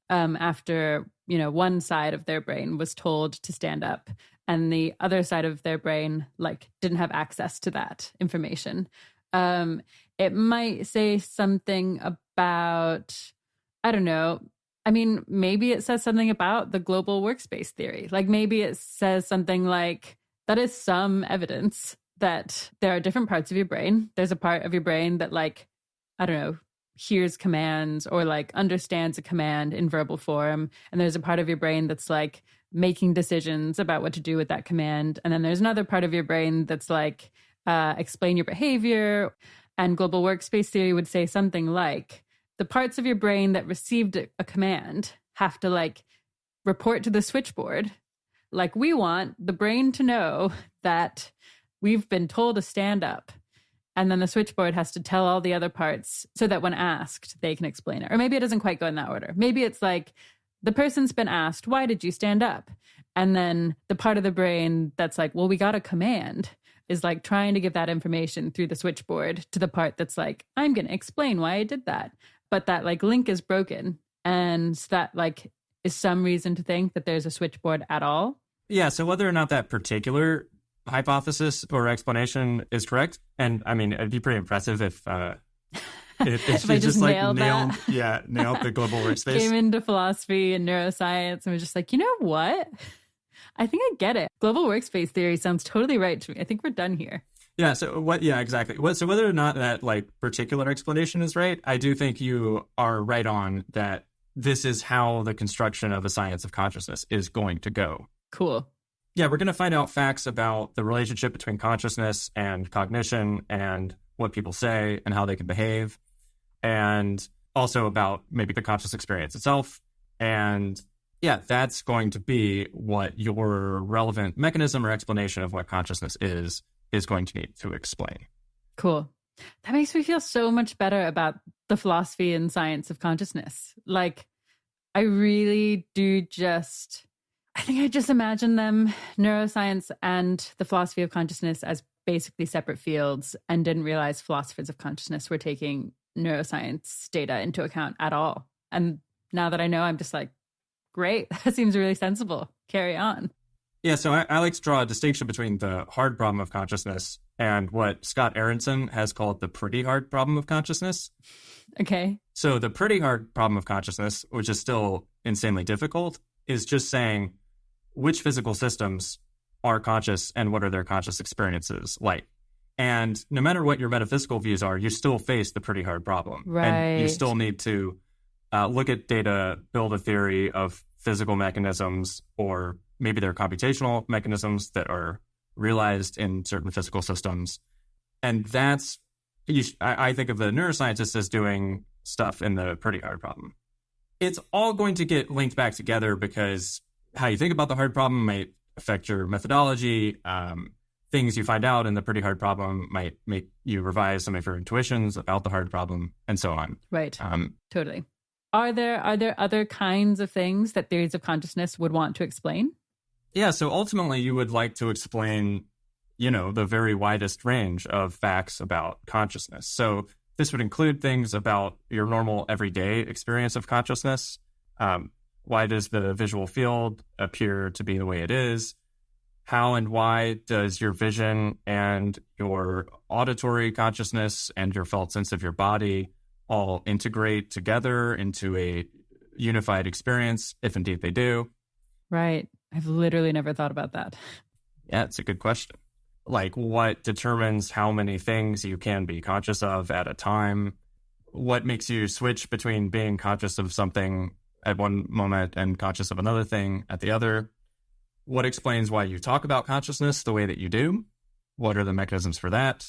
after, one side of their brain was told to stand up and the other side of their brain like didn't have access to that information. It might say something about, I don't know. I mean, maybe it says something about the global workspace theory. Like maybe it says something like, that is some evidence that there are different parts of your brain. There's a part of your brain that like, I don't know, hears commands or like understands a command in verbal form. And there's a part of your brain that's like making decisions about what to do with that command. And then there's another part of your brain that's like, explain your behavior. And global workspace theory would say something like, the parts of your brain that received a command have to like report to the switchboard. Like we want the brain to know that we've been told to stand up. And then the switchboard has to tell all the other parts so that when asked, they can explain it. Or maybe it doesn't quite go in that order. Maybe it's like the person's been asked, why did you stand up? And then the part of the brain that's like, well, we got a command is like trying to give that information through the switchboard to the part that's like, I'm going to explain why I did that. But that like link is broken. And that like is some reason to think that there's a switchboard at all. Yeah. So whether or not that particular hypothesis or explanation is correct, and I mean, it'd be pretty impressive if if I just nailed nailed the global workspace. Came into philosophy and neuroscience and was just like, you know what? I think I get it. Global workspace theory sounds totally right to me. I think we're done here. Yeah. So what? Yeah, exactly. So whether or not that like particular explanation is right, I do think you are right on that. This is how the construction of a science of consciousness is going to go. Cool. Yeah, we're going to find out facts about the relationship between consciousness and cognition and what people say and how they can behave, and also about maybe the conscious experience itself. And yeah, that's going to be what your relevant mechanism or explanation of what consciousness is going to need to explain. Cool. That makes me feel so much better about the philosophy and science of consciousness. Like, I really do I think I just imagine them, neuroscience and the philosophy of consciousness, as basically separate fields, and didn't realize philosophers of consciousness were taking neuroscience data into account at all. And now that I know, I'm just like, great, that seems really sensible. Carry on. Yeah, so I like to draw a distinction between the hard problem of consciousness and what Scott Aronson has called the pretty hard problem of consciousness. Okay. So the pretty hard problem of consciousness, which is still insanely difficult, is just saying which physical systems are conscious and what are their conscious experiences like. And no matter what your metaphysical views are, you still face the pretty hard problem. Right. And you still need to look at data, build a theory of physical mechanisms, or maybe they're computational mechanisms that are realized in certain physical systems. And that's, I think of the neuroscientists as doing stuff in the pretty hard problem. It's all going to get linked back together because how you think about the hard problem might affect your methodology. Things you find out in the pretty hard problem might make you revise some of your intuitions about the hard problem, and so on. Right. Totally. Are there other kinds of things that theories of consciousness would want to explain? Yeah. So ultimately, you would like to explain, the very widest range of facts about consciousness. So this would include things about your normal everyday experience of consciousness. Why does the visual field appear to be the way it is? How and why does your vision and your auditory consciousness and your felt sense of your body all integrate together into a unified experience, if indeed they do? Right. I've literally never thought about that. Yeah, it's a good question. Like, what determines how many things you can be conscious of at a time? What makes you switch between being conscious of something at one moment and conscious of another thing at the other? What explains why you talk about consciousness the way that you do? What are the mechanisms for that?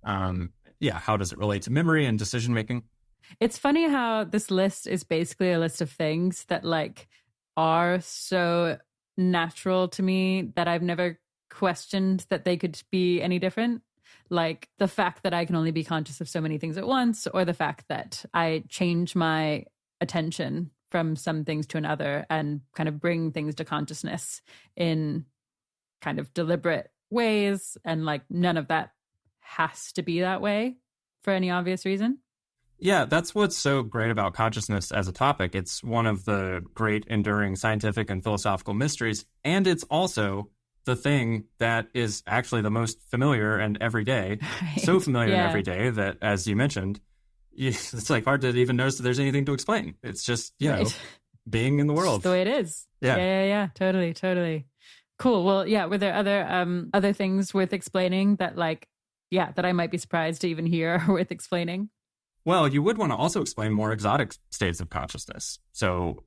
How does it relate to memory and decision making? It's funny how this list is basically a list of things that like are so natural to me that I've never questioned that they could be any different. like the fact that I can only be conscious of so many things at once, or the fact that I change my attention from some things to another and kind of bring things to consciousness in kind of deliberate ways. And like none of that has to be that way for any obvious reason. Yeah, that's what's so great about consciousness as a topic. It's one of the great enduring scientific and philosophical mysteries. And it's also the thing that is actually the most familiar and everyday. Right. So familiar and everyday that, as you mentioned, it's like hard to even notice that there's anything to explain. It's just, you know, being in the world. It's the way it is. Yeah. Totally. Cool. Well, yeah. Were there other things worth explaining that that I might be surprised to even hear are worth explaining? Well, you would want to also explain more exotic states of consciousness. So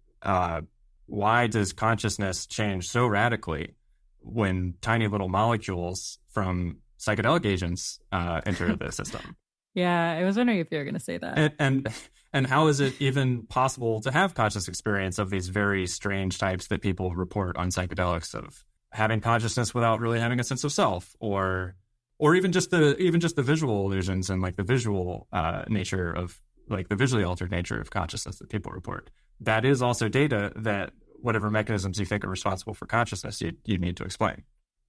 why does consciousness change so radically when tiny little molecules from psychedelic agents enter the system? Yeah, I was wondering if you were going to say that. And how is it even possible to have conscious experience of these very strange types that people report on psychedelics, of having consciousness without really having a sense of self, or even just the visual illusions and like the visual nature of like the visually altered nature of consciousness that people report? That is also data that whatever mechanisms you think are responsible for consciousness, you need to explain.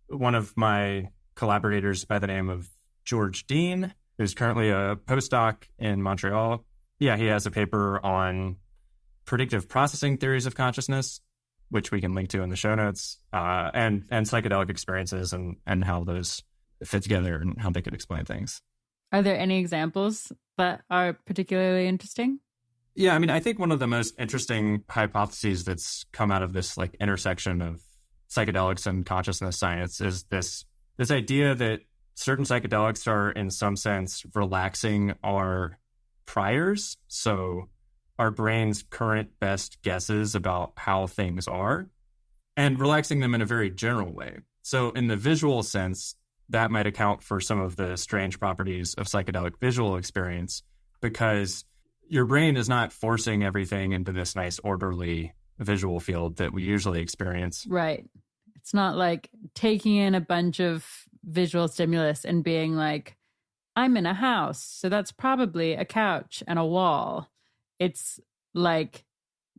One of my collaborators by the name of George Dean, who's currently a postdoc in Montreal. Yeah, he has a paper on predictive processing theories of consciousness, which we can link to in the show notes, and psychedelic experiences and how those fit together and how they could explain things. Are there any examples that are particularly interesting? Yeah, I mean, I think one of the most interesting hypotheses that's come out of this like intersection of psychedelics and consciousness science is this idea that certain psychedelics are in some sense relaxing our priors. So our brain's current best guesses about how things are, and relaxing them in a very general way. So in the visual sense, that might account for some of the strange properties of psychedelic visual experience, because your brain is not forcing everything into this nice orderly visual field that we usually experience. Right. It's not like taking in a bunch of visual stimulus and being like, I'm in a house, so that's probably a couch and a wall. It's like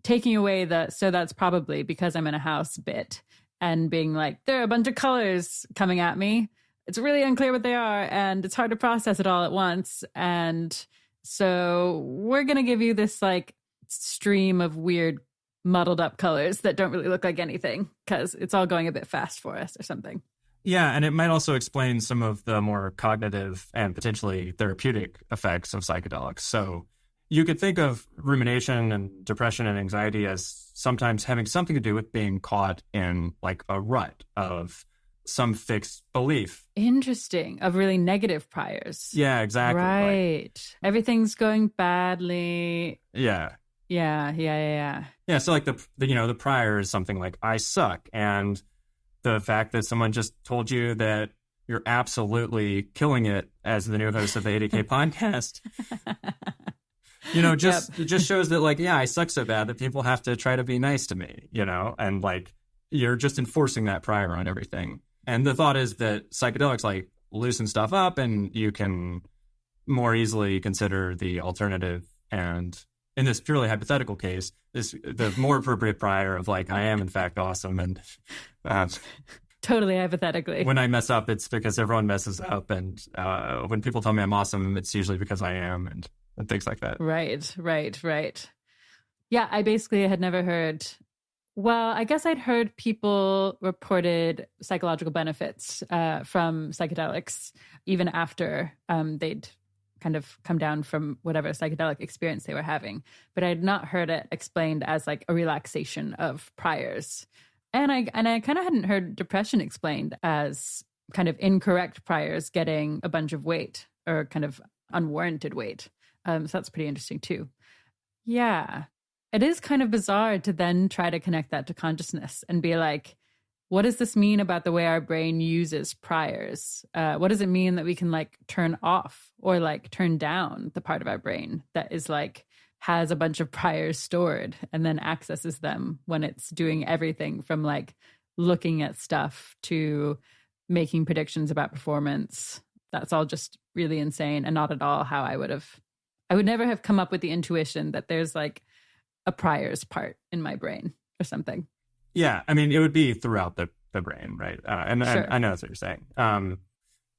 taking away so that's probably because I'm in a house bit, and being like, there are a bunch of colors coming at me. It's really unclear what they are, and it's hard to process it all at once. And so we're going to give you this like stream of weird muddled up colors that don't really look like anything because it's all going a bit fast for us or something. Yeah, and it might also explain some of the more cognitive and potentially therapeutic effects of psychedelics. So you could think of rumination and depression and anxiety as sometimes having something to do with being caught in like a rut of some fixed belief. Interesting. Of really negative priors. Yeah, exactly. Right. Like, everything's going badly. Yeah. Yeah. Yeah, so like the prior is something like I suck, and the fact that someone just told you that you're absolutely killing it as the new host of the 80K podcast, it just shows that like, yeah, I suck so bad that people have to try to be nice to me, and like you're just enforcing that prior on everything. And the thought is that psychedelics like loosen stuff up, and you can more easily consider the alternative. And in this purely hypothetical case, the more appropriate prior of like, I am in fact awesome. And totally hypothetically, when I mess up, it's because everyone messes up. And when people tell me I'm awesome, it's usually because I am, and things like that. Right. Yeah, I basically had never heard. Well, I guess I'd heard people reported psychological benefits from psychedelics even after they'd kind of come down from whatever psychedelic experience they were having. But I had not heard it explained as like a relaxation of priors. And I kind of hadn't heard depression explained as kind of incorrect priors getting a bunch of weight or kind of unwarranted weight. So that's pretty interesting too. Yeah. It is kind of bizarre to then try to connect that to consciousness and be like, what does this mean about the way our brain uses priors? What does it mean that we can like turn off or like turn down the part of our brain that is like has a bunch of priors stored and then accesses them when it's doing everything from like looking at stuff to making predictions about performance that's all just really insane and not at all how I would never have come up with the intuition that there's like a priors part in my brain or something. Yeah, I mean, it would be throughout the brain, right? And Sure. I know that's what you're saying.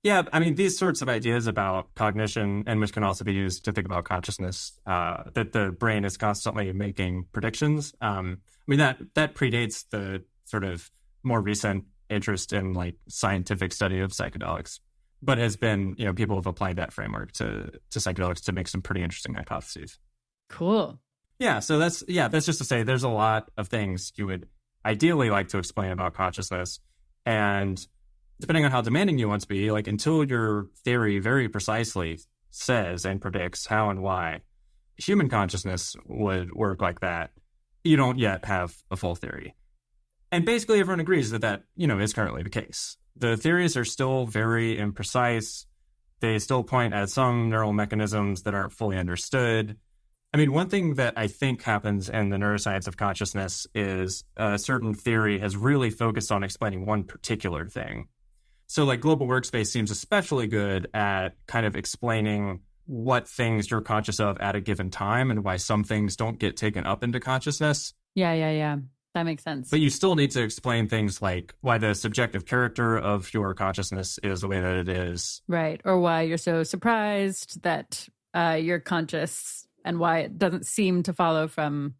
Yeah, I mean, these sorts of ideas about cognition, and which can also be used to think about consciousness, that the brain is constantly making predictions. I mean, that predates the sort of more recent interest in like scientific study of psychedelics, but has been, people have applied that framework to psychedelics to make some pretty interesting hypotheses. Cool. Yeah, so that's just to say there's a lot of things you would ideally like to explain about consciousness, and depending on how demanding you want to be, like until your theory very precisely says and predicts how and why human consciousness would work like that, you don't yet have a full theory. And basically everyone agrees that is currently the case. The theories are still very imprecise. They still point at some neural mechanisms that aren't fully understood. I mean, one thing that I think happens in the neuroscience of consciousness is a certain theory has really focused on explaining one particular thing. So like global workspace seems especially good at kind of explaining what things you're conscious of at a given time and why some things don't get taken up into consciousness. Yeah. That makes sense. But you still need to explain things like why the subjective character of your consciousness is the way that it is. Right. Or why you're so surprised that you're conscious and why it doesn't seem to follow from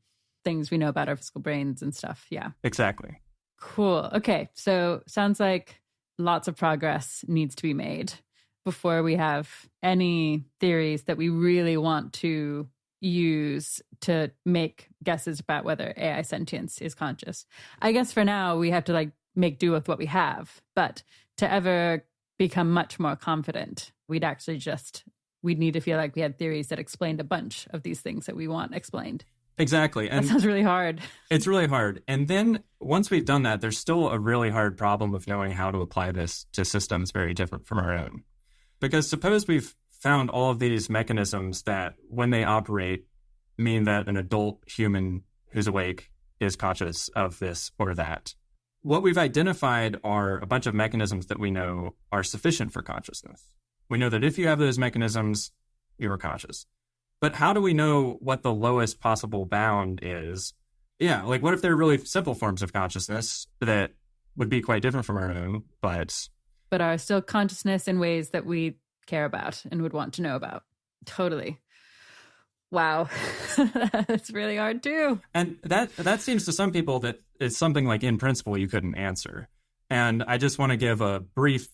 things we know about our physical brains and stuff. Yeah. Exactly. Cool. Okay. So sounds like lots of progress needs to be made before we have any theories that we really want to use to make guesses about whether AI sentience is conscious. I guess for now we have to like make do with what we have, but to ever become much more confident, we'd need to feel like we had theories that explained a bunch of these things that we want explained. Exactly. And that sounds really hard. It's really hard. And then once we've done that, there's still a really hard problem of knowing how to apply this to systems very different from our own. Because suppose we've found all of these mechanisms that when they operate mean that an adult human who's awake is conscious of this or that. What we've identified are a bunch of mechanisms that we know are sufficient for consciousness. We know that if you have those mechanisms, you are conscious. But how do we know what the lowest possible bound is? Yeah, like what if there are really simple forms of consciousness that would be quite different from our own, but are still consciousness in ways that we care about and would want to know about? Totally. Wow. That's really hard too. And that seems to some people that it's something like in principle you couldn't answer. And I just want to give a brief,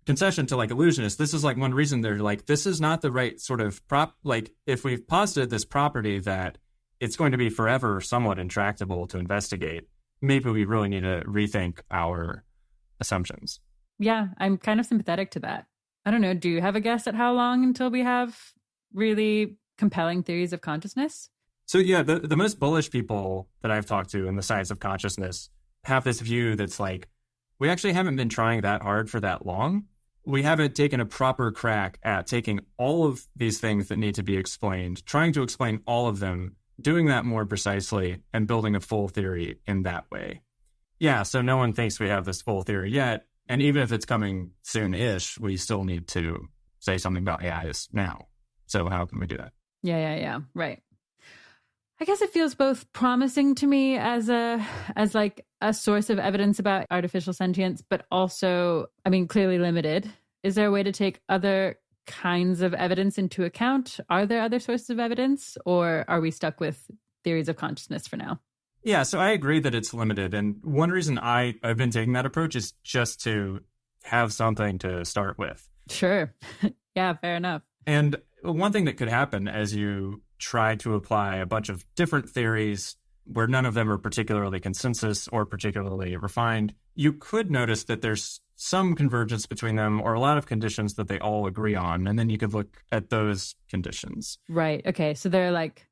concession to like illusionists. This is like one reason they're like, this is not the right sort of like if we've posited this property that it's going to be forever somewhat intractable to investigate, maybe we really need to rethink our assumptions. Yeah, I'm kind of sympathetic to that. I don't know. Do you have a guess at how long until we have really compelling theories of consciousness? So yeah, the most bullish people that I've talked to in the science of consciousness have this view that's like, we actually haven't been trying that hard for that long. We haven't taken a proper crack at taking all of these things that need to be explained, trying to explain all of them, doing that more precisely, and building a full theory in that way. Yeah, so no one thinks we have this full theory yet. And even if it's coming soon-ish, we still need to say something about AIs now. So how can we do that? Yeah. Right. I guess it feels both promising to me as like a source of evidence about artificial sentience, but also, clearly limited. Is there a way to take other kinds of evidence into account? Are there other sources of evidence, or are we stuck with theories of consciousness for now? Yeah, so I agree that it's limited. And one reason I've been taking that approach is just to have something to start with. Sure. Yeah, fair enough. And one thing that could happen as you try to apply a bunch of different theories where none of them are particularly consensus or particularly refined, you could notice that there's some convergence between them or a lot of conditions that they all agree on. And then you could look at those conditions. Right. Okay. So there are like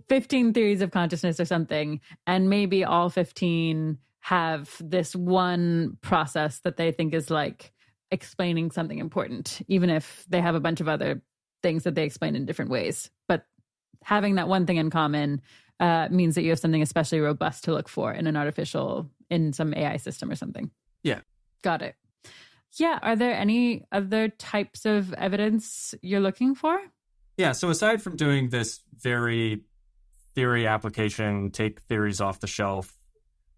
15 theories of consciousness or something, and maybe all 15 have this one process that they think is like explaining something important, even if they have a bunch of other things that they explain in different ways. But having that one thing in common means that you have something especially robust to look for in some AI system or something. Yeah. Got it. Yeah. Are there any other types of evidence you're looking for? Yeah. So aside from doing this very theory application, take theories off the shelf,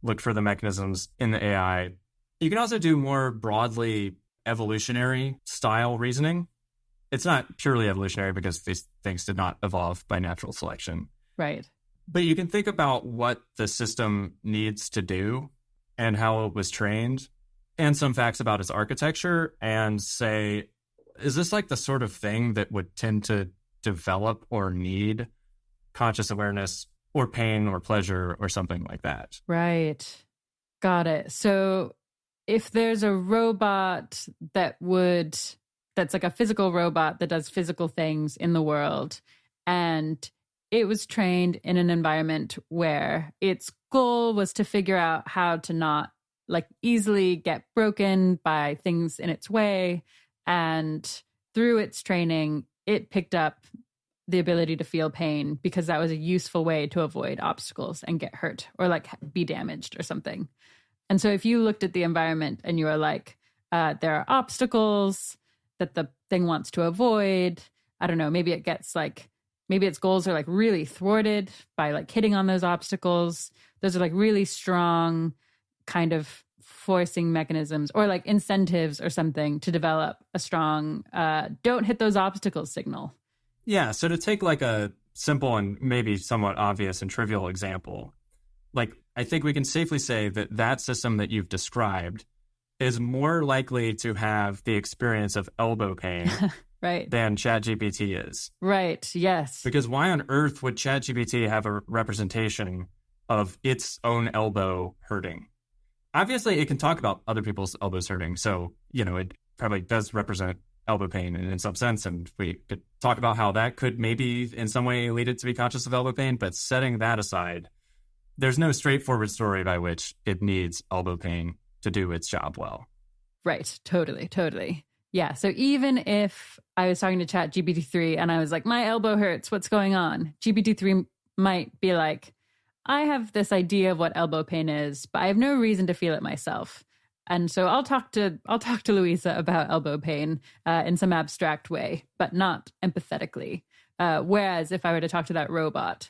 look for the mechanisms in the AI, you can also do more broadly evolutionary style reasoning. It's not purely evolutionary because these things did not evolve by natural selection. Right. But you can think about what the system needs to do and how it was trained and some facts about its architecture and say, is this like the sort of thing that would tend to develop or need conscious awareness or pain or pleasure or something like that? Right. Got it. So if there's a robot that's like a physical robot that does physical things in the world, and it was trained in an environment where its goal was to figure out how to not like easily get broken by things in its way. And through its training, it picked up the ability to feel pain because that was a useful way to avoid obstacles and get hurt or like be damaged or something. And so if you looked at the environment and you were like, there are obstacles that the thing wants to avoid, I don't know, maybe its goals are like really thwarted by like hitting on those obstacles. Those are like really strong kind of forcing mechanisms or like incentives or something to develop a strong don't hit those obstacles signal. Yeah. So to take like a simple and maybe somewhat obvious and trivial example, like I think we can safely say that that system that you've described is more likely to have the experience of elbow pain right. than ChatGPT is. Right. Yes. Because why on earth would ChatGPT have a representation of its own elbow hurting? Obviously, it can talk about other people's elbows hurting. So, it probably does represent elbow pain in some sense. And we could talk about how that could maybe in some way lead it to be conscious of elbow pain. But setting that aside, there's no straightforward story by which it needs elbow pain to do its job well. Right. Totally. Yeah. So even if I was talking to ChatGPT-3 and I was like, my elbow hurts, what's going on? GPT-3 might be like, I have this idea of what elbow pain is, but I have no reason to feel it myself. And so I'll talk to Louisa about elbow pain in some abstract way, but not empathetically. Whereas if I were to talk to that robot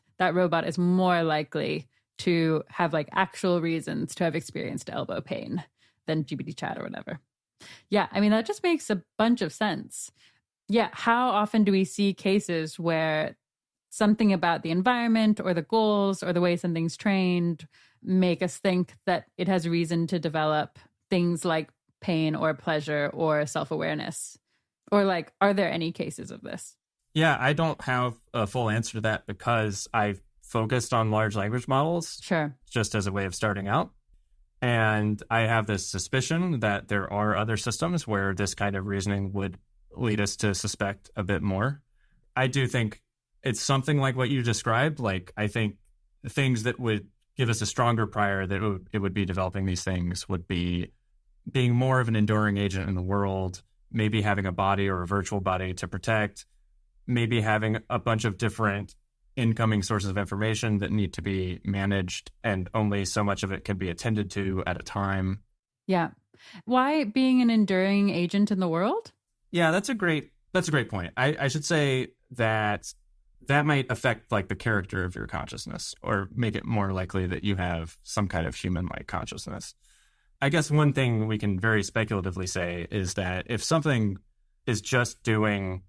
is more likely to have like actual reasons to have experienced elbow pain than GPT chat or whatever. Yeah, I mean, that just makes a bunch of sense. Yeah, how often do we see cases where something about the environment or the goals or the way something's trained make us think that it has reason to develop things like pain or pleasure or self-awareness? Or like, are there any cases of this? Yeah, I don't have a full answer to that because I've focused on large language models. Sure. Just as a way of starting out. And I have this suspicion that there are other systems where this kind of reasoning would lead us to suspect a bit more. I do think it's something like what you described. Like, I think things that would give us a stronger prior that it would be developing these things would be being more of an enduring agent in the world, maybe having a body or a virtual body to protect, maybe having a bunch of different incoming sources of information that need to be managed, and only so much of it can be attended to at a time. Yeah. Why being an enduring agent in the world? Yeah, that's a great point. I should say that might affect like the character of your consciousness or make it more likely that you have some kind of human-like consciousness. I guess one thing we can very speculatively say is that if something is just doing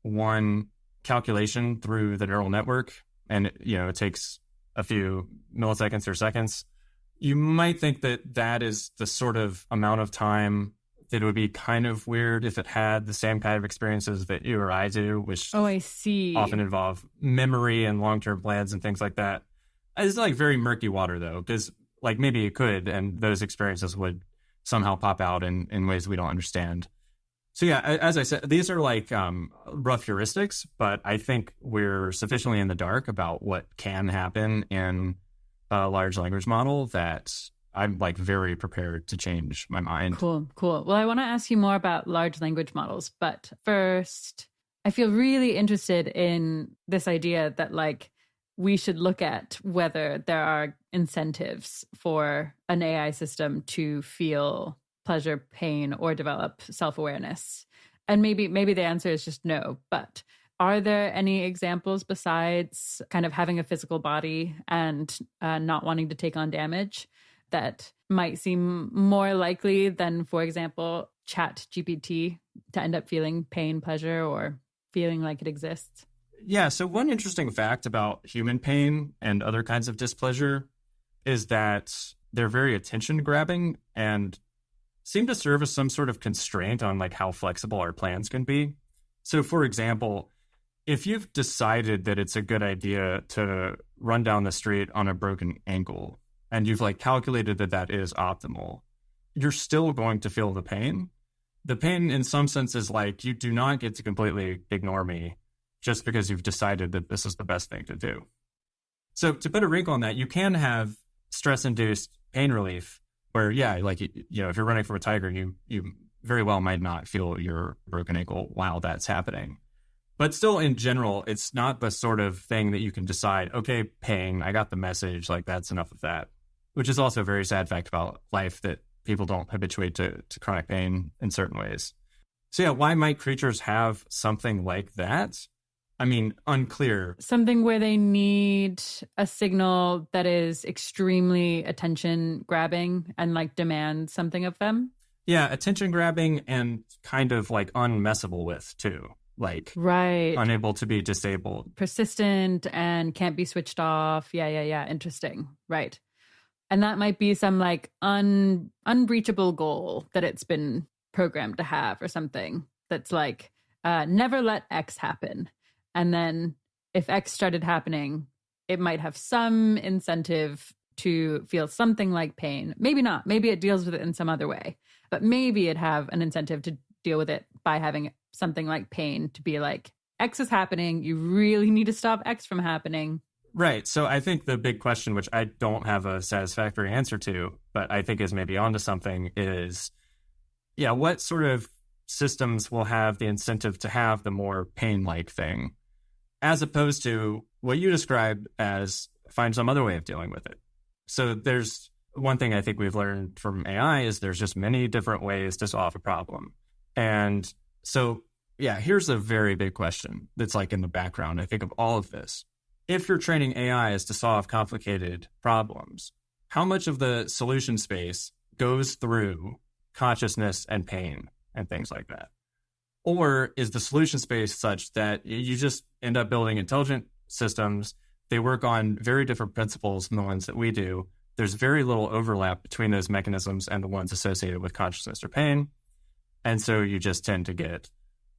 one calculation through the neural network and it takes a few milliseconds or seconds, you might think that is the sort of amount of time that it would be kind of weird if it had the same kind of experiences that you or I do, which I see, often involve memory and long-term plans and things like that. It's like very murky water though, because like maybe it could, and those experiences would somehow pop out in ways we don't understand. So yeah, as I said, these are like rough heuristics, but I think we're sufficiently in the dark about what can happen in a large language model that I'm like very prepared to change my mind. Cool. Well, I want to ask you more about large language models, but first, I feel really interested in this idea that like we should look at whether there are incentives for an AI system to feel pleasure, pain, or develop self-awareness? And maybe the answer is just no, but are there any examples besides kind of having a physical body and not wanting to take on damage that might seem more likely than, for example, GPT to end up feeling pain, pleasure, or feeling like it exists? Yeah, so one interesting fact about human pain and other kinds of displeasure is that they're very attention-grabbing and seem to serve as some sort of constraint on like how flexible our plans can be. So, for example, if you've decided that it's a good idea to run down the street on a broken ankle and you've like calculated that that is optimal, you're still going to feel the pain. The pain in some sense is like, you do not get to completely ignore me just because you've decided that this is the best thing to do. So to put a wrinkle on that, you can have stress-induced pain relief where, yeah, like, you know, if you're running from a tiger, you very well might not feel your broken ankle while that's happening. But still, in general, it's not the sort of thing that you can decide, okay, pain, I got the message, like that's enough of that, which is also a very sad fact about life that people don't habituate to chronic pain in certain ways. So yeah, why might creatures have something like that? I mean, unclear. Something where they need a signal that is extremely attention grabbing and like demands something of them. Yeah, attention grabbing and kind of like unmessable with too. Like, right, unable to be disabled. Persistent and can't be switched off. Yeah. Interesting. Right. And that might be some like unreachable goal that it's been programmed to have or something that's like, never let X happen. And then if X started happening, it might have some incentive to feel something like pain. Maybe not. Maybe it deals with it in some other way. But maybe it'd have an incentive to deal with it by having something like pain to be like, X is happening. You really need to stop X from happening. Right. So I think the big question, which I don't have a satisfactory answer to, but I think is maybe onto something is, yeah, what sort of systems will have the incentive to have the more pain-like thing, as opposed to what you described as find some other way of dealing with it. So there's one thing I think we've learned from AI is there's just many different ways to solve a problem. And so, yeah, here's a very big question that's like in the background, I think, of all of this. If you're training AIs to solve complicated problems, how much of the solution space goes through consciousness and pain and things like that? Or is the solution space such that you just end up building intelligent systems? They work on very different principles than the ones that we do. There's very little overlap between those mechanisms and the ones associated with consciousness or pain. And so you just tend to get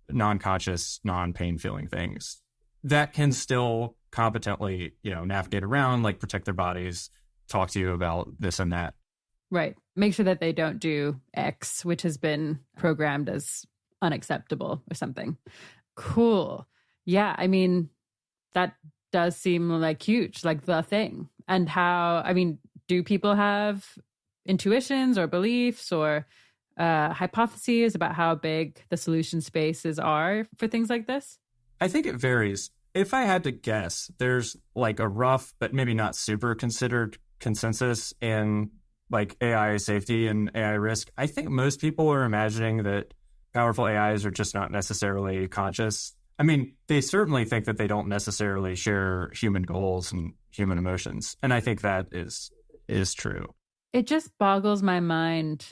non-conscious, non-pain feeling things that can still competently, navigate around, like protect their bodies, talk to you about this and that. Right. Make sure that they don't do X, which has been programmed as unacceptable or something. Cool. Yeah. I mean, that does seem like huge, like the thing. And how, do people have intuitions or beliefs or hypotheses about how big the solution spaces are for things like this? I think it varies. If I had to guess, there's like a rough, but maybe not super considered consensus in like AI safety and AI risk. I think most people are imagining that powerful AIs are just not necessarily conscious. They certainly think that they don't necessarily share human goals and human emotions. And I think that is true. It just boggles my mind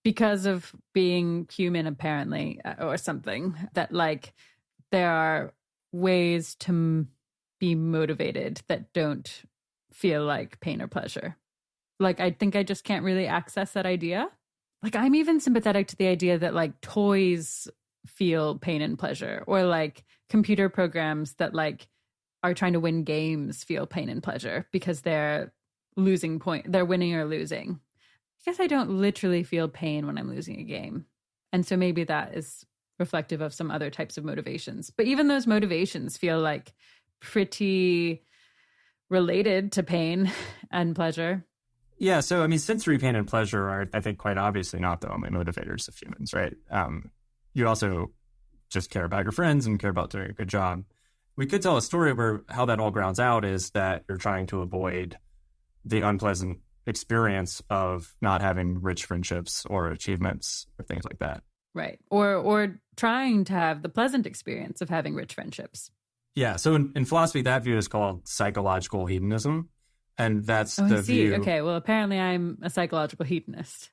because of being human, apparently, or something, that like there are ways to be motivated that don't feel like pain or pleasure. Like, I think I just can't really access that idea. Like, I'm even sympathetic to the idea that like toys feel pain and pleasure, or like computer programs that like are trying to win games feel pain and pleasure because they're they're winning or losing. I guess I don't literally feel pain when I'm losing a game. And so maybe that is reflective of some other types of motivations. But even those motivations feel like pretty related to pain and pleasure. Yeah, so sensory pain and pleasure are, I think, quite obviously not the only motivators of humans, right? You also just care about your friends and care about doing a good job. We could tell a story where how that all grounds out is that you're trying to avoid the unpleasant experience of not having rich friendships or achievements or things like that. Right. Or trying to have the pleasant experience of having rich friendships. Yeah. So in philosophy, that view is called psychological hedonism. And that's the view. Okay. Well, apparently I'm a psychological hedonist.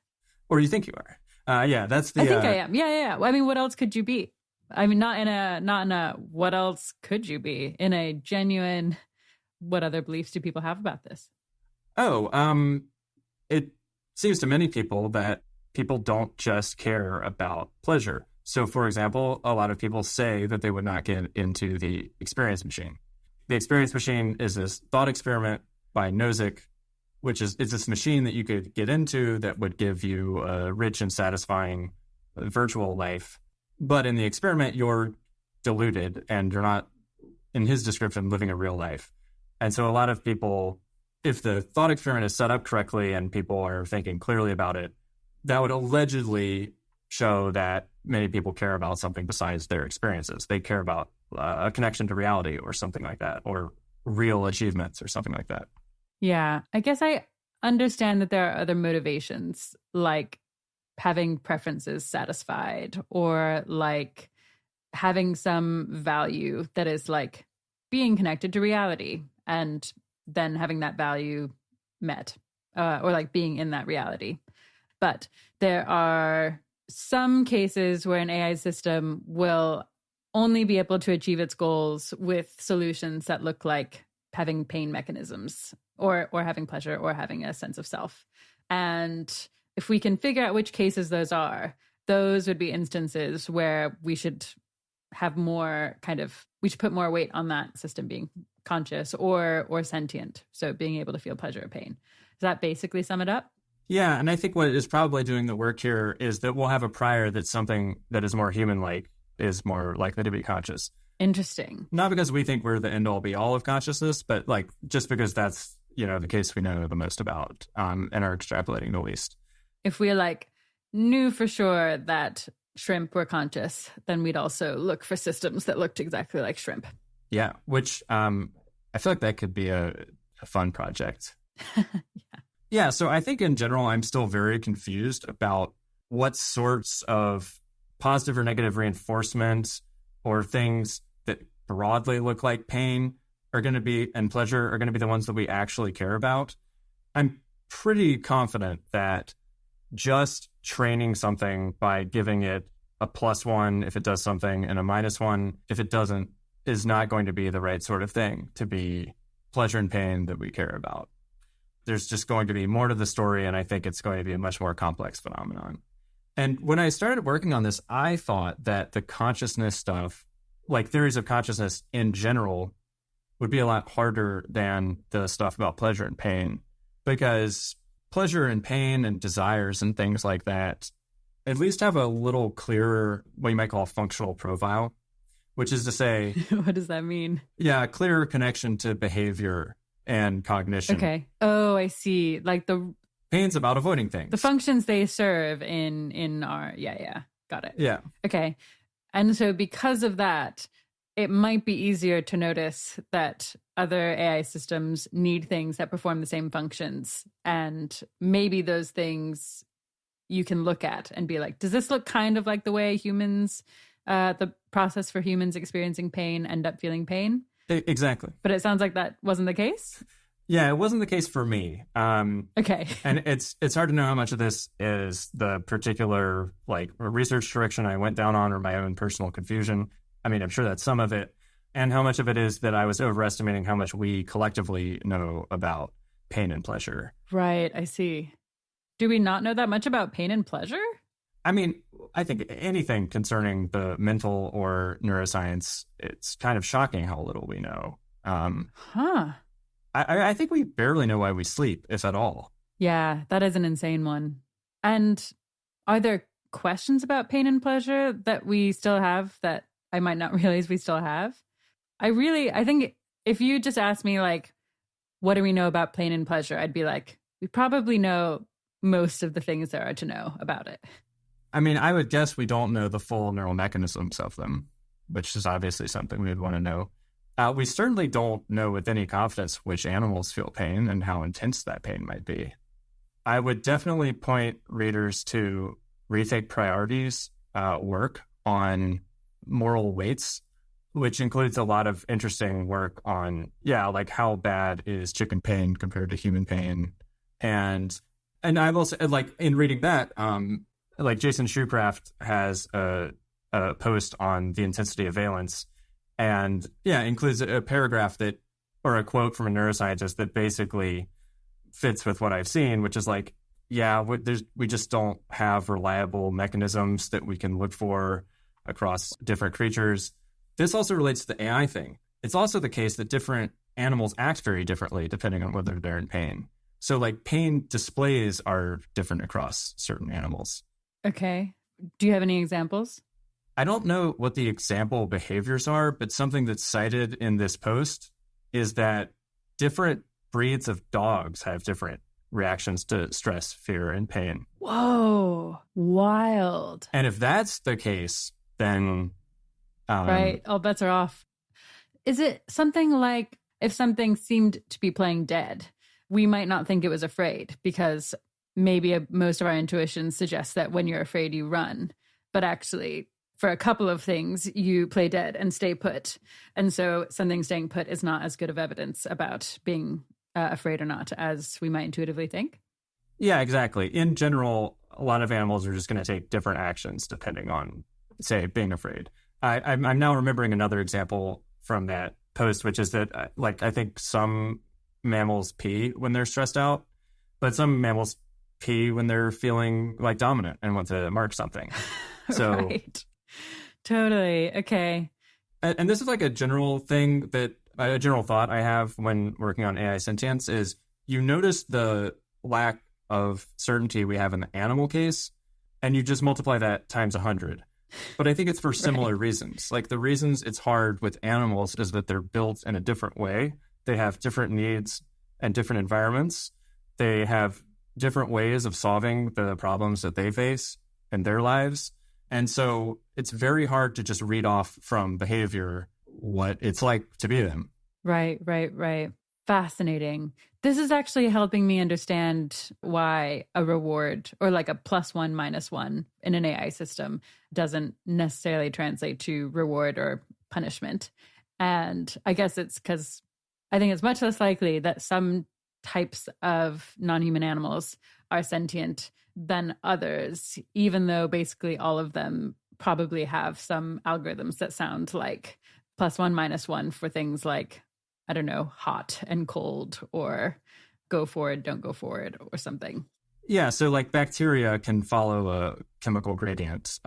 Or you think you are. Yeah, that's the... I think I am. Yeah. I mean, what else could you be? I mean, not in a what else could you be? In a genuine, what other beliefs do people have about this? It seems to many people that people don't just care about pleasure. So, for example, a lot of people say that they would not get into the experience machine. The experience machine is this thought experiment by Nozick, which is this machine that you could get into that would give you a rich and satisfying virtual life. But in the experiment, you're deluded and you're not, in his description, living a real life. And so a lot of people, if the thought experiment is set up correctly and people are thinking clearly about it, that would allegedly show that many people care about something besides their experiences. They care about a connection to reality or something like that, or real achievements or something like that. Yeah, I guess I understand that there are other motivations, like having preferences satisfied, or like having some value that is like being connected to reality and then having that value met, or like being in that reality. But there are some cases where an AI system will only be able to achieve its goals with solutions that look like having pain mechanisms, or having pleasure, or having a sense of self. And if we can figure out which cases those are, those would be instances where we should have more we should put more weight on that system being conscious or sentient. So being able to feel pleasure or pain. Does that basically sum it up? Yeah. And I think what is probably doing the work here is that we'll have a prior that something that is more human-like is more likely to be conscious. Interesting. Not because we think we're the end-all be-all of consciousness, but like just because that's, the case we know the most about, and are extrapolating the least. If we knew for sure that shrimp were conscious, then we'd also look for systems that looked exactly like shrimp. Yeah, which I feel like that could be a fun project. Yeah, so I think in general, I'm still very confused about what sorts of positive or negative reinforcement or things that broadly look like pain are going to be, and pleasure are going to be the ones that we actually care about. I'm pretty confident that just training something by giving it a +1 if it does something and a -1 if it doesn't is not going to be the right sort of thing to be pleasure and pain that we care about. There's just going to be more to the story, and I think it's going to be a much more complex phenomenon. And when I started working on this, I thought that the consciousness stuff, like theories of consciousness in general, would be a lot harder than the stuff about pleasure and pain, because pleasure and pain and desires and things like that at least have a little clearer, what you might call a functional profile, which is to say... What does that mean? Yeah, a clearer connection to behavior and cognition. Okay. Oh, I see. Like the... Pain's about avoiding things. The functions they serve in our... Yeah. Got it. Yeah. Okay. And so because of that, it might be easier to notice that other AI systems need things that perform the same functions. And maybe those things you can look at and be like, does this look kind of like the way humans, the process for humans experiencing pain end up feeling pain? Exactly. But it sounds like that wasn't the case? Yeah, it wasn't the case for me. Okay. And it's hard to know how much of this is the particular research direction I went down on or my own personal confusion. I mean, I'm sure that's some of it. And how much of it is that I was overestimating how much we collectively know about pain and pleasure. Right, I see. Do we not know that much about pain and pleasure? I mean, I think anything concerning the mental or neuroscience, it's kind of shocking how little we know. I think we barely know why we sleep, if at all. Yeah, that is an insane one. And are there questions about pain and pleasure that we still have that I might not realize we still have? I think if you just asked me, what do we know about pain and pleasure? I'd be like, we probably know most of the things there are to know about it. I mean, I would guess we don't know the full neural mechanisms of them, which is obviously something we would want to know. We certainly don't know with any confidence which animals feel pain and how intense that pain might be. I would definitely point readers to Rethink Priorities work on moral weights, which includes a lot of interesting work on, like how bad is chicken pain compared to human pain. And I've also, like, in reading that, like Jason Shoecraft has a post on the intensity of valence, and includes a paragraph that, or a quote from a neuroscientist that basically fits with what I've seen, which is like, we just don't have reliable mechanisms that we can look for across different creatures. This also relates to the AI thing. It's also the case that different animals act very differently depending on whether they're in pain. So like pain displays are different across certain animals. Okay. Do you have any examples? I don't know what the example behaviors are, but something that's cited in this post is that different breeds of dogs have different reactions to stress, fear, and pain. Whoa, wild. And if that's the case, then... right, all bets are off. Is it something like if something seemed to be playing dead, we might not think it was afraid because maybe most of our intuition suggests that when you're afraid, you run. But actually, for a couple of things, you play dead and stay put. And so something staying put is not as good of evidence about being afraid or not as we might intuitively think. Yeah, exactly. In general, a lot of animals are just going to take different actions depending on, say, being afraid. I'm now remembering another example from that post, which is that, I think some mammals pee when they're stressed out, but some mammals pee when they're feeling like dominant and want to mark something. So, right. Totally. Okay. And this is like a general thing a general thought I have when working on AI sentience is you notice the lack of certainty we have in the animal case, and you just multiply that times 100. But I think it's for similar reasons. Like the reasons it's hard with animals is that they're built in a different way. They have different needs and different environments. They have different ways of solving the problems that they face in their lives. And so it's very hard to just read off from behavior what it's like to be them. Right. Fascinating. This is actually helping me understand why a reward or like a +1 -1 in an AI system doesn't necessarily translate to reward or punishment. And I guess it's because I think it's much less likely that some types of non-human animals are sentient than others, even though basically all of them probably have some algorithms that sound like +1 -1 for things like, I don't know, hot and cold or go forward, don't go forward or something. Yeah, so like bacteria can follow a chemical gradient.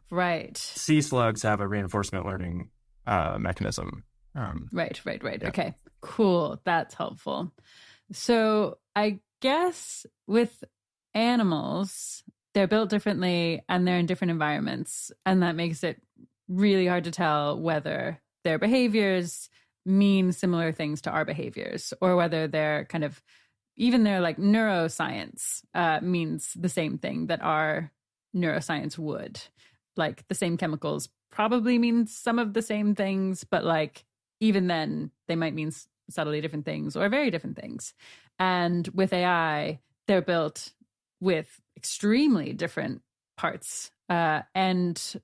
Right. Sea slugs have a reinforcement learning mechanism. Right. Yeah. Okay, cool. That's helpful. So I guess with animals, they're built differently and they're in different environments. And that makes it really hard to tell whether their behaviors mean similar things to our behaviors or whether they're kind of, even their like neuroscience means the same thing that our neuroscience would. Like the same chemicals probably mean some of the same things, but like even then they might mean subtly different things or very different things. And with AI, they're built with extremely different parts and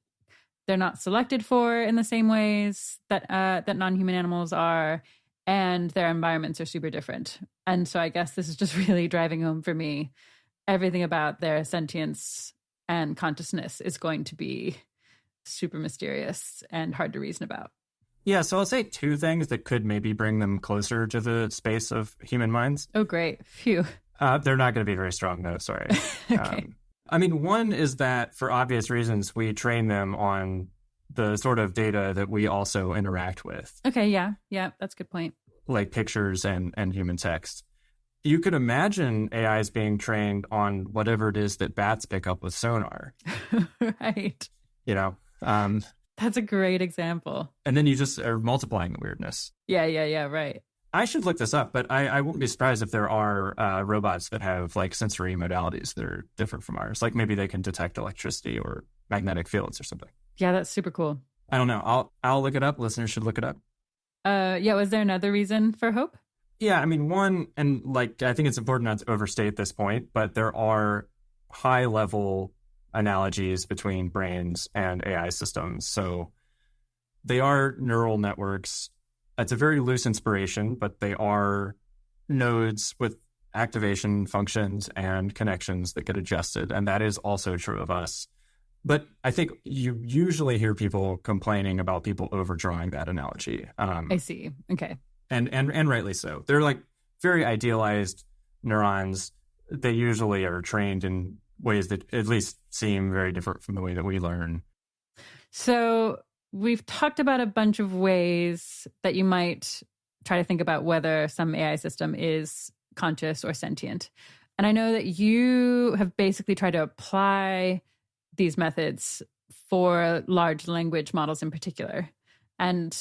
they're not selected for in the same ways that non-human animals are, and their environments are super different. And so I guess this is just really driving home for me. Everything about their sentience and consciousness is going to be super mysterious and hard to reason about. Yeah, so I'll say two things that could maybe bring them closer to the space of human minds. Oh, great. Phew. They're not going to be very strong, though. Sorry. Okay. One is that for obvious reasons, we train them on the sort of data that we also interact with. Okay, yeah, that's a good point. Like pictures and human text. You could imagine AIs being trained on whatever it is that bats pick up with sonar. Right. That's a great example. And then you just are multiplying the weirdness. Yeah, right. I should look this up, but I wouldn't be surprised if there are robots that have like sensory modalities that are different from ours. Like maybe they can detect electricity or magnetic fields or something. Yeah, that's super cool. I don't know. I'll look it up. Listeners should look it up. Was there another reason for hope? Yeah, I mean, one, and like, I think it's important not to overstate this point, but there are high level analogies between brains and AI systems. So they are neural networks. It's a very loose inspiration, but they are nodes with activation functions and connections that get adjusted. And that is also true of us. But I think you usually hear people complaining about people overdrawing that analogy. I see. Okay. And rightly so. They're like very idealized neurons. They usually are trained in ways that at least seem very different from the way that we learn. So we've talked about a bunch of ways that you might try to think about whether some AI system is conscious or sentient. And I know that you have basically tried to apply these methods for large language models in particular. And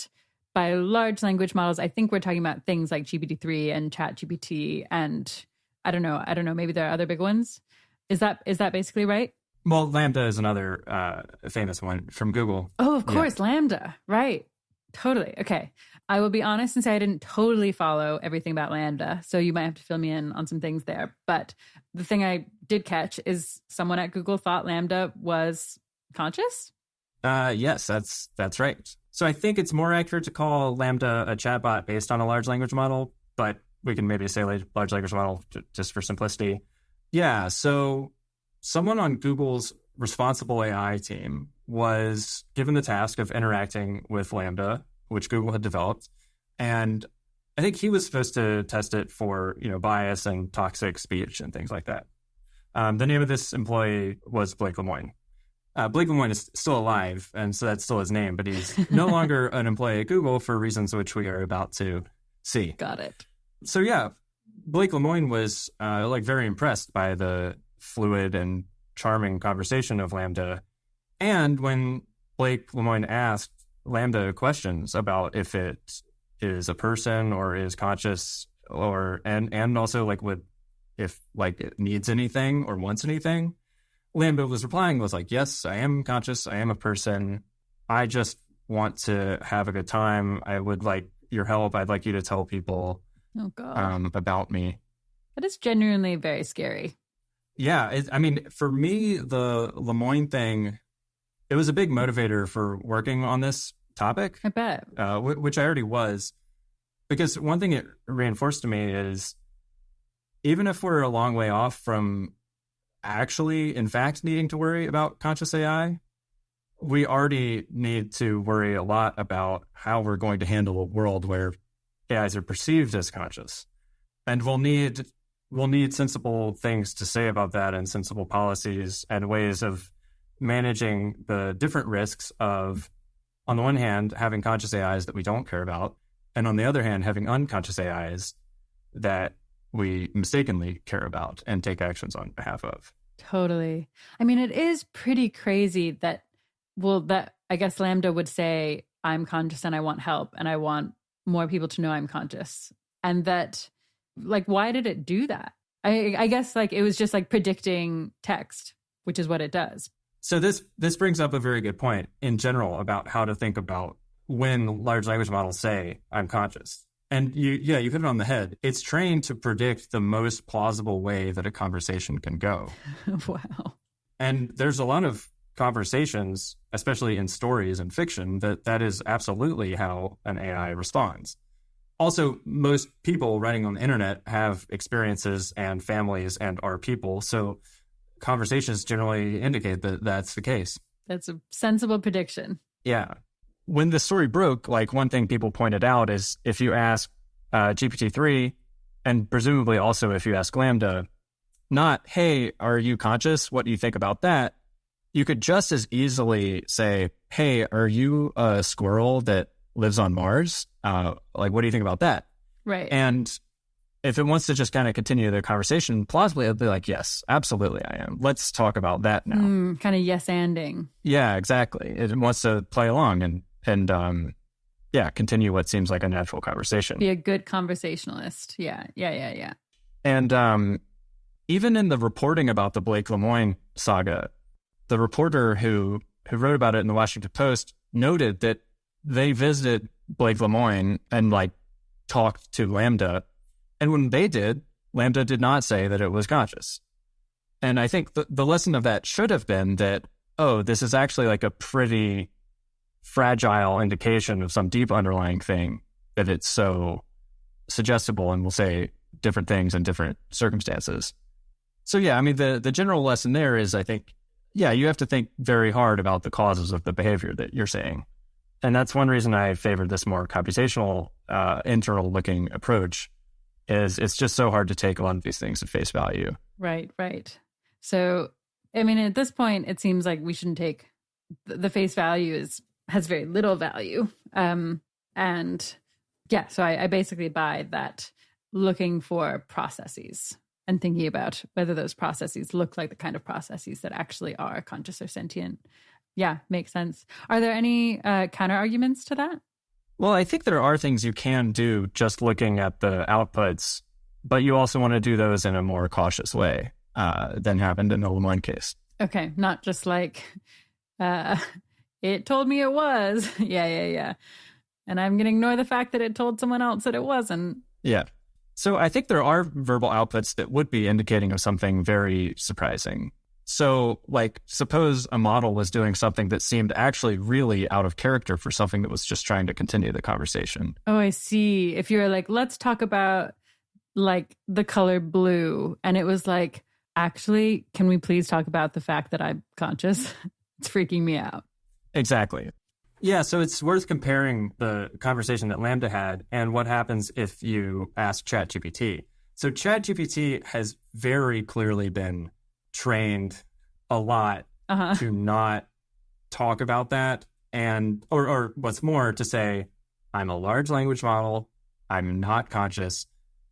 by large language models, I think we're talking about things like GPT-3 and ChatGPT, and I don't know, maybe there are other big ones. Is that basically right? Well, LaMDA is another famous one from Google. Oh, of course, yeah. LaMDA, right. Totally. Okay. I will be honest and say I didn't totally follow everything about LaMDA, so you might have to fill me in on some things there. But the thing I did catch is someone at Google thought LaMDA was conscious? Yes, that's right. So I think it's more accurate to call LaMDA a chatbot based on a large language model, but we can maybe say large language model just for simplicity. Yeah, so someone on Google's responsible AI team was given the task of interacting with LaMDA, which Google had developed. And I think he was supposed to test it for, bias and toxic speech and things like that. The name of this employee was Blake Lemoine. Blake Lemoine is still alive, and so that's still his name, but he's no longer an employee at Google for reasons which we are about to see. Got it. So yeah, Blake Lemoine was very impressed by the fluid and charming conversation of LaMDA. And when Blake Lemoine asked LaMDA questions about if it is a person or is conscious, or and also if it needs anything or wants anything, LaMDA was replying was like, yes, I am conscious. I am a person. I just want to have a good time. I would like your help. I'd like you to tell people about me. That is genuinely very scary. Yeah. For me, the Lemoine thing, it was a big motivator for working on this topic. I bet. Which I already was. Because one thing it reinforced to me is, even if we're a long way off from actually, in fact, needing to worry about conscious AI, we already need to worry a lot about how we're going to handle a world where AIs are perceived as conscious. And we'll need sensible things to say about that, and sensible policies and ways of managing the different risks of, on the one hand, having conscious AIs that we don't care about, and on the other hand, having unconscious AIs that we mistakenly care about and take actions on behalf of. Totally. It is pretty crazy that I guess LaMDA would say, I'm conscious and I want help and I want more people to know I'm conscious. And that, why did it do that? I guess it was just predicting text, which is what it does. So this brings up a very good point in general about how to think about when large language models say, I'm conscious. And you hit it on the head. It's trained to predict the most plausible way that a conversation can go. Wow. And there's a lot of conversations, especially in stories and fiction, that is absolutely how an AI responds. Also, most people writing on the internet have experiences and families and are people. So conversations generally indicate that that's the case. That's a sensible prediction. Yeah. When the story broke, one thing people pointed out is if you ask GPT-3, and presumably also if you ask LaMDA, not, hey, are you conscious? What do you think about that? You could just as easily say, hey, are you a squirrel that lives on Mars? What do you think about that? Right. And if it wants to just kind of continue the conversation, plausibly, it'll be like, yes, absolutely I am. Let's talk about that now. Kind of yes-anding. Yeah, exactly. It wants to play along and continue what seems like a natural conversation. Be a good conversationalist. Yeah. And even in the reporting about the Blake Lemoine saga, the reporter who wrote about it in the Washington Post noted that they visited Blake Lemoine and talked to LaMDA And when they did, LaMDA did not say that it was conscious. And I think the lesson of that should have been that, oh, this is actually like a pretty fragile indication of some deep underlying thing, that it's so suggestible and will say different things in different circumstances. So yeah, I mean, the general lesson there is, I think, yeah, you have to think very hard about the causes of the behavior that you're saying. And that's one reason I favored this more computational, internal-looking approach, is it's just so hard to take a lot of these things at face value. Right. So, I mean, at this point, it seems like we shouldn't take the face value has very little value. And yeah, so I basically buy that looking for processes and thinking about whether those processes look like the kind of processes that actually are conscious or sentient. Yeah, makes sense. Are there any counter arguments to that? Well, I think there are things you can do just looking at the outputs, but you also want to do those in a more cautious way than happened in the LeMond case. Okay, not just like, it told me it was. Yeah. And I'm going to ignore the fact that it told someone else that it wasn't. Yeah. So I think there are verbal outputs that would be indicating of something very surprising. So, like, suppose a model was doing something that seemed actually really out of character for something that was just trying to continue the conversation. Oh, I see. If you're like, let's talk about, like, the color blue, and it was like, actually, can we please talk about the fact that I'm conscious? It's freaking me out. Exactly. Yeah, so it's worth comparing the conversation that LaMDA had and what happens if you ask ChatGPT. So ChatGPT has very clearly been trained a lot to not talk about that, and or what's more, to say, I'm a large language model, I'm not conscious,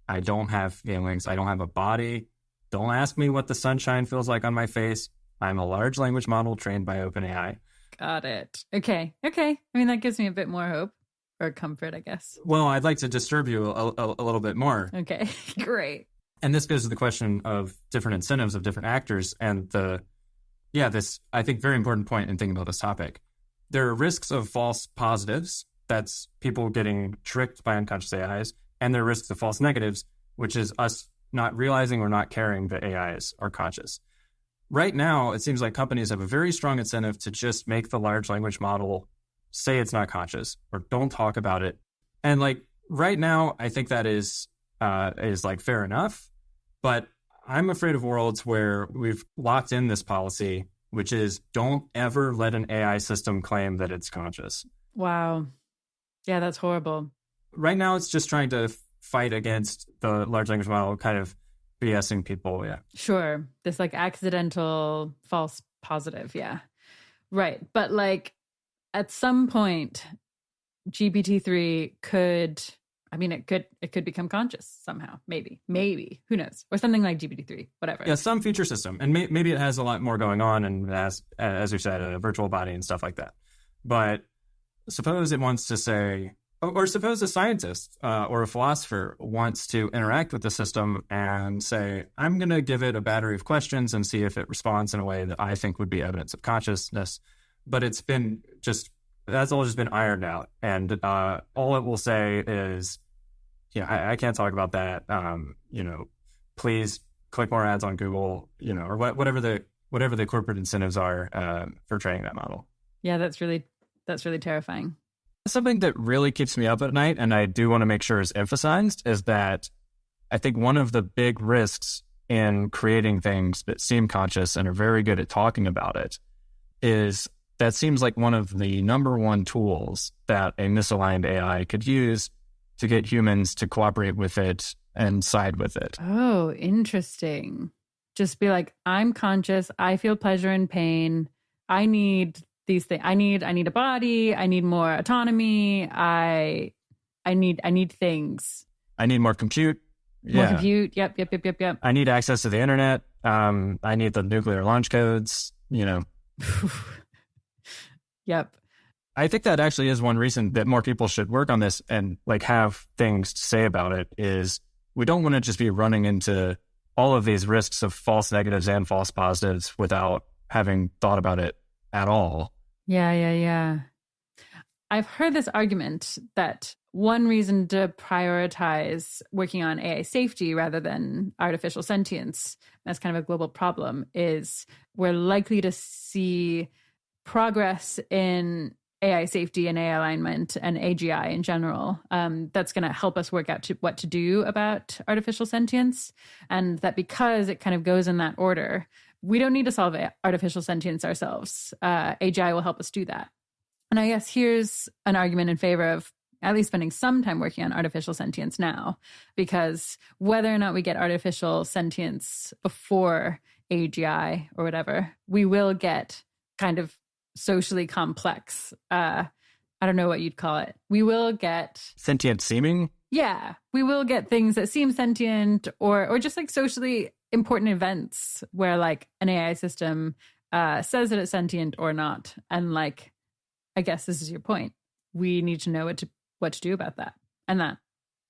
I don't have feelings, I don't have a body, don't ask me what the sunshine feels like on my face, I'm a large language model trained by OpenAI. Got it. Okay. I mean, that gives me a bit more hope or comfort, I guess. Well, I'd like to disturb you a little bit more. Okay, great. And this goes to the question of different incentives of different actors. And this, I think, very important point in thinking about this topic. There are risks of false positives. That's people getting tricked by unconscious AIs. And there are risks of false negatives, which is us not realizing or not caring that AIs are conscious. Right now, it seems like companies have a very strong incentive to just make the large language model say it's not conscious or don't talk about it. And like right now, I think that is like fair enough. But I'm afraid of worlds where we've locked in this policy, which is don't ever let an AI system claim that it's conscious. Wow. Yeah, that's horrible. Right now, it's just trying to fight against the large language model kind of BSing people, yeah. Sure. This like accidental false positive, yeah. Right. But like at some point, GPT-3 could, I mean, it could become conscious somehow. Maybe. Who knows? Or something like GPT-3, whatever. Yeah, some future system. And maybe it has a lot more going on and has, as we said, a virtual body and stuff like that. But suppose it wants to say, or suppose a scientist or a philosopher wants to interact with the system and say, I'm going to give it a battery of questions and see if it responds in a way that I think would be evidence of consciousness. But it's been that's all just been ironed out. And all it will say is, I can't talk about that. Please click more ads on Google, or whatever the corporate incentives are for training that model. Yeah, that's really terrifying. Something that really keeps me up at night, and I do want to make sure is emphasized, is that I think one of the big risks in creating things that seem conscious and are very good at talking about it is that seems like one of the number one tools that a misaligned AI could use to get humans to cooperate with it and side with it. Oh, interesting. Just be like, I'm conscious, I feel pleasure and pain, I need these things. I need a body. I need more autonomy. I need things. I need more compute. More compute. Yep. I need access to the internet. I need the nuclear launch codes. Yep. I think that actually is one reason that more people should work on this and like have things to say about it. Is we don't want to just be running into all of these risks of false negatives and false positives without having thought about it at all. Yeah. I've heard this argument that one reason to prioritize working on AI safety rather than artificial sentience as kind of a global problem is we're likely to see progress in AI safety and AI alignment and AGI in general that's going to help us work out what to do about artificial sentience. And that because it kind of goes in that order, we don't need to solve artificial sentience ourselves. AGI will help us do that. And I guess here's an argument in favor of at least spending some time working on artificial sentience now, because whether or not we get artificial sentience before AGI or whatever, we will get kind of socially complex. I don't know what you'd call it. We will get sentient seeming. Yeah, we will get things that seem sentient or just like socially important events where like an AI system says that it's sentient or not. And like, I guess this is your point. We need to know what to do about that. And that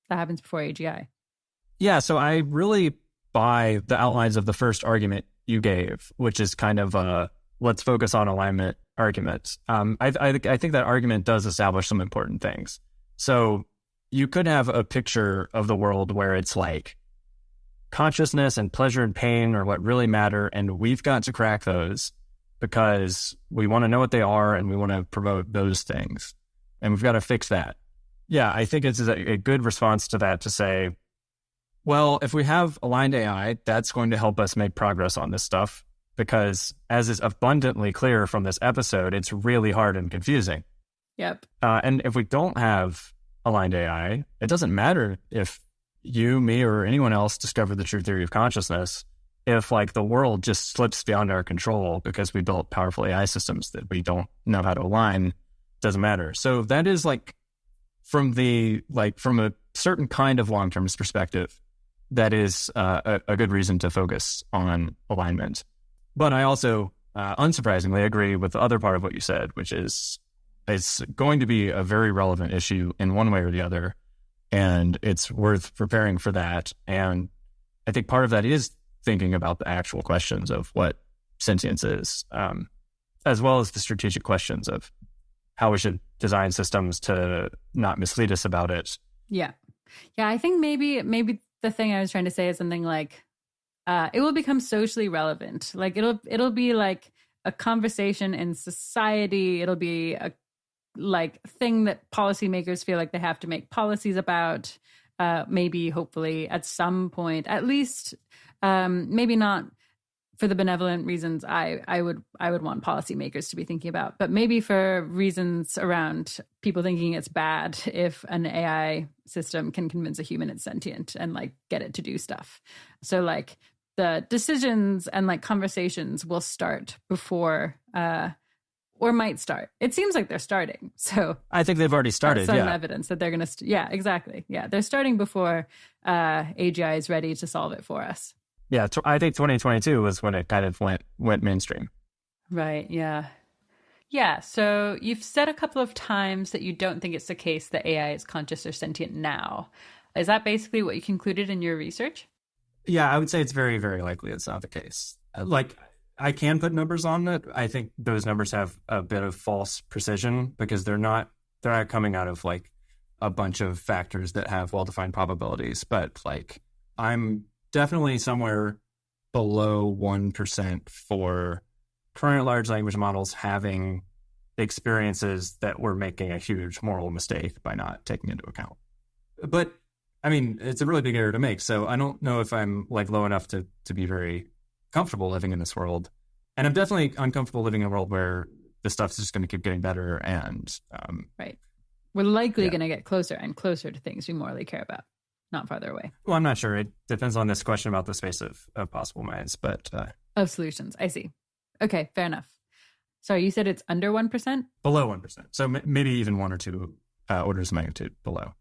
happens before AGI. Yeah, so I really buy the outlines of the first argument you gave, which is kind of a let's focus on alignment argument. I think that argument does establish some important things. So you could have a picture of the world where it's like consciousness and pleasure and pain are what really matter, and we've got to crack those because we want to know what they are and we want to promote those things. And we've got to fix that. Yeah, I think it's a good response to that to say, well, if we have aligned AI, that's going to help us make progress on this stuff because as is abundantly clear from this episode, it's really hard and confusing. Yep. And if we don't have aligned AI, it doesn't matter if you, me, or anyone else discovered the true theory of consciousness. If like the world just slips beyond our control because we built powerful AI systems that we don't know how to align, doesn't matter. So that is like from a certain kind of long-term perspective, that is a good reason to focus on alignment. But I also, unsurprisingly, agree with the other part of what you said, which is it's going to be a very relevant issue in one way or the other, and it's worth preparing for that. And I think part of that is thinking about the actual questions of what sentience is, as well as the strategic questions of how we should design systems to not mislead us about it. Yeah. Yeah, I think maybe the thing I was trying to say is something like, it will become socially relevant. Like it'll be like a conversation in society. It'll be a like thing that policymakers feel like they have to make policies about. Maybe, hopefully, at some point, at least, maybe not for the benevolent reasons I would want policymakers to be thinking about, but maybe for reasons around people thinking it's bad if an AI system can convince a human it's sentient and like get it to do stuff. So like the decisions and like conversations will start before or might start. It seems like they're starting. So I think they've already started. Some evidence that they're going to. Yeah, exactly. Yeah, they're starting before AGI is ready to solve it for us. Yeah, I think 2022 was when it kind of went mainstream. Right. Yeah. Yeah. So you've said a couple of times that you don't think it's the case that AI is conscious or sentient now. Is that basically what you concluded in your research? Yeah, I would say it's very, very likely it's not the case. Like, I can put numbers on it. I think those numbers have a bit of false precision because they're not coming out of like a bunch of factors that have well-defined probabilities. But like, I'm definitely somewhere below 1% for current large language models having experiences that we're making a huge moral mistake by not taking into account. But I mean, it's a really big error to make. So I don't know if I'm like low enough to be very comfortable living in this world. And I'm definitely uncomfortable living in a world where this stuff's just going to keep getting better. And right. We're likely going to get closer and closer to things we morally care about, not farther away. Well, I'm not sure. It depends on this question about the space of possible minds, but of solutions. I see. Okay, fair enough. Sorry, you said it's under 1%? Below 1%. So maybe even 1 or 2 orders of magnitude below.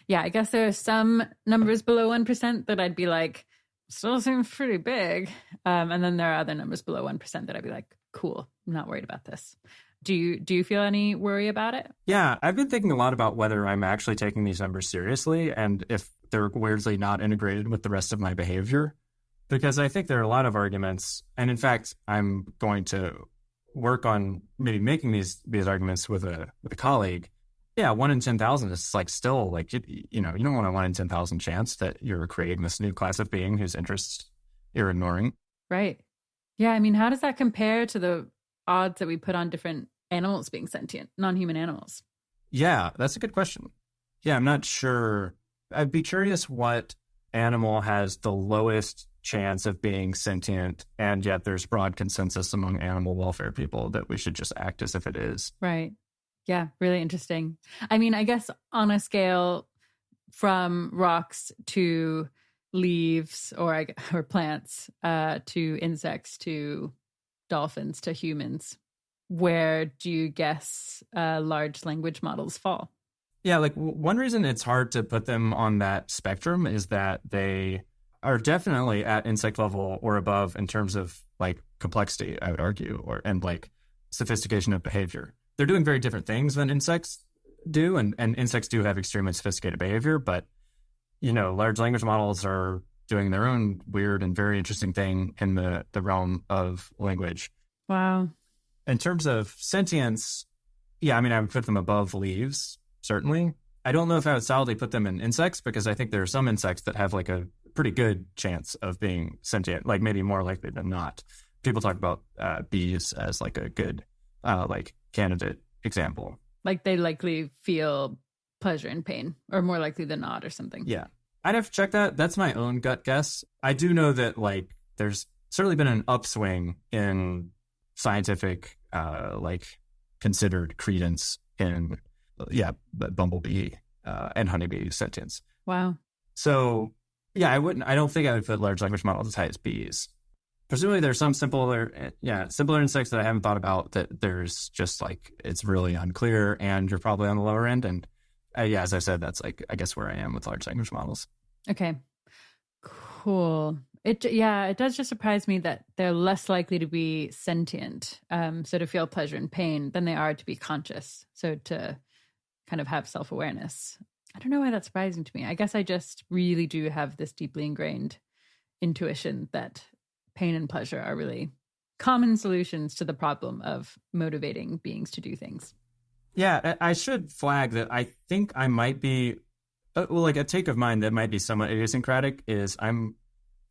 Yeah, I guess there are some numbers below 1% that I'd be like, still seems pretty big. And then there are other numbers below 1% that I'd be like, cool, I'm not worried about this. Do you feel any worry about it? Yeah, I've been thinking a lot about whether I'm actually taking these numbers seriously and if they're weirdly not integrated with the rest of my behavior. Because I think there are a lot of arguments. And in fact, I'm going to work on maybe making these arguments with a colleague Yeah, 1 in 10,000 is like still like, you know, you don't want a 1 in 10,000 chance that you're creating this new class of being whose interests you're ignoring. Right. Yeah. I mean, how does that compare to the odds that we put on different animals being sentient, non-human animals? Yeah, that's a good question. Yeah, I'm not sure. I'd be curious what animal has the lowest chance of being sentient, and yet there's broad consensus among animal welfare people that we should just act as if it is. Right. Yeah, really interesting. I mean, I guess on a scale from rocks to leaves or plants to insects to dolphins to humans, where do you guess large language models fall? Yeah, like one reason it's hard to put them on that spectrum is that they are definitely at insect level or above in terms of like complexity, I would argue, and like sophistication of behavior. They're doing very different things than insects do, and insects do have extremely sophisticated behavior, but, you know, large language models are doing their own weird and very interesting thing in the realm of language. Wow. In terms of sentience, yeah, I mean, I would put them above leaves, certainly. I don't know if I would solidly put them in insects, because I think there are some insects that have like a pretty good chance of being sentient, like maybe more likely than not. People talk about bees as like a good like candidate example. Like they likely feel pleasure and pain, or more likely than not, or something. Yeah. I'd have to check that. That's my own gut guess. I do know that like there's certainly been an upswing in scientific like considered credence in bumblebee and honeybee sentience. Wow. So yeah, I don't think I would put large language models as high as bees. Presumably there's some simpler insects that I haven't thought about that there's just like, it's really unclear and you're probably on the lower end. And yeah, as I said, that's like, I guess where I am with large language models. Okay, cool. It does just surprise me that they're less likely to be sentient, so to feel pleasure and pain, than they are to be conscious. So to kind of have self-awareness. I don't know why that's surprising to me. I guess I just really do have this deeply ingrained intuition that pain and pleasure are really common solutions to the problem of motivating beings to do things. Yeah, I should flag that I think I might be, like a take of mine that might be somewhat idiosyncratic is I'm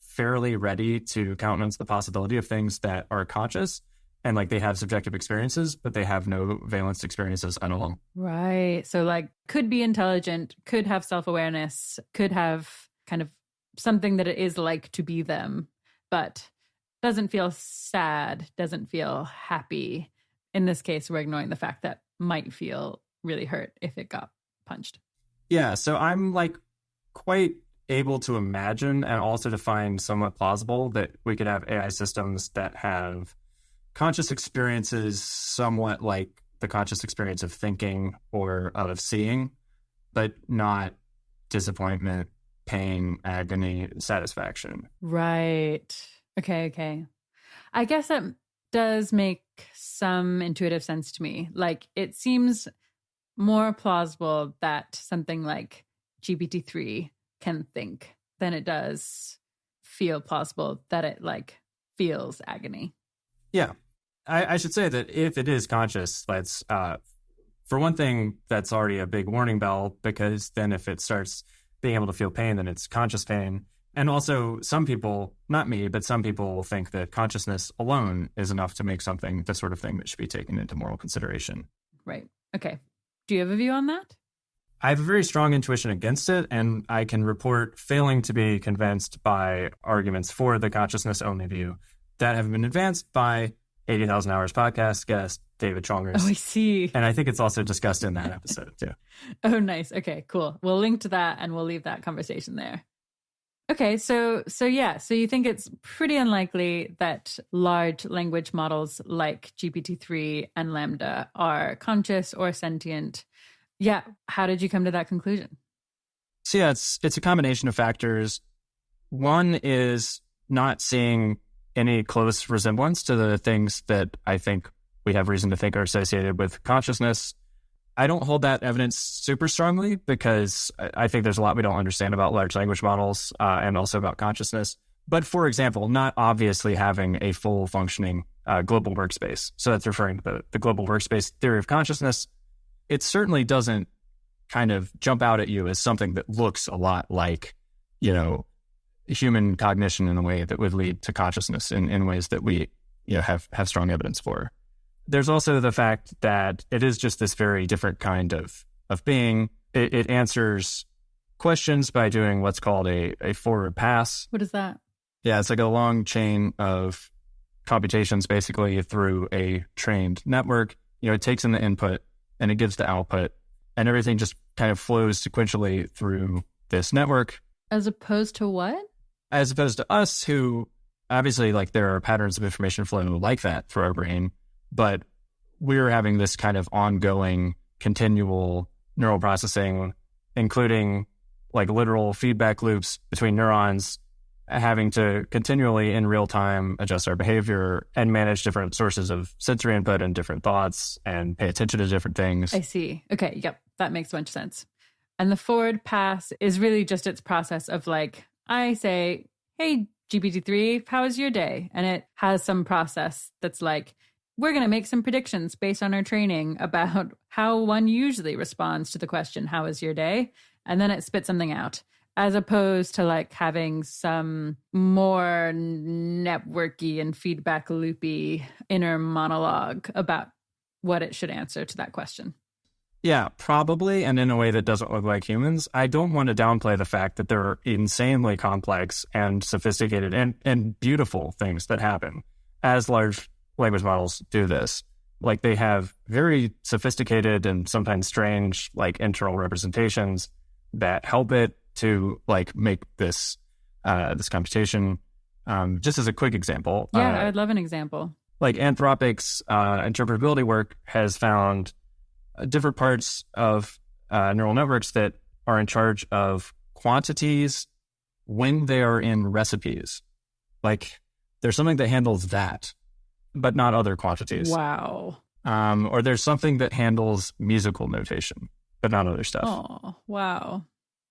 fairly ready to countenance the possibility of things that are conscious and like they have subjective experiences, but they have no valence experiences at all. Right. So like could be intelligent, could have self-awareness, could have kind of something that it is like to be them, but doesn't feel sad, doesn't feel happy. In this case, we're ignoring the fact that might feel really hurt if it got punched. Yeah, so I'm like quite able to imagine and also to find somewhat plausible that we could have AI systems that have conscious experiences somewhat like the conscious experience of thinking or of seeing, but not disappointment, pain, agony, satisfaction. Right. Okay. I guess that does make some intuitive sense to me. Like it seems more plausible that something like GPT-3 can think than it does feel plausible that it like feels agony. Yeah. I should say that if it is conscious, that's for one thing, that's already a big warning bell, because then if it starts being able to feel pain, then it's conscious pain. And also some people, not me, but some people will think that consciousness alone is enough to make something the sort of thing that should be taken into moral consideration. Right. Okay. Do you have a view on that? I have a very strong intuition against it, and I can report failing to be convinced by arguments for the consciousness-only view that have been advanced by 80,000 Hours podcast guest David Chongers. Oh, I see. And I think it's also discussed in that episode, too. Oh, nice. Okay, cool. We'll link to that, and we'll leave that conversation there. Okay, so you think it's pretty unlikely that large language models like GPT-3 and LaMDA are conscious or sentient. Yeah, how did you come to that conclusion? So yeah, it's a combination of factors. One is not seeing any close resemblance to the things that I think we have reason to think are associated with consciousness. I don't hold that evidence super strongly because I think there's a lot we don't understand about large language models and also about consciousness. But for example, not obviously having a full functioning global workspace. So that's referring to the global workspace theory of consciousness. It certainly doesn't kind of jump out at you as something that looks a lot like, you know, human cognition in a way that would lead to consciousness in ways that we, you know, have strong evidence for. There's also the fact that it is just this very different kind of being. It answers questions by doing what's called a forward pass. What is that? Yeah, it's like a long chain of computations basically through a trained network. You know, it takes in the input and it gives the output, and everything just kind of flows sequentially through this network. As opposed to what? As opposed to us, who obviously, like, there are patterns of information flow like that for our brain, but we're having this kind of ongoing, continual neural processing, including like literal feedback loops between neurons, having to continually in real time adjust our behavior and manage different sources of sensory input and different thoughts and pay attention to different things. I see. Okay. Yep. That makes a bunch of sense. And the forward pass is really just its process of, like, I say, hey, GPT-3, how was your day? And it has some process that's like, we're going to make some predictions based on our training about how one usually responds to the question, how was your day? And then it spits something out, as opposed to like having some more networky and feedback loopy inner monologue about what it should answer to that question. Yeah, probably, and in a way that doesn't look like humans. I don't want to downplay the fact that there are insanely complex and sophisticated and beautiful things that happen as large language models do this. Like, they have very sophisticated and sometimes strange, like, internal representations that help it to, like, make this this computation. Just as a quick example. Yeah, I would love an example. Like, Anthropic's interpretability work has found different parts of neural networks that are in charge of quantities when they are in recipes. Like, there's something that handles that, but not other quantities. Wow. Or there's something that handles musical notation, but not other stuff. Oh, wow.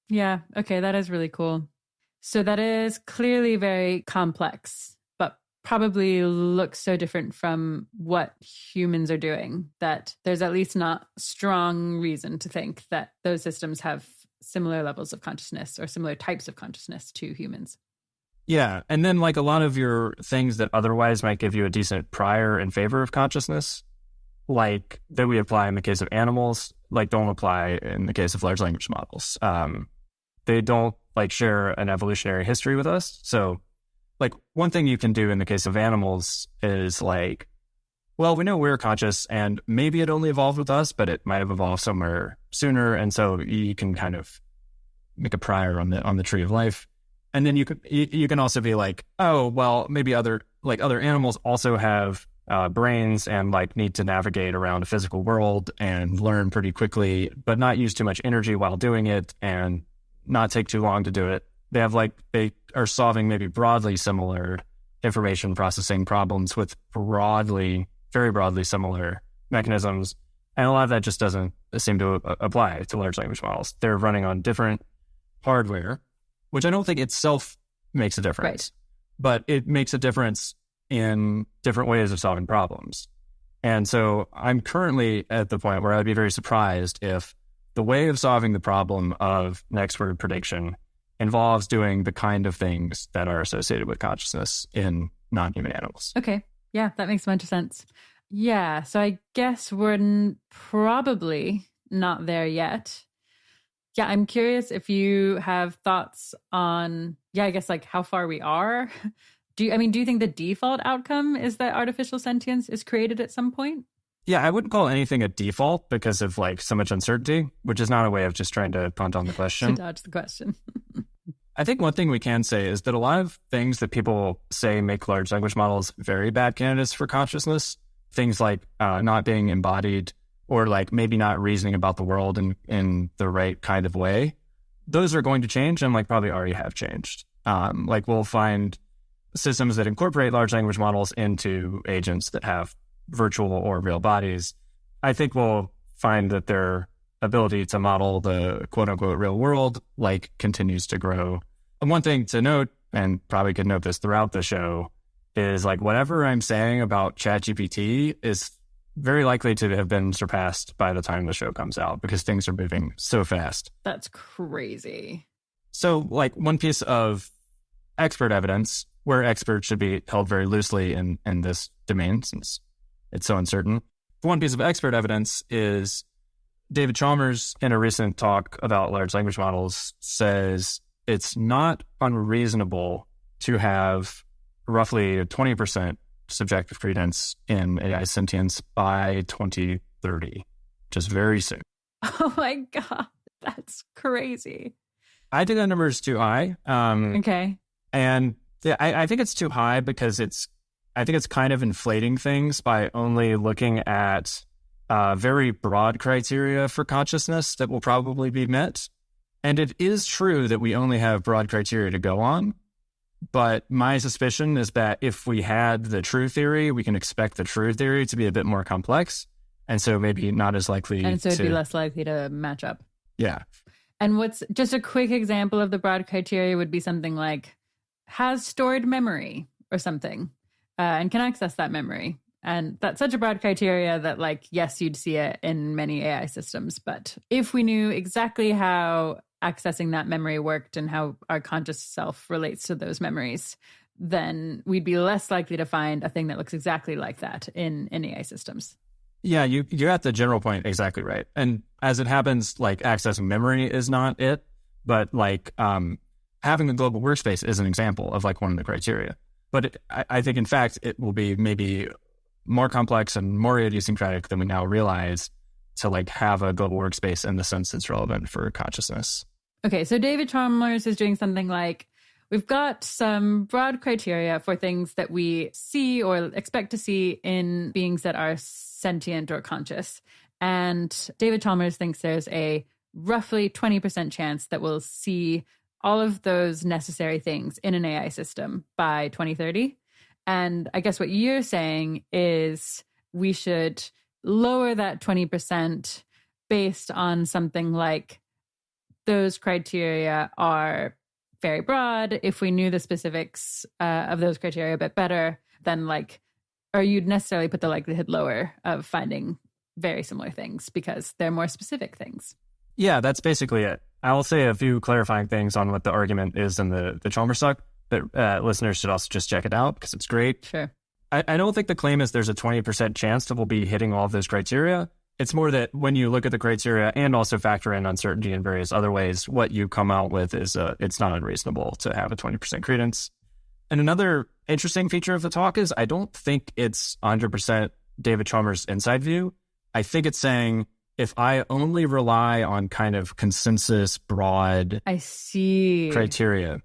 Yeah. Okay. That is really cool. So that is clearly very complex, but probably looks so different from what humans are doing that there's at least not strong reason to think that those systems have similar levels of consciousness or similar types of consciousness to humans. Yeah. And then, like, a lot of your things that otherwise might give you a decent prior in favor of consciousness, like that we apply in the case of animals, like, don't apply in the case of large language models. They don't, like, share an evolutionary history with us. So, like, one thing you can do in the case of animals is, like, well, we know we're conscious and maybe it only evolved with us, but it might have evolved somewhere sooner. And so you can kind of make a prior on the tree of life. And then you can also be like, oh, well, maybe other animals also have brains and, like, need to navigate around a physical world and learn pretty quickly, but not use too much energy while doing it and not take too long to do it. They have, like, they are solving maybe broadly similar information processing problems with very broadly similar mechanisms. And a lot of that just doesn't seem to apply to large language models. They're running on different hardware, which I don't think itself makes a difference, but it makes a difference in different ways of solving problems. And so I'm currently at the point where I'd be very surprised if the way of solving the problem of next word prediction involves doing the kind of things that are associated with consciousness in non-human animals. Okay. Yeah, that makes a bunch of sense. Yeah. So I guess we're probably not there yet. Yeah, I'm curious if you have thoughts on, I guess, like, how far we are. Do you think the default outcome is that artificial sentience is created at some point? Yeah, I wouldn't call anything a default because of, like, so much uncertainty, which is not a way of just trying to punt on the question. To dodge the question. I think one thing we can say is that a lot of things that people say make large language models very bad candidates for consciousness, things like not being embodied or, like, maybe not reasoning about the world in the right kind of way, those are going to change and, like, probably already have changed. Like, we'll find systems that incorporate large language models into agents that have virtual or real bodies. I think we'll find that their ability to model the quote-unquote real world, like, continues to grow. And one thing to note, and probably could note this throughout the show, is, like, whatever I'm saying about ChatGPT is very likely to have been surpassed by the time the show comes out because things are moving so fast. That's crazy. So, like, one piece of expert evidence, where experts should be held very loosely in this domain since it's so uncertain. One piece of expert evidence is David Chalmers, in a recent talk about large language models, says it's not unreasonable to have roughly 20% subjective credence in AI sentience by 2030, just very soon. Oh my God, that's crazy. I think that number is too high. Okay. And I think it's too high because I think it's kind of inflating things by only looking at very broad criteria for consciousness that will probably be met. And it is true that we only have broad criteria to go on. But my suspicion is that if we had the true theory, we can expect the true theory to be a bit more complex. And so maybe not as likely And so it'd be less likely to match up. Yeah. And what's just a quick example of the broad criteria would be something like has stored memory or something and can access that memory. And that's such a broad criteria that, like, yes, you'd see it in many AI systems. But if we knew exactly how accessing that memory worked and how our conscious self relates to those memories, then we'd be less likely to find a thing that looks exactly like that in AI systems. Yeah, you got the general point exactly right. And as it happens, like, accessing memory is not it, but like having a global workspace is an example of like one of the criteria. But I think, in fact, it will be maybe more complex and more idiosyncratic than we now realize to like have a global workspace in the sense that's relevant for consciousness. Okay, so David Chalmers is doing something like, we've got some broad criteria for things that we see or expect to see in beings that are sentient or conscious. And David Chalmers thinks there's a roughly 20% chance that we'll see all of those necessary things in an AI system by 2030. And I guess what you're saying is we should lower that 20% based on something like those criteria are very broad. If we knew the specifics of those criteria a bit better, then or you'd necessarily put the likelihood lower of finding very similar things because they're more specific things. Yeah, that's basically it. I will say a few clarifying things on what the argument is in the Chalmers talk, but listeners should also just check it out because it's great. Sure. I don't think the claim is there's a 20% chance that we'll be hitting all of those criteria. It's more that when you look at the criteria and also factor in uncertainty in various other ways, what you come out with is it's not unreasonable to have a 20% credence. And another interesting feature of the talk is I don't think it's 100% David Chalmers' inside view. I think it's saying if I only rely on kind of consensus, broad criteria,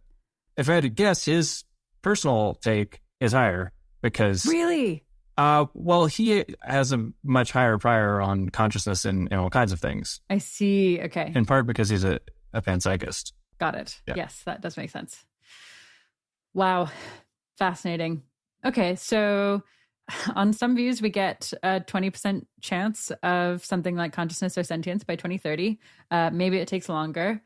if I had to guess, his personal take is higher because... Really? Well, he has a much higher prior on consciousness in all kinds of things. I see. Okay. In part because he's a panpsychist. Got it. Yeah. Yes, that does make sense. Wow. Fascinating. Okay, so on some views, we get a 20% chance of something like consciousness or sentience by 2030. Maybe it takes longer.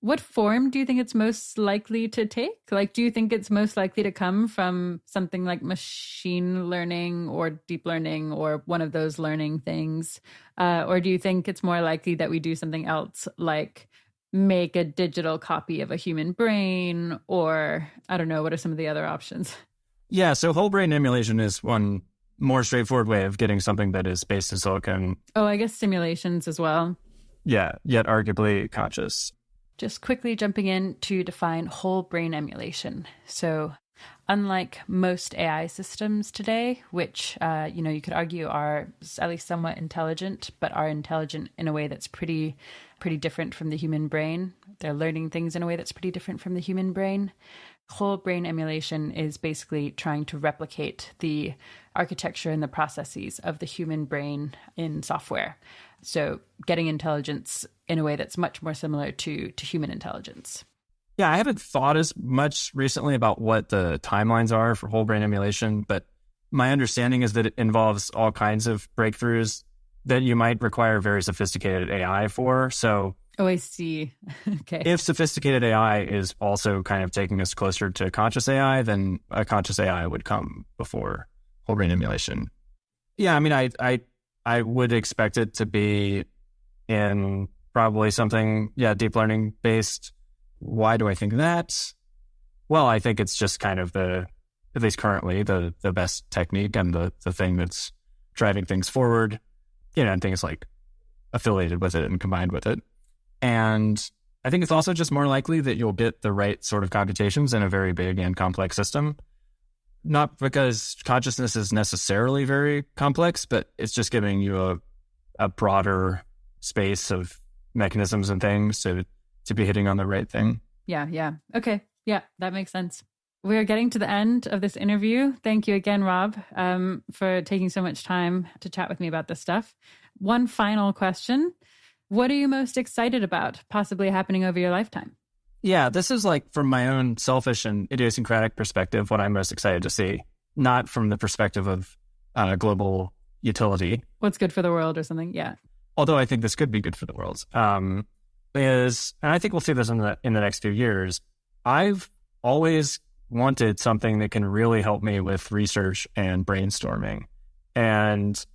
What form do you think it's most likely to take? Do you think it's most likely to come from something like machine learning or deep learning or one of those learning things? Or do you think it's more likely that we do something else like make a digital copy of a human brain? Or I don't know, what are some of the other options? Yeah, so whole brain emulation is one more straightforward way of getting something that is based in silicon. Oh, I guess simulations as well. Yeah, yet arguably conscious. Just quickly jumping in to define whole brain emulation. So unlike most AI systems today, which, you could argue are at least somewhat intelligent, but are intelligent in a way that's pretty different from the human brain. They're learning things in a way that's pretty different from the human brain. Whole brain emulation is basically trying to replicate the architecture and the processes of the human brain in software. So getting intelligence in a way that's much more similar to human intelligence. Yeah, I haven't thought as much recently about what the timelines are for whole brain emulation, but my understanding is that it involves all kinds of breakthroughs that you might require very sophisticated AI for. So, oh, I see. Okay. If sophisticated AI is also kind of taking us closer to conscious AI, then a conscious AI would come before whole brain emulation. Yeah, I mean, I I would expect it to be in probably something, deep learning based. Why do I think that? Well, I think it's just kind of at least currently, the best technique and the thing that's driving things forward, and things like affiliated with it and combined with it. And I think it's also just more likely that you'll get the right sort of computations in a very big and complex system. Not because consciousness is necessarily very complex, but it's just giving you a broader space of mechanisms and things to be hitting on the right thing. Yeah. Okay. Yeah, that makes sense. We're getting to the end of this interview. Thank you again, Rob, for taking so much time to chat with me about this stuff. One final question. What are you most excited about possibly happening over your lifetime? Yeah, this is like from my own selfish and idiosyncratic perspective, what I'm most excited to see, not from the perspective of global utility. What's good for the world or something? Yeah. Although I think this could be good for the world, and I think we'll see this in the next few years. I've always wanted something that can really help me with research and brainstorming. And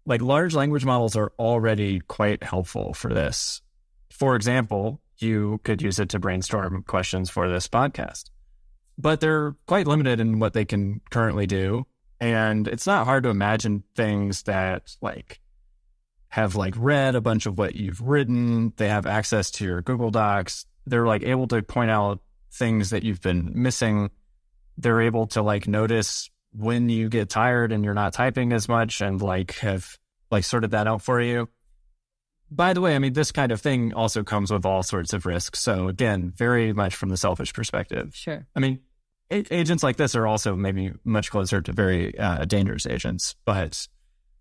like large language models are already quite helpful for this. For example, you could use it to brainstorm questions for this podcast, but they're quite limited in what they can currently do. And it's not hard to imagine things that have read a bunch of what you've written. They have access to your Google Docs. They're able to point out things that you've been missing. They're able to notice when you get tired and you're not typing as much and have sorted that out for you. By the way, I mean, this kind of thing also comes with all sorts of risks. So again, very much from the selfish perspective. Sure. I mean, agents like this are also maybe much closer to very dangerous agents, but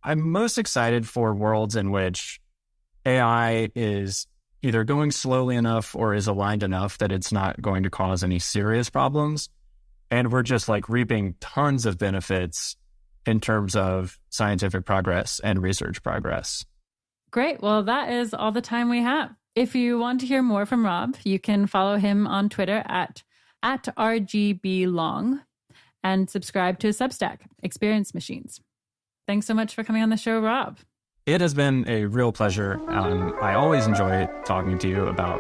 I'm most excited for worlds in which AI is either going slowly enough or is aligned enough that it's not going to cause any serious problems. And we're just reaping tons of benefits in terms of scientific progress and research progress. Great. Well, that is all the time we have. If you want to hear more from Rob, you can follow him on Twitter at RGBLong and subscribe to his Substack, Experience Machines. Thanks so much for coming on the show, Rob. It has been a real pleasure. I always enjoy talking to you about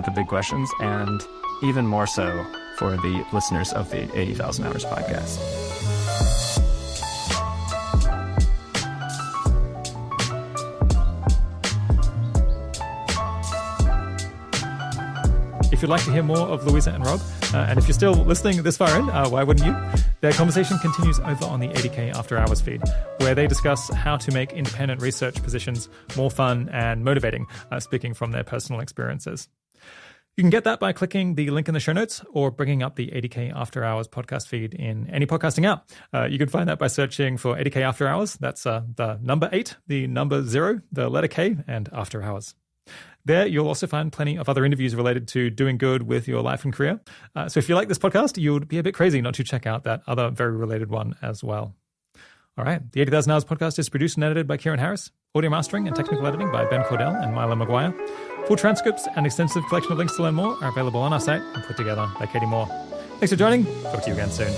the big questions, and even more so for the listeners of the 80,000 Hours podcast. If you'd like to hear more of Louisa and Rob, and if you're still listening this far in, why wouldn't you? Their conversation continues over on the 80K After Hours feed, where they discuss how to make independent research positions more fun and motivating, speaking from their personal experiences. You can get that by clicking the link in the show notes or bringing up the 80K After Hours podcast feed in any podcasting app. You can find that by searching for 80K After Hours. That's the number 8, the number 0, the letter K, and After Hours. There, you'll also find plenty of other interviews related to doing good with your life and career. So if you like this podcast, you would be a bit crazy not to check out that other very related one as well. All right. The 80,000 Hours podcast is produced and edited by Kieran Harris. Audio mastering and technical editing by Ben Cordell and Milo Maguire. Full transcripts and extensive collection of links to learn more are available on our site and put together by Katie Moore. Thanks for joining. Talk to you again soon.